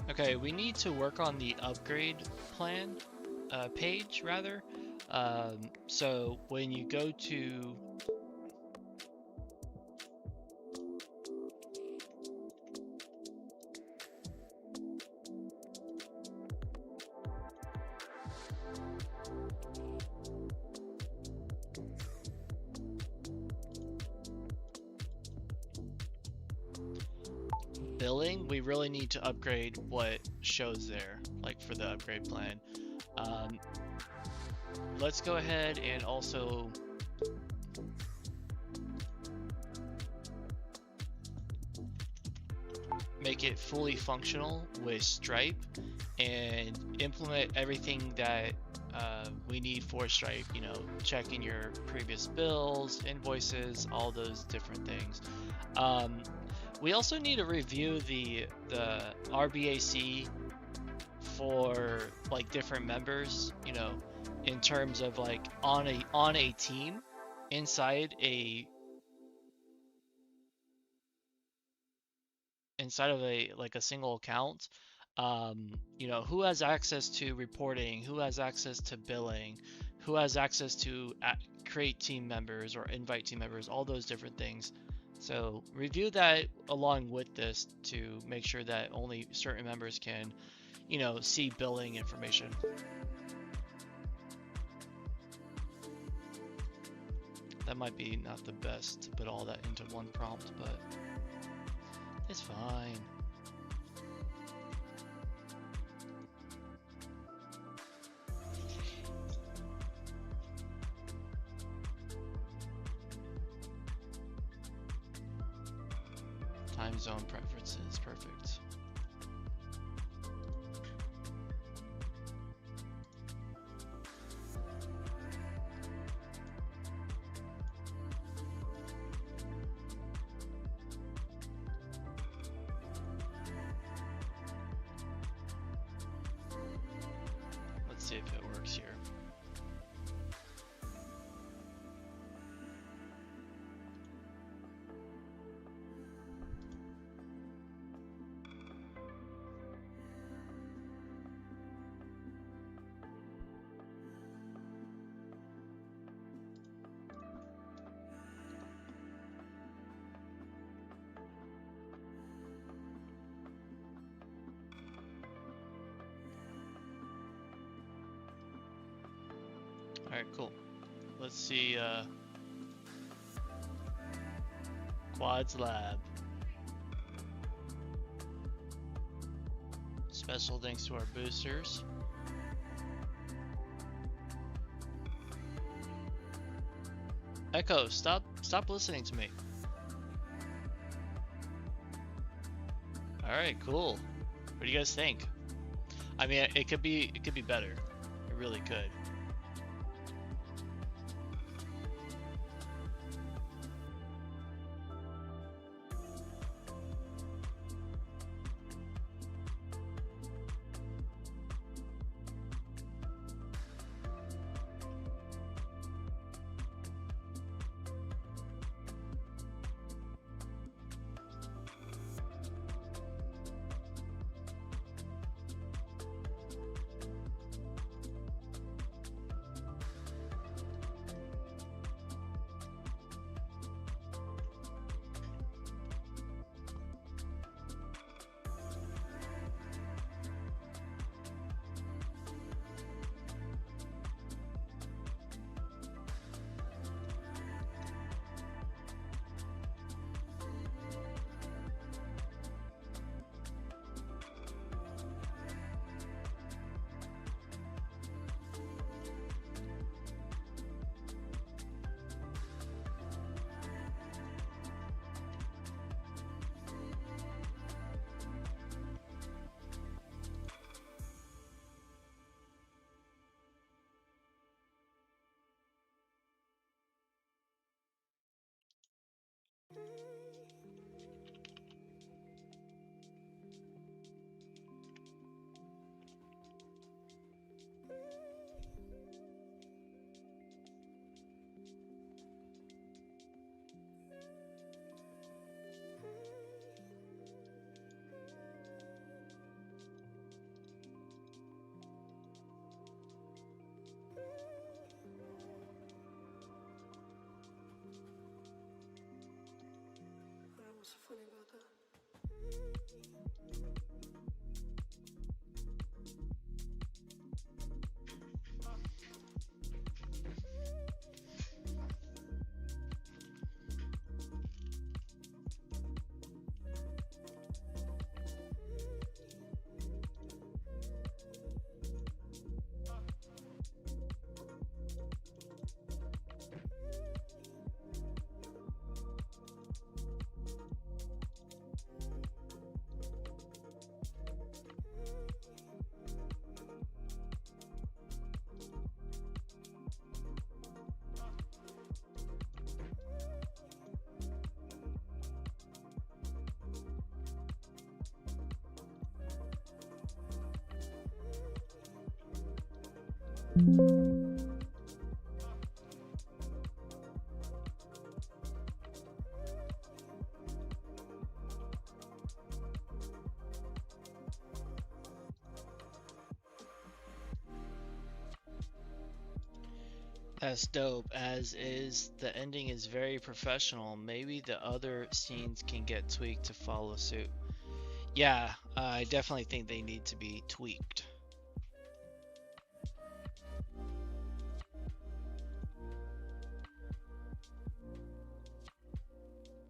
Okay, we need to work on the upgrade plan page rather. So when you go to billing, we really need to upgrade what shows there, like for the upgrade plan. Let's go ahead and also make it fully functional with Stripe and implement everything that we need for Stripe, you know, checking your previous bills, invoices, all those different things. We also need to review the RBAC for like different members, you know, in terms of like on a team inside of a like a single account. You know, who has access to reporting, who has access to billing, who has access to create team members or invite team members, all those different things. So review that along with this to make sure that only certain members can, you know, see billing information. That might be not the best to put all that into one prompt, but it's fine. Time zone preferences, perfect. Let's see if it works here. All right, cool. Let's see, Quad's lab. Special thanks to our boosters. Echo, stop listening to me. All right, cool. What do you guys think? I mean, it could be better. It really could. What's funny about that? That's dope, as is. The ending is very professional. Maybe the other scenes can get tweaked to follow suit. Yeah, I definitely think they need to be tweaked.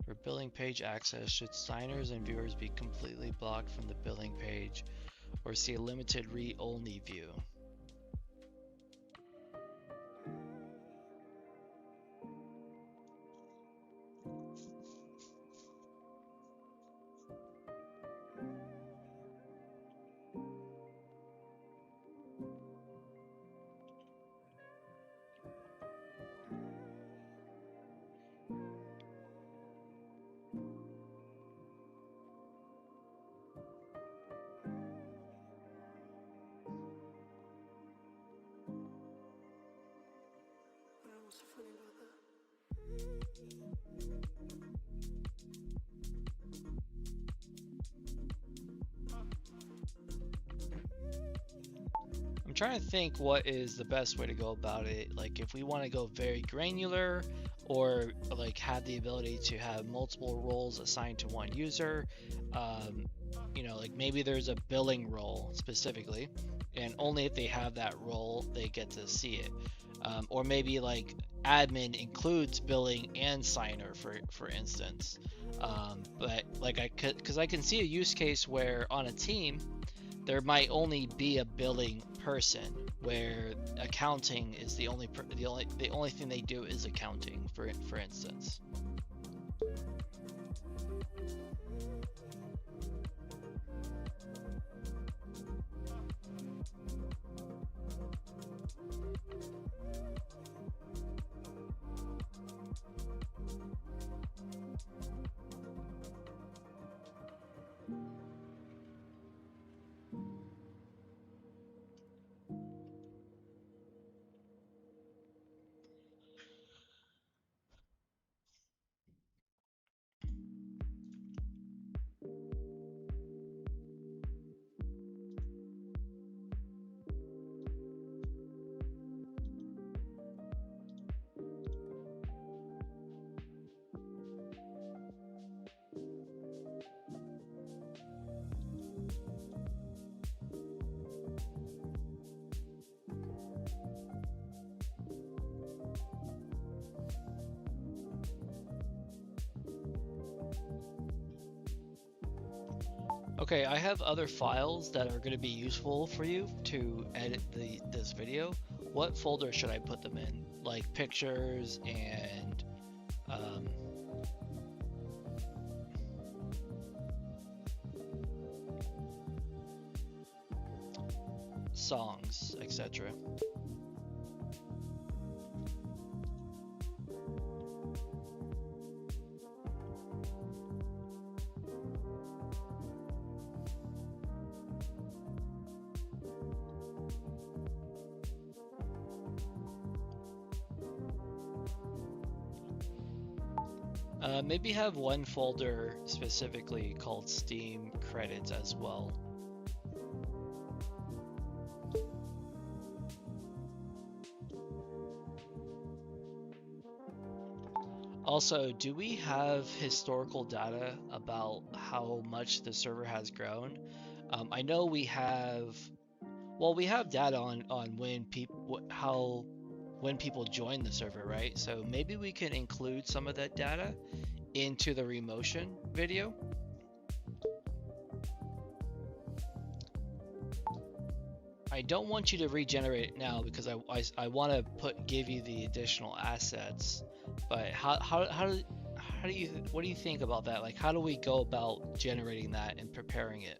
For billing page access, should signers and viewers be completely blocked from the billing page or see a limited read-only view? What's so funny about that? I'm trying to think what is the best way to go about it. Like if we want to go very granular or like have the ability to have multiple roles assigned to one user. You know, like maybe there's a billing role specifically, and only if they have that role they get to see it. Or maybe like admin includes billing and signer for instance. But like because I can see a use case where on a team there might only be a billing person where accounting is the only thing they do is accounting for instance. Okay, I have other files that are going to be useful for you to edit this video. What folder should I put them in? Like pictures and songs, etc. Maybe have one folder specifically called Steam credits as well. Also, do we have historical data about how much the server has grown? I know we have, well, we have data on when people join the server, right? So maybe we can include some of that data into the remotion video. I don't want you to regenerate it now because I want to give you the additional assets. But what do you think about that? Like, how do we go about generating that and preparing it?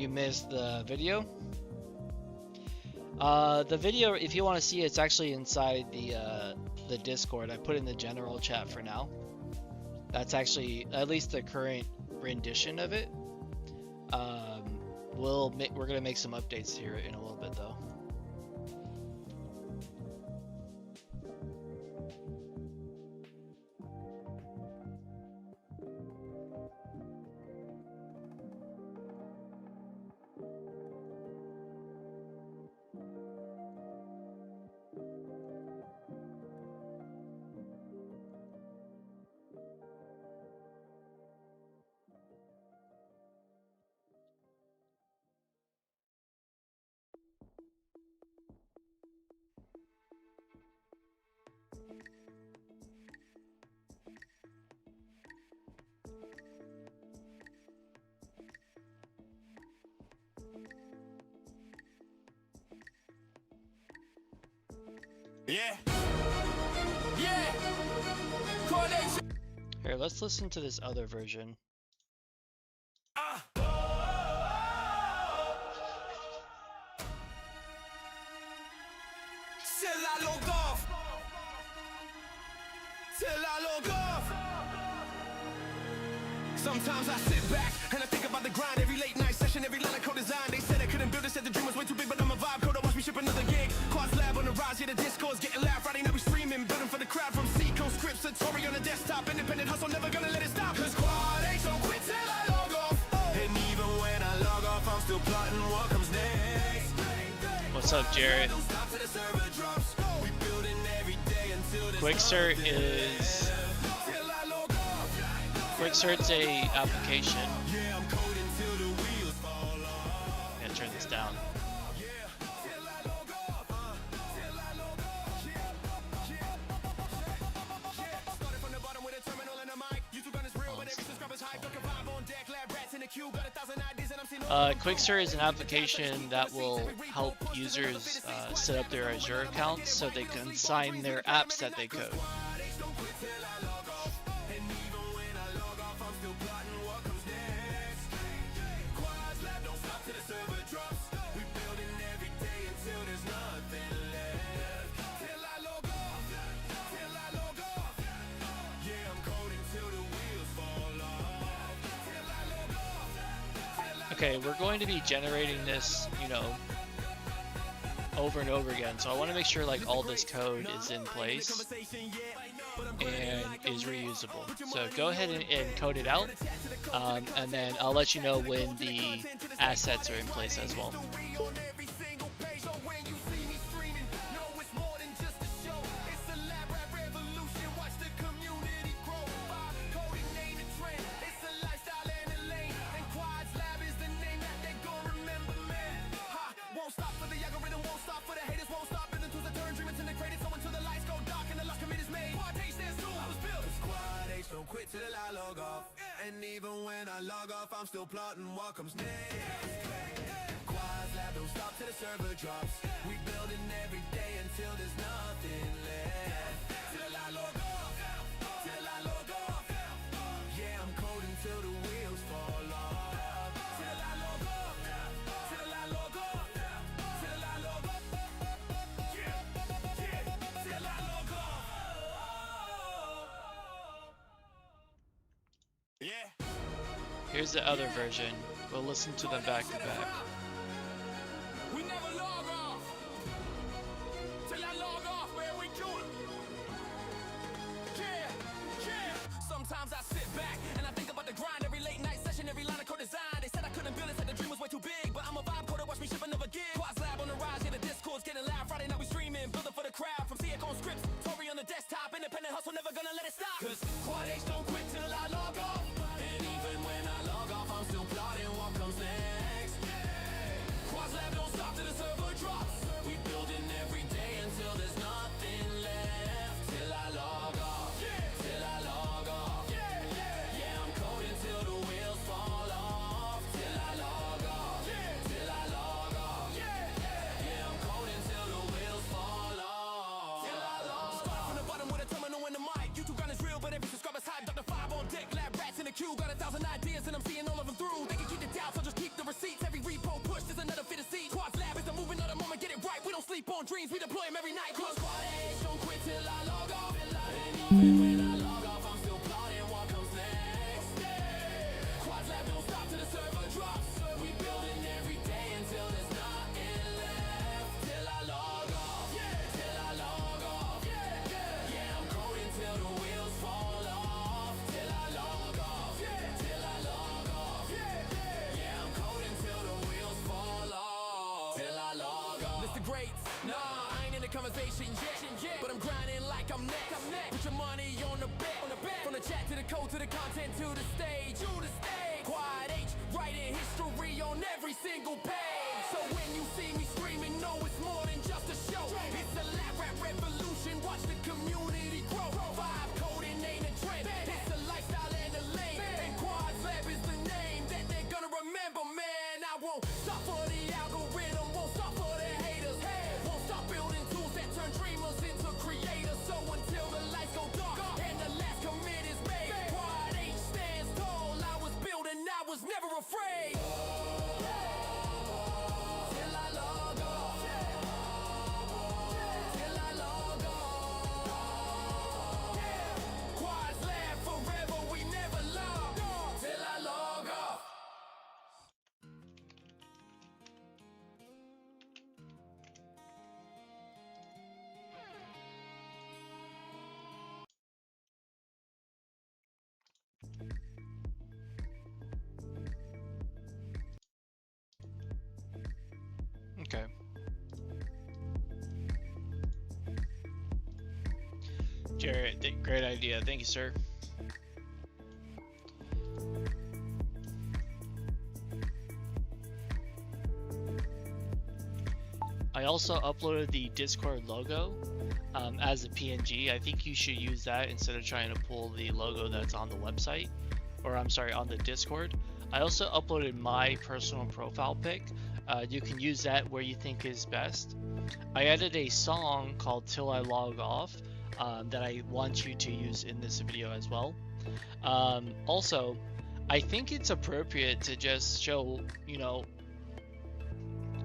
You missed the video. The video, if you want to see it, it's actually inside the Discord. I put it in the general chat for now. That's actually at least the current rendition of it. We're gonna make some updates here in a little bit though. Yeah. Yeah. Coordination. Here, let's listen to this other version. Till I log off. Till I log off. Sometimes I sit back and I think about the grind. Every late night session, every line of code design. They said I couldn't build it, said the dream was way too big, but I'm a vibe code. Watch me ship another gig. Quad's lab on the rise, yeah, the disco's getting loud. Friday night we streaming, building for the crowd from Seco scripts to Tory on the desktop. Independent hustle, never gonna let it stop. Cause Quad ain't so quit till I log off. And even when I log off, I'm still plotting what comes next. What's up, Jared? QuickCert is QuickCert's a application. I'm gonna turn this down. QuickCert is an application that will help users set up their Azure accounts so they can sign their apps that they code. Okay, we're going to be generating this, you know, over and over again. So I want to make sure like all this code is in place and is reusable. So go ahead and code it out, and then I'll let you know when the assets are in place as well. Till I log off, and even when I log off, I'm still plotting what comes next. Quad's lab don't stop till the server drops. We building every day until there's nothing left. Till I log off, till I log off. Yeah, I'm coding till the wheels fall off. Till I log off, till I log off, till I log off. Yeah, till I log off. Yeah. Here's the other version. We'll listen to them back to back. We never log off. Till I log off, man, we do it. Yeah, yeah. Sometimes I sit back and I think about the grind. Every late night session, every line of code design. They said I couldn't build it, said the dream was way too big. But I'm a vibe coder, watch me ship another gig. Quad's lab on the rise, yeah, the Discord's getting loud. Friday night we streaming, building for the crowd. From Seco scripts, Tory on the desktop. Independent hustle, never gonna let it stop. Cause Quad H don't quit till I log off. And even when I log off, I'm still plotting what comes next. on dreams, we deploy them every night. Cause Quad H, don't quit till I log off. And even when I log off, I'm still plotting what comes next. Quad's lab don't stop till the server drops. We building every day until there's nothing left. Till I log off, till I log off. Yeah, I'm coding till the wheels fall off. Till I log off, till I log off. Yeah, I'm coding till the wheels fall off. Till I log off. List the greats, nah, I ain't in the conversation yet. But I'm grinding like I'm next. Put your money on the bet. From the chat to the code to the content to the stage. Quad H, writing history on every single page. So when you see me screaming, know it's more than just a show. It's a lab rap revolution, watch the community grow. Vibe coding ain't a trend, it's a lifestyle and a lane. And Quad's lab is the name that they're gonna remember, man. I won't stop for the algorithm, won't stop for the haters. Won't stop building tools that turn dreamers into creators. So until the lights go dark and the last commit is made, Quad H stands tall. I was building, I was never afraid. Till I log off. Till I log off. Quad's lab forever, we never log off. Till I log off. Okay. Jarrett, great idea. Thank you, sir. I also uploaded the Discord logo as a PNG. I think you should use that instead of trying to pull the logo that's on the website, or I'm sorry, on the Discord. I also uploaded my personal profile pic. You can use that where you think is best. I added a song called Till I Log Off that I want you to use in this video as well. Also, I think it's appropriate to just show, you know,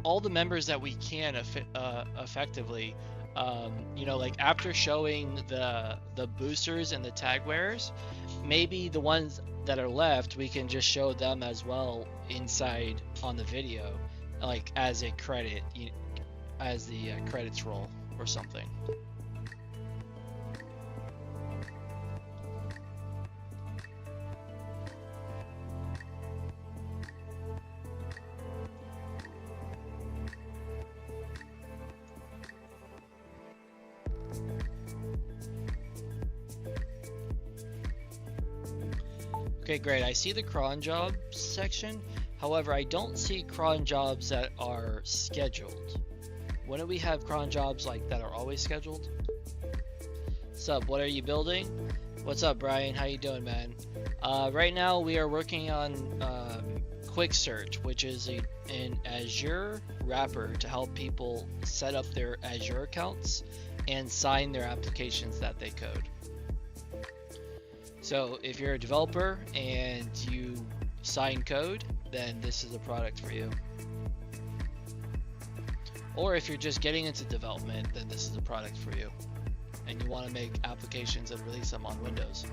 all the members that we can effectively. You know, like after showing the boosters and the tag wearers, maybe the ones that are left, we can just show them as well inside on the video, like as a credit, as the credits roll or something. Okay, great. I see the cron job section. However, I don't see cron jobs that are scheduled. When do we have cron jobs like that are always scheduled? Sup, what are you building? What's up, Brian? How you doing, man? Right now we are working on QuickCert, which is an Azure wrapper to help people set up their Azure accounts and sign their applications that they code. So if you're a developer and you sign code, then this is a product for you. Or if you're just getting into development, then this is a product for you. And you want to make applications and release them on Windows.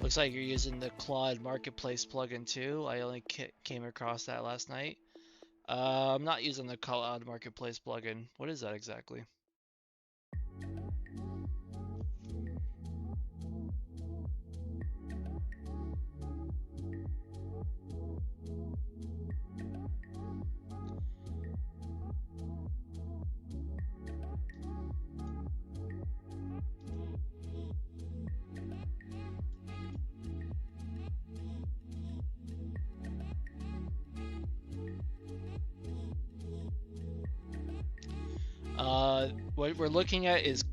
Looks like you're using the Claude Marketplace plugin too. I only came across that last night. I'm not using the Claude Marketplace plugin. What is that exactly? What we're looking at is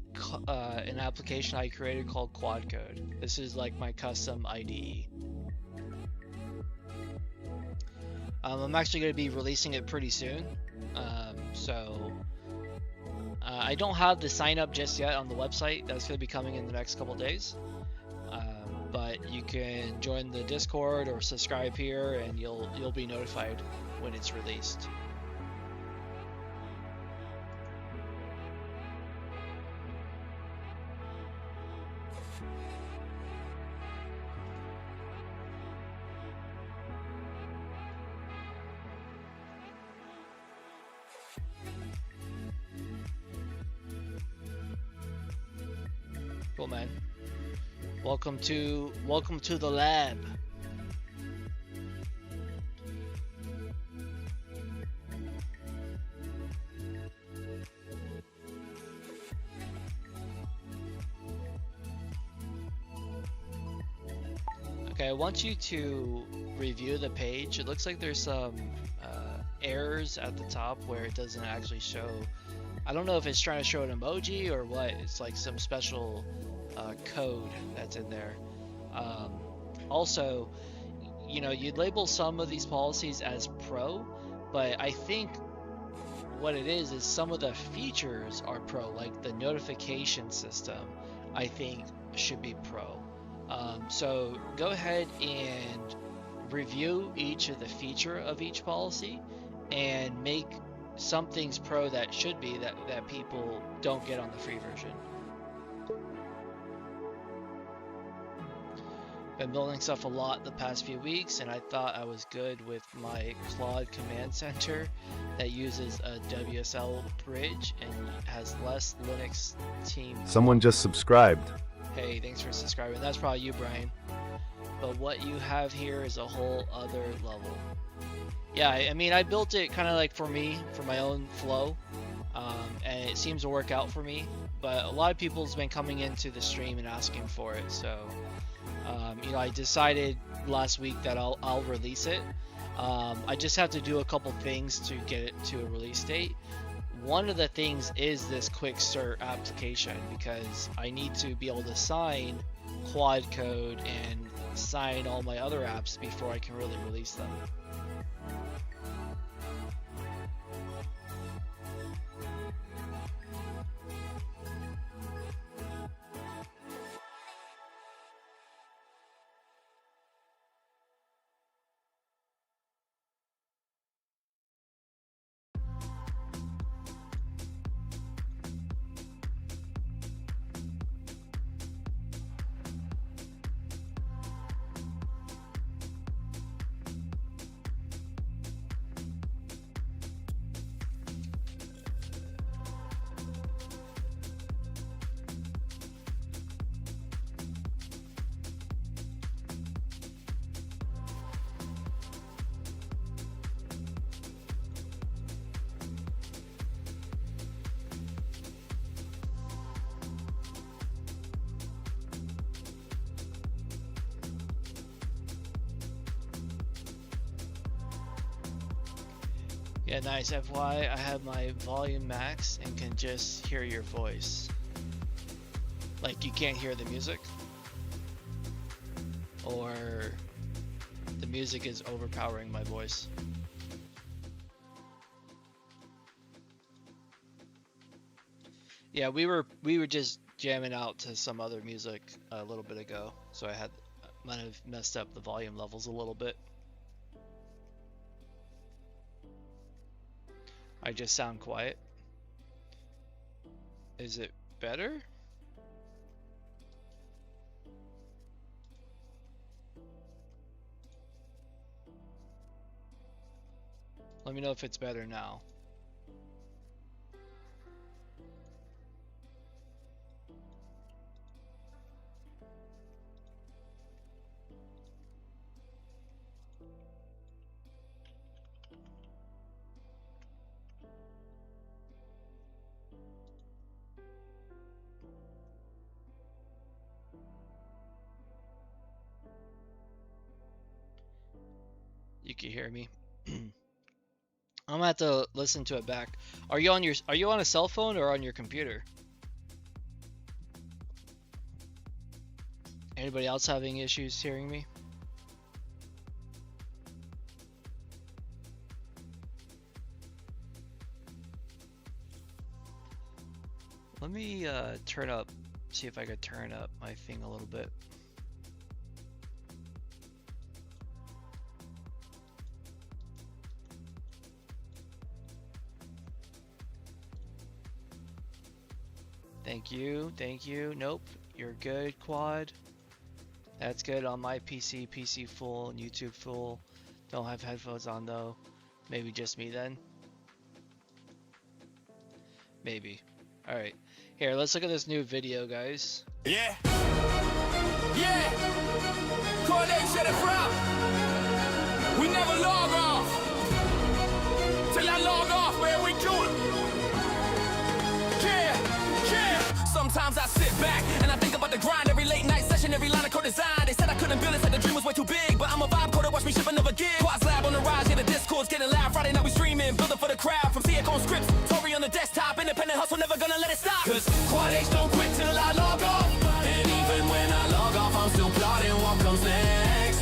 an application I created called QuadCode. This is like my custom IDE. I'm actually going to be releasing it pretty soon. So I don't have the sign up just yet on the website. That's going to be coming in the next couple days. But you can join the Discord or subscribe here, and you'll be notified when it's released. Cool, man. Welcome to the lab. Okay, I want you to review the page. It looks like there's some errors at the top where it doesn't actually show. I don't know if it's trying to show an emoji or what. It's like some special code that's in there. Also, you know, you'd label some of these policies as pro, but I think what it is some of the features are pro, like the notification system, I think should be pro. So go ahead and review each of the feature of each policy and make some things pro that should be that people don't get on the free version. Been building stuff a lot the past few weeks, and I thought I was good with my Claude command center that uses a WSL bridge and has less Linux team. Someone just subscribed. Hey, thanks for subscribing. That's probably you, Brian. But what you have here is a whole other level. Yeah, I mean, I built it kind of like for me, for my own flow, and it seems to work out for me. But a lot of people's been coming into the stream and asking for it, so you know, I decided last week that I'll release it. I just have to do a couple things to get it to a release date. One of the things is this QuickCert application, because I need to be able to sign quad code and sign all my other apps before I can really release them. Yeah, nice. FY, I have my volume max and can just hear your voice. Like, you can't hear the music? Or the music is overpowering my voice? Yeah, we were just jamming out to some other music a little bit ago, so I might have messed up the volume levels a little bit. I just sound quiet. Is it better? Let me know if it's better now. You can hear me. I'm gonna have to listen to it back. Are you on a cell phone or on your computer? Anybody else having issues hearing me? Let me turn up, see if I could turn up my thing a little bit. Thank you, thank you. Nope, you're good, Quad. That's good on my PC. PC full, and YouTube full. Don't have headphones on though. Maybe just me then. Maybe. Alright. Here, let's look at this new video, guys. Yeah. Yeah, Claude said it from. We never log off. Till I log off, man, we do it. Yeah, yeah. Sometimes I sit back and I think about the grind. Every late night session, every line of code design. They said I couldn't build it, said the dream was way too big. But I'm a vibe coder, watch me ship another gig. Quad's lab on the rise, yeah, the Discord's getting loud. Friday night we streaming, building for the crowd. From CX scripts, Tory on the desktop. Independent hustle, never gonna let it stop. Cause Quad H don't quit till I log off. And even when I log off, I'm still plotting what comes next.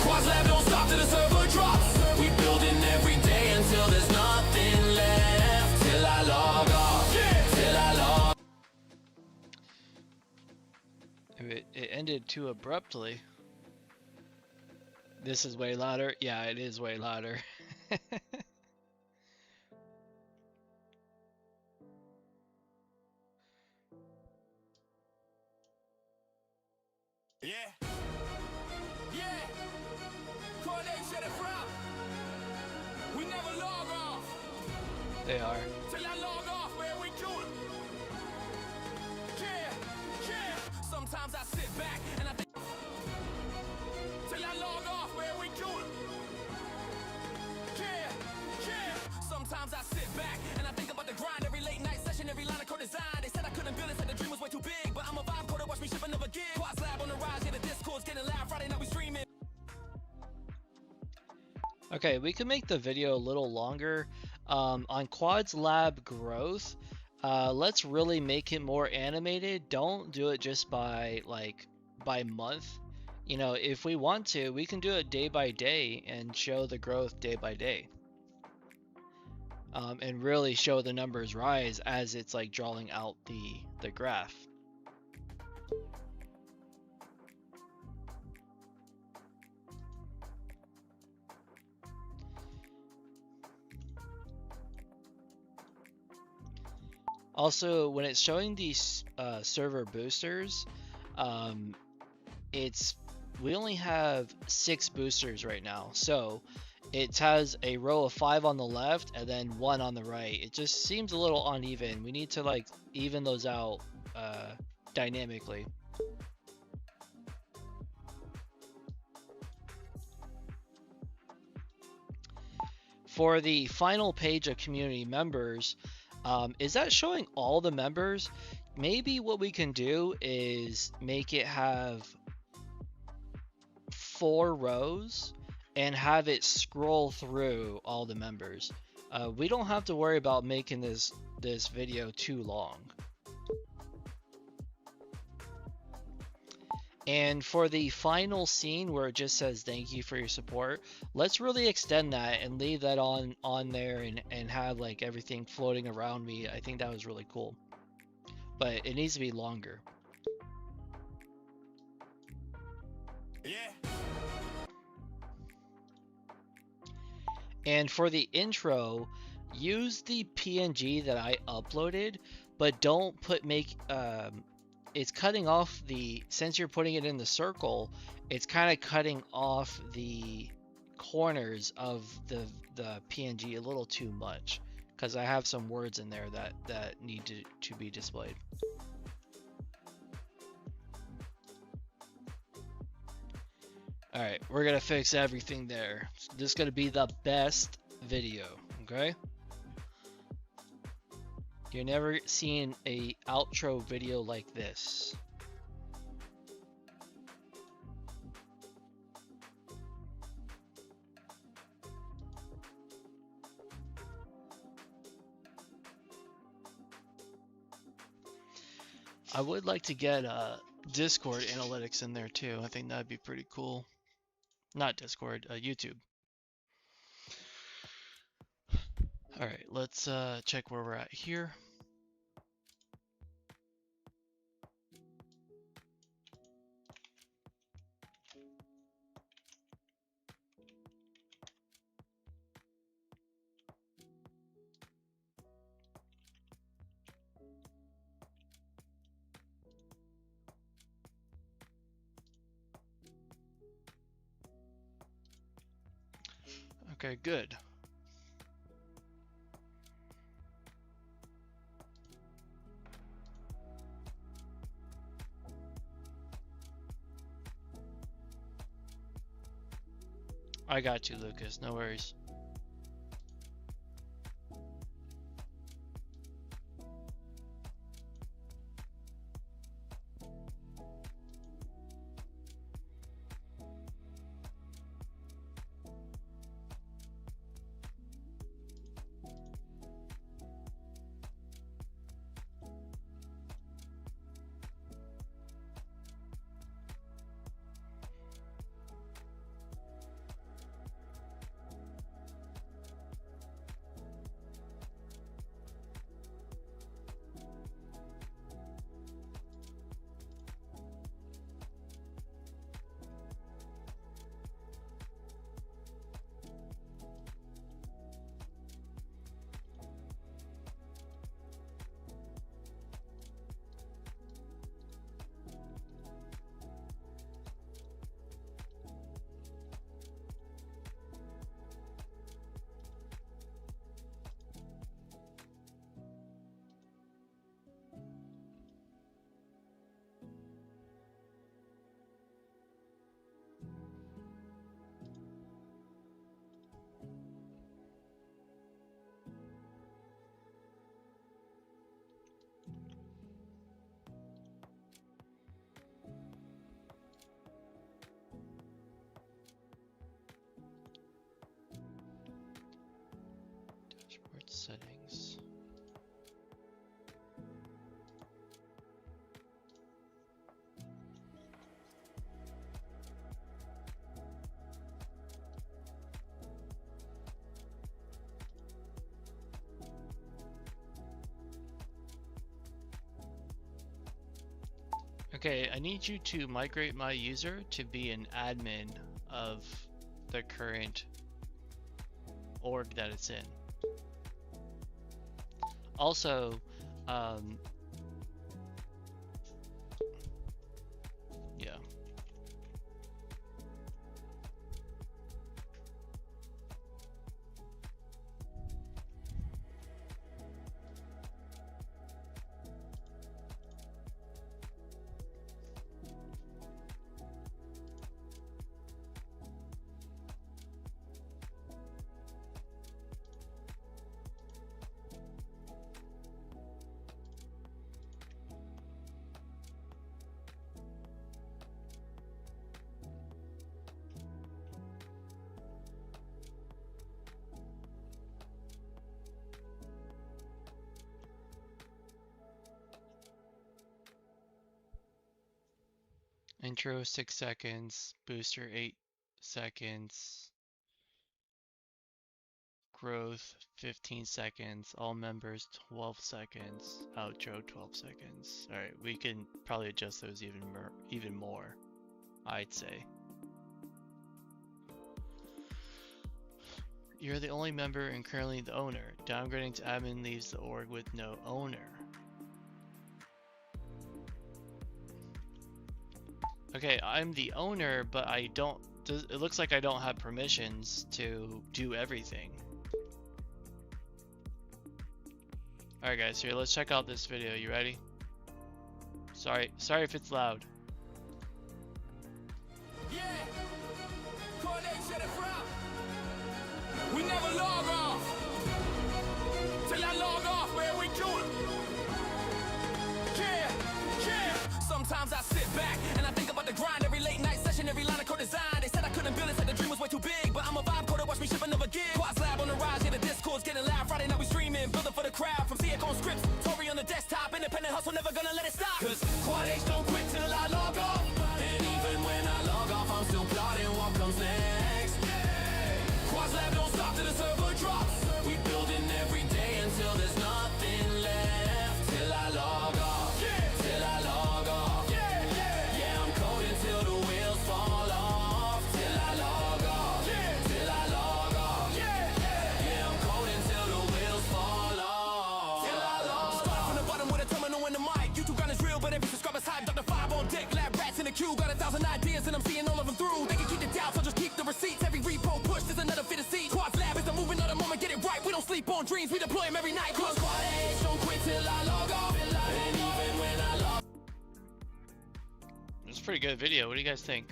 Quad's lab don't stop till the server drops. We building every day until there's nothing left. Till I log off, till I log. It ended too abruptly. This is way louder. Yeah, it is way louder. Yeah. Yeah, Claude said it from. We never log off. They are. Till I log off, man, we do it. Yeah, yeah. Sometimes I sit back and I think. Till I log off, man, we do it. Yeah, yeah. Sometimes I sit back and I think about the grind. Every late night session, every line of code design. They said I couldn't build it, said the dream was way too big. But I'm a vibe coder, watch me ship another gig. Quad's lab on the rise, yeah, the Discord's getting loud. Friday night we streaming. Okay, we can make the video a little longer. On Quad's lab growth, let's really make it more animated. Don't do it just by month. You know, if we want to, we can do it day by day and show the growth day by day. And really show the numbers rise as it's like drawing out the graph. Also, when it's showing these server boosters, we only have 6 boosters right now. So it has a row of 5 on the left and then 1 on the right. It just seems a little uneven. We need to like even those out dynamically. For the final page of community members, is that showing all the members? Maybe what we can do is make it have 4 rows and have it scroll through all the members. We don't have to worry about making this video too long. And for the final scene where it just says thank you for your support, let's really extend that and leave that on there and have like everything floating around me. I think that was really cool. But it needs to be longer. Yeah. And for the intro, use the PNG that I uploaded, but don't it's cutting off since you're putting it in the circle, it's kind of cutting off the corners of the PNG a little too much, because I have some words in there that need to be displayed. All right, we're gonna fix everything there. This is gonna be the best video, okay? You're never seen a outro video like this. I would like to get Discord analytics in there too. I think that'd be pretty cool. Not Discord, YouTube. All right, let's check where we're at here. Okay, good. I got you, Lucas. No worries. Dashboard settings. Okay, I need you to migrate my user to be an admin of the current org that it's in. Also, yeah. Intro 6 seconds, booster 8 seconds, growth 15 seconds, all members 12 seconds, outro 12 seconds. Alright, we can probably adjust those even more, I'd say. You're the only member and currently the owner. Downgrading to admin leaves the org with no owner. Okay, I'm the owner, but I don't. It looks like I don't have permissions to do everything. Alright guys, here, let's check out this video. You ready? Sorry if it's loud. Yeah, Claude said it from. We never log off. Till I log off, man, we do it. Yeah. Sometimes I sit back and I think about the grind. Every late night session, every line of code design. They said I couldn't build it, said the dream was way too big. But I'm a vibe coder, watch me ship another gig. Quad's lab on the rise, yeah, the Discord's getting loud. Friday night we streaming, building for the crowd. From CX on scripts, Tory on the desktop. Independent hustle, never gonna let it stop. Cause Quad H don't quit till I log off. And even when I log off, I'm still plotting what comes next. Quad's lab don't stop till the server drops. We building every day until there's nothing left. Till I log off, till I log off. Yeah, I'm coding till the wheels fall off. Till I log off, till I log off. Yeah, I'm coding till the wheels fall off. Till I log off. Starting from the bottom with a terminal in the mic. YouTube grind is real, but every subscriber's hype. Dr. 5 on dreams, we deploy them every night. Cause squad H don't quit till I log off. And even when I log It's a pretty good video. What do you guys think?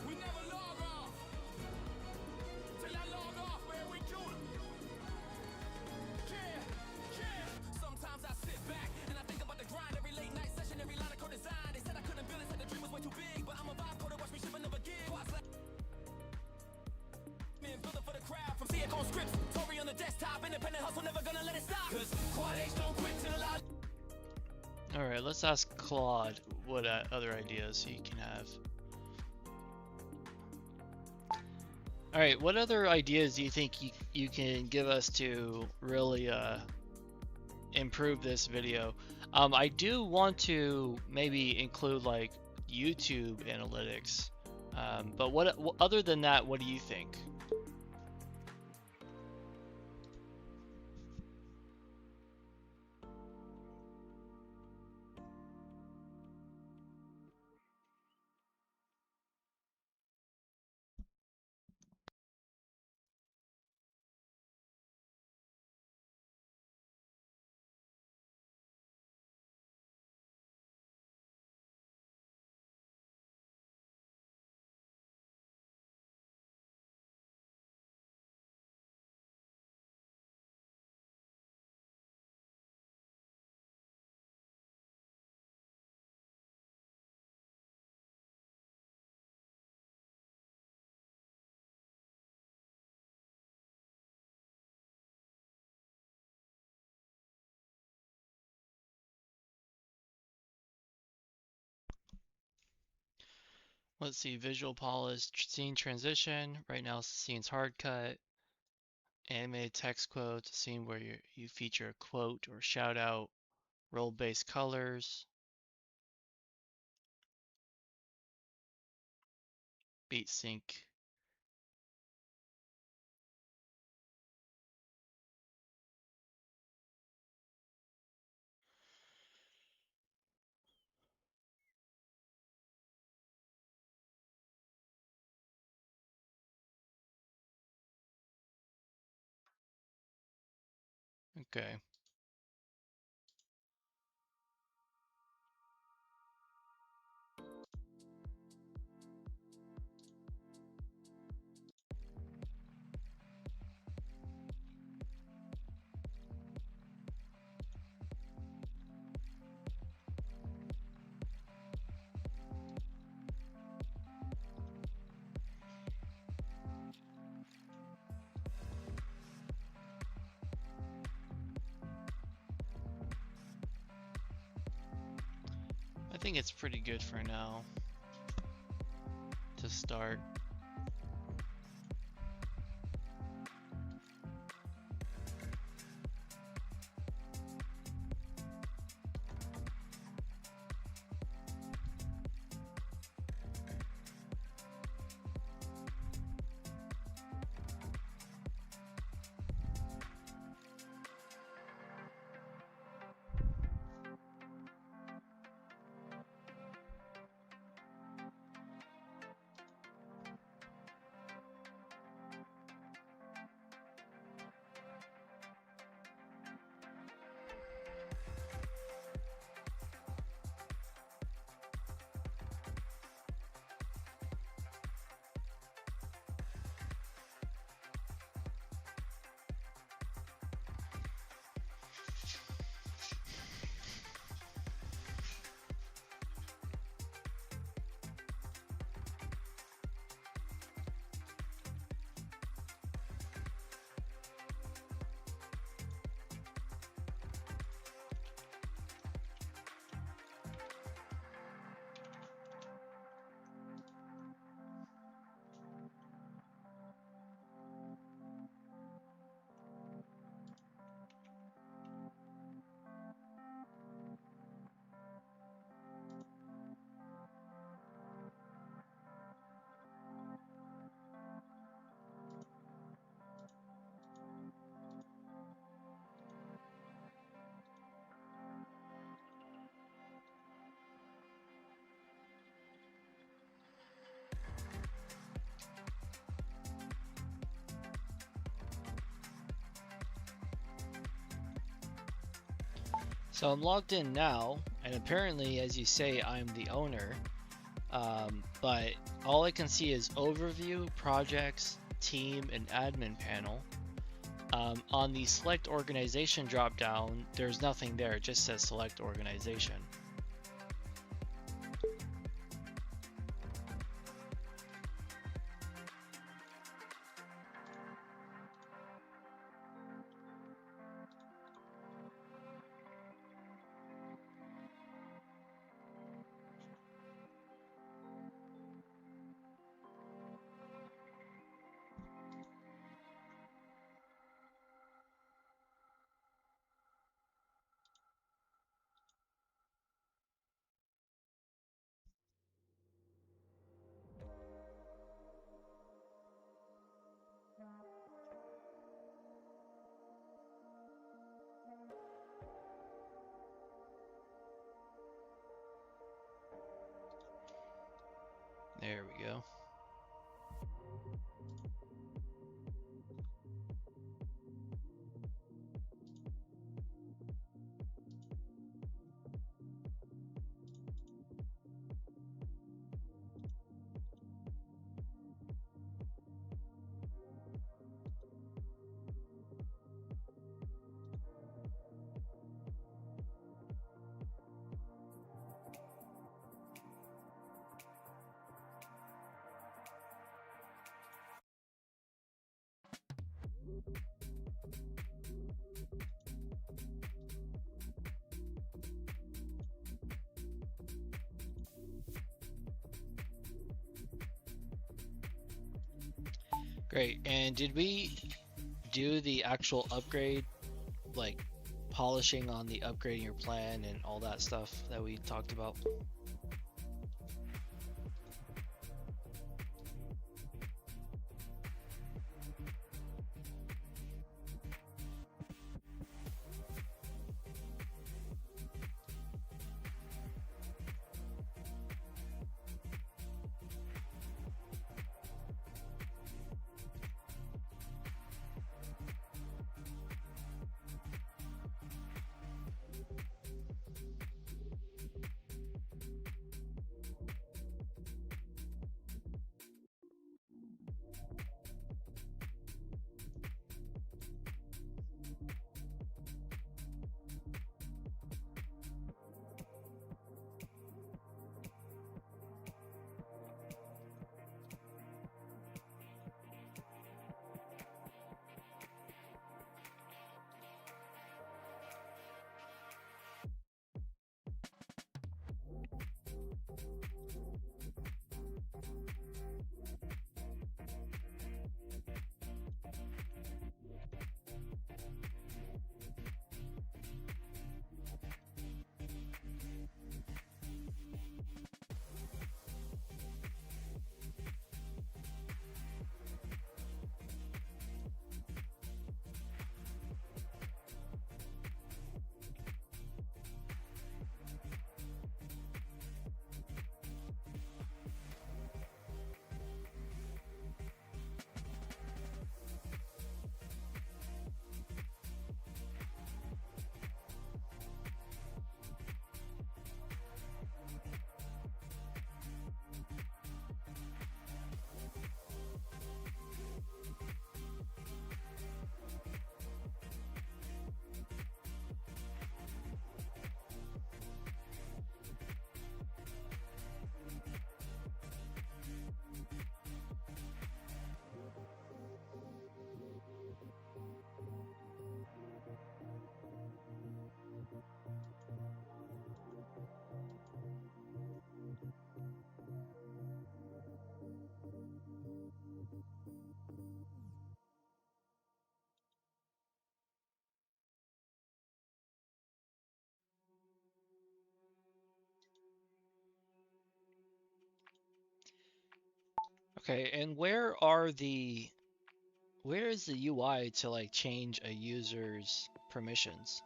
we never log off. Till I log off, man, we do it. Sometimes I sit back and I think about the grind. Every late night session, every line of code design. They said I couldn't build it, said the dream was way too big. But I'm a vibe coder, watch me ship another gig. Man, builder for the crowd. From CX on scripts, Tory on the desktop. Independent hustle, never gonna let it stop. Cause Quad H don't quit till I... Alright, let's ask Claude what other ideas he can have. Alright, what other ideas do you think you can give us to really improve this video? I do want to maybe include like YouTube analytics, but what other than that, what do you think? Let's see, visual polish, scene transition. Right now, scene's hard cut. Animated text quotes, a scene where you feature a quote or shout out. Role-based colors. Beat sync. Okay. I think it's pretty good for now to start. So I'm logged in now, and apparently, as you say, I'm the owner. But all I can see is overview, projects, team, and admin panel. On the select organization dropdown, there's nothing there. It just says select organization. There we go. Great. And did we do the actual upgrade, like polishing on the upgrading your plan and all that stuff that we talked about? Okay, and where is the UI to like change a user's permissions?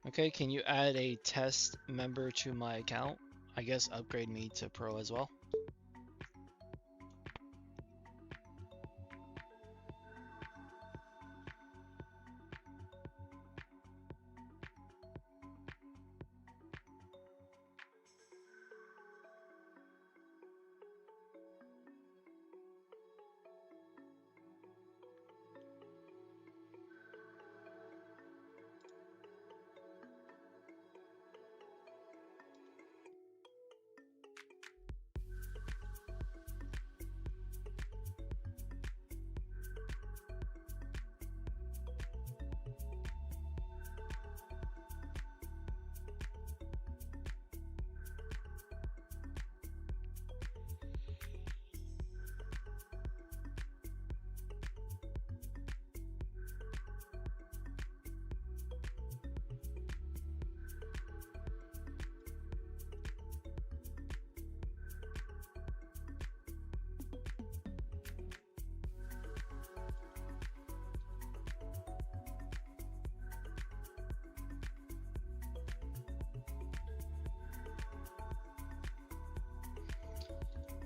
Okay, can you add a test member to my account? I guess upgrade me to Pro as well.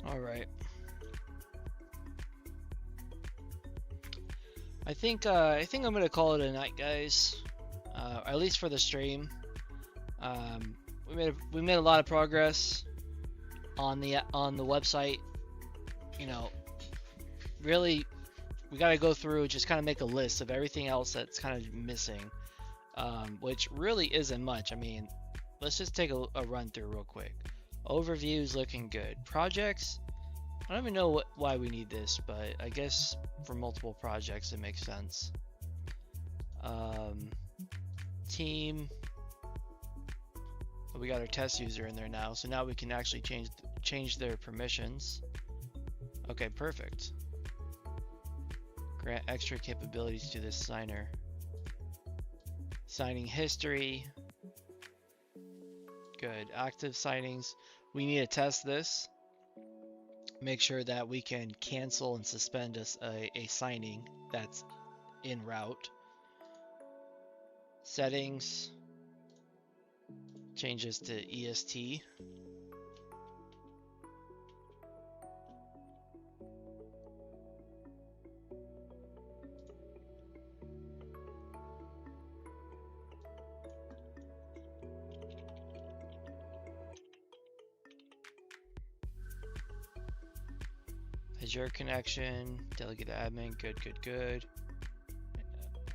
All right. I think I'm gonna call it a night, guys. At least for the stream. We made a lot of progress on the website. You know, really, we gotta go through, just kind of make a list of everything else that's kind of missing, which really isn't much. I mean, let's just take a run through real quick. Overview is looking good. Projects, I don't even know why we need this, but I guess for multiple projects it makes sense. Team, we got our test user in there now, so now we can actually change their permissions. Okay, perfect. Grant extra capabilities to this signer. Signing history. Good. Active signings. We need to test this. Make sure that we can cancel and suspend a signing that's en route. Settings. Changes to EST. Azure connection, delegate to admin, good.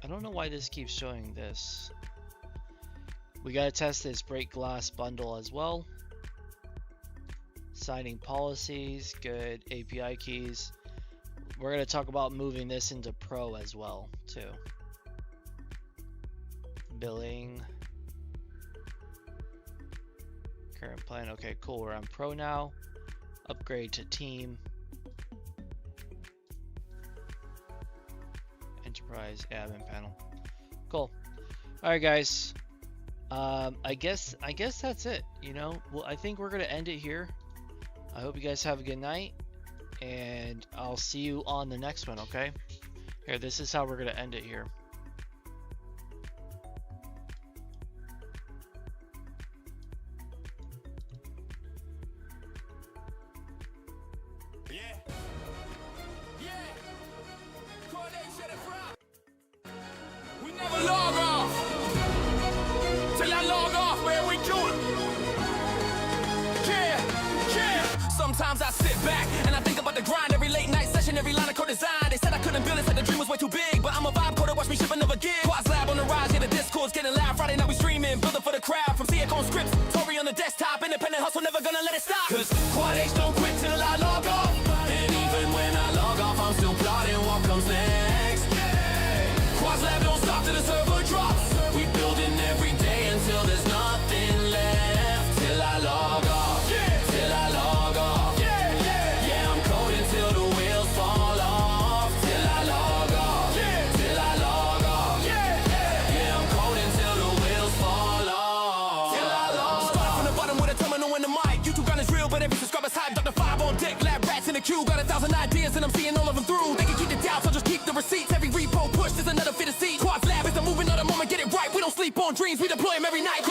I don't know why this keeps showing this. We gotta test this break glass bundle as well. Signing policies, good. API keys. We're gonna talk about moving this into Pro as well, too. Billing. Current plan, okay, cool, we're on Pro now. Upgrade to Team. Enterprise admin panel. Cool. All right, guys. I guess that's it. You know, well, I think we're gonna end it here. I hope you guys have a good night, and I'll see you on the next one. Okay. Here, this is how we're gonna end it here. We never log off till I log off, man. We do it. Yeah. Sometimes I sit back and I think about the grind. Every late night session, every line of code design. They said I couldn't build it, said the dream was way too big. But I'm a vibe coder, watch me ship another gig. Quad's lab on the rise, yeah, the Discord's getting loud. Friday night we streaming, building for the crowd. From CX on scripts, Tory on the desktop. Independent hustle, never gonna let it stop. Cause Quad H don't quit till I log off. And even when I log off, I'm still plotting what comes next. Quad's lab don't stop till the server drops. We building every day until there's nothing left. Till I log off, till I log off. Yeah, I'm coding till the wheels fall off. Till I log off, till I log off. Yeah, I'm coding till the wheels fall off. Till I log off. Starting from the bottom with a terminal in the mic. YouTube grind is real, but every subscriber's hype. Dr. 5 on deck, lab rats in the queue. Got 1,000 ideas and I'm seeing all of them through. They can keep the doubt, so just keep the receipts. Every repo push, there's another fit of seat. Quad's lab is the moving of the moment, get it right. We don't sleep on dreams. screens, we deploy them every night.